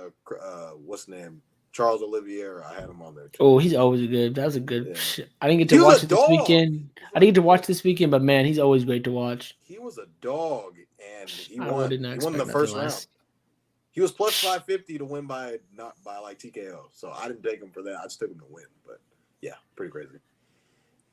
what's his name, Charles Olivier. I had him on there too. Oh, he's always good. That was a good. Yeah. I didn't get to watch it this weekend. But man, he's always great to watch. He was a dog, and he won the first round. He was plus 550 to win by like TKO. So I didn't take him for that. I just took him to win. But yeah, pretty crazy.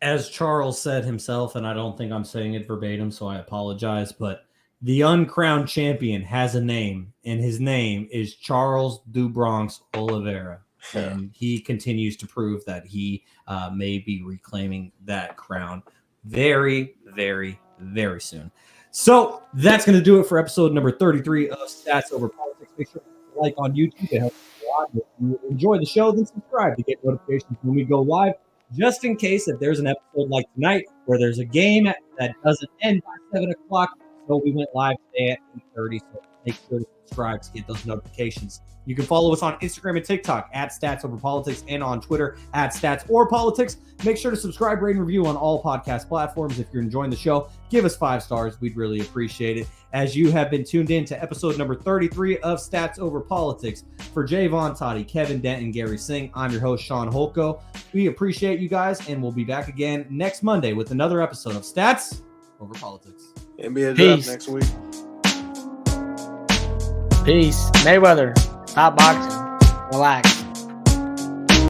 As Charles said himself, and I don't think I'm saying it verbatim, so I apologize, but the uncrowned champion has a name, and his name is Charles Du Bronx Oliveira. And he continues to prove that he may be reclaiming that crown very, very, very soon. So that's going to do it for episode number 33 of Stats Over Politics. Make sure to like on YouTube to help us a lot. If you enjoy the show, then subscribe to get notifications when we go live, just in case if there's an episode like tonight where there's a game that doesn't end by 7 o'clock. So we went live today at 8:30. So make sure to subscribe to get those notifications. You can follow us on Instagram and TikTok at Stats Over Politics and on Twitter at Stats or Politics. Make sure to subscribe, rate, and review on all podcast platforms. If you're enjoying the show, give us 5 stars. We'd really appreciate it. As you have been tuned in to episode number 33 of Stats Over Politics. For Jaevon, Toddy, Kevin, Dent, and Garry Singh, I'm your host, Shaun Holko. We appreciate you guys, and we'll be back again next Monday with another episode of Stats Over Politics. NBA draft next week. Peace. Mayweather, stop boxing. Relax.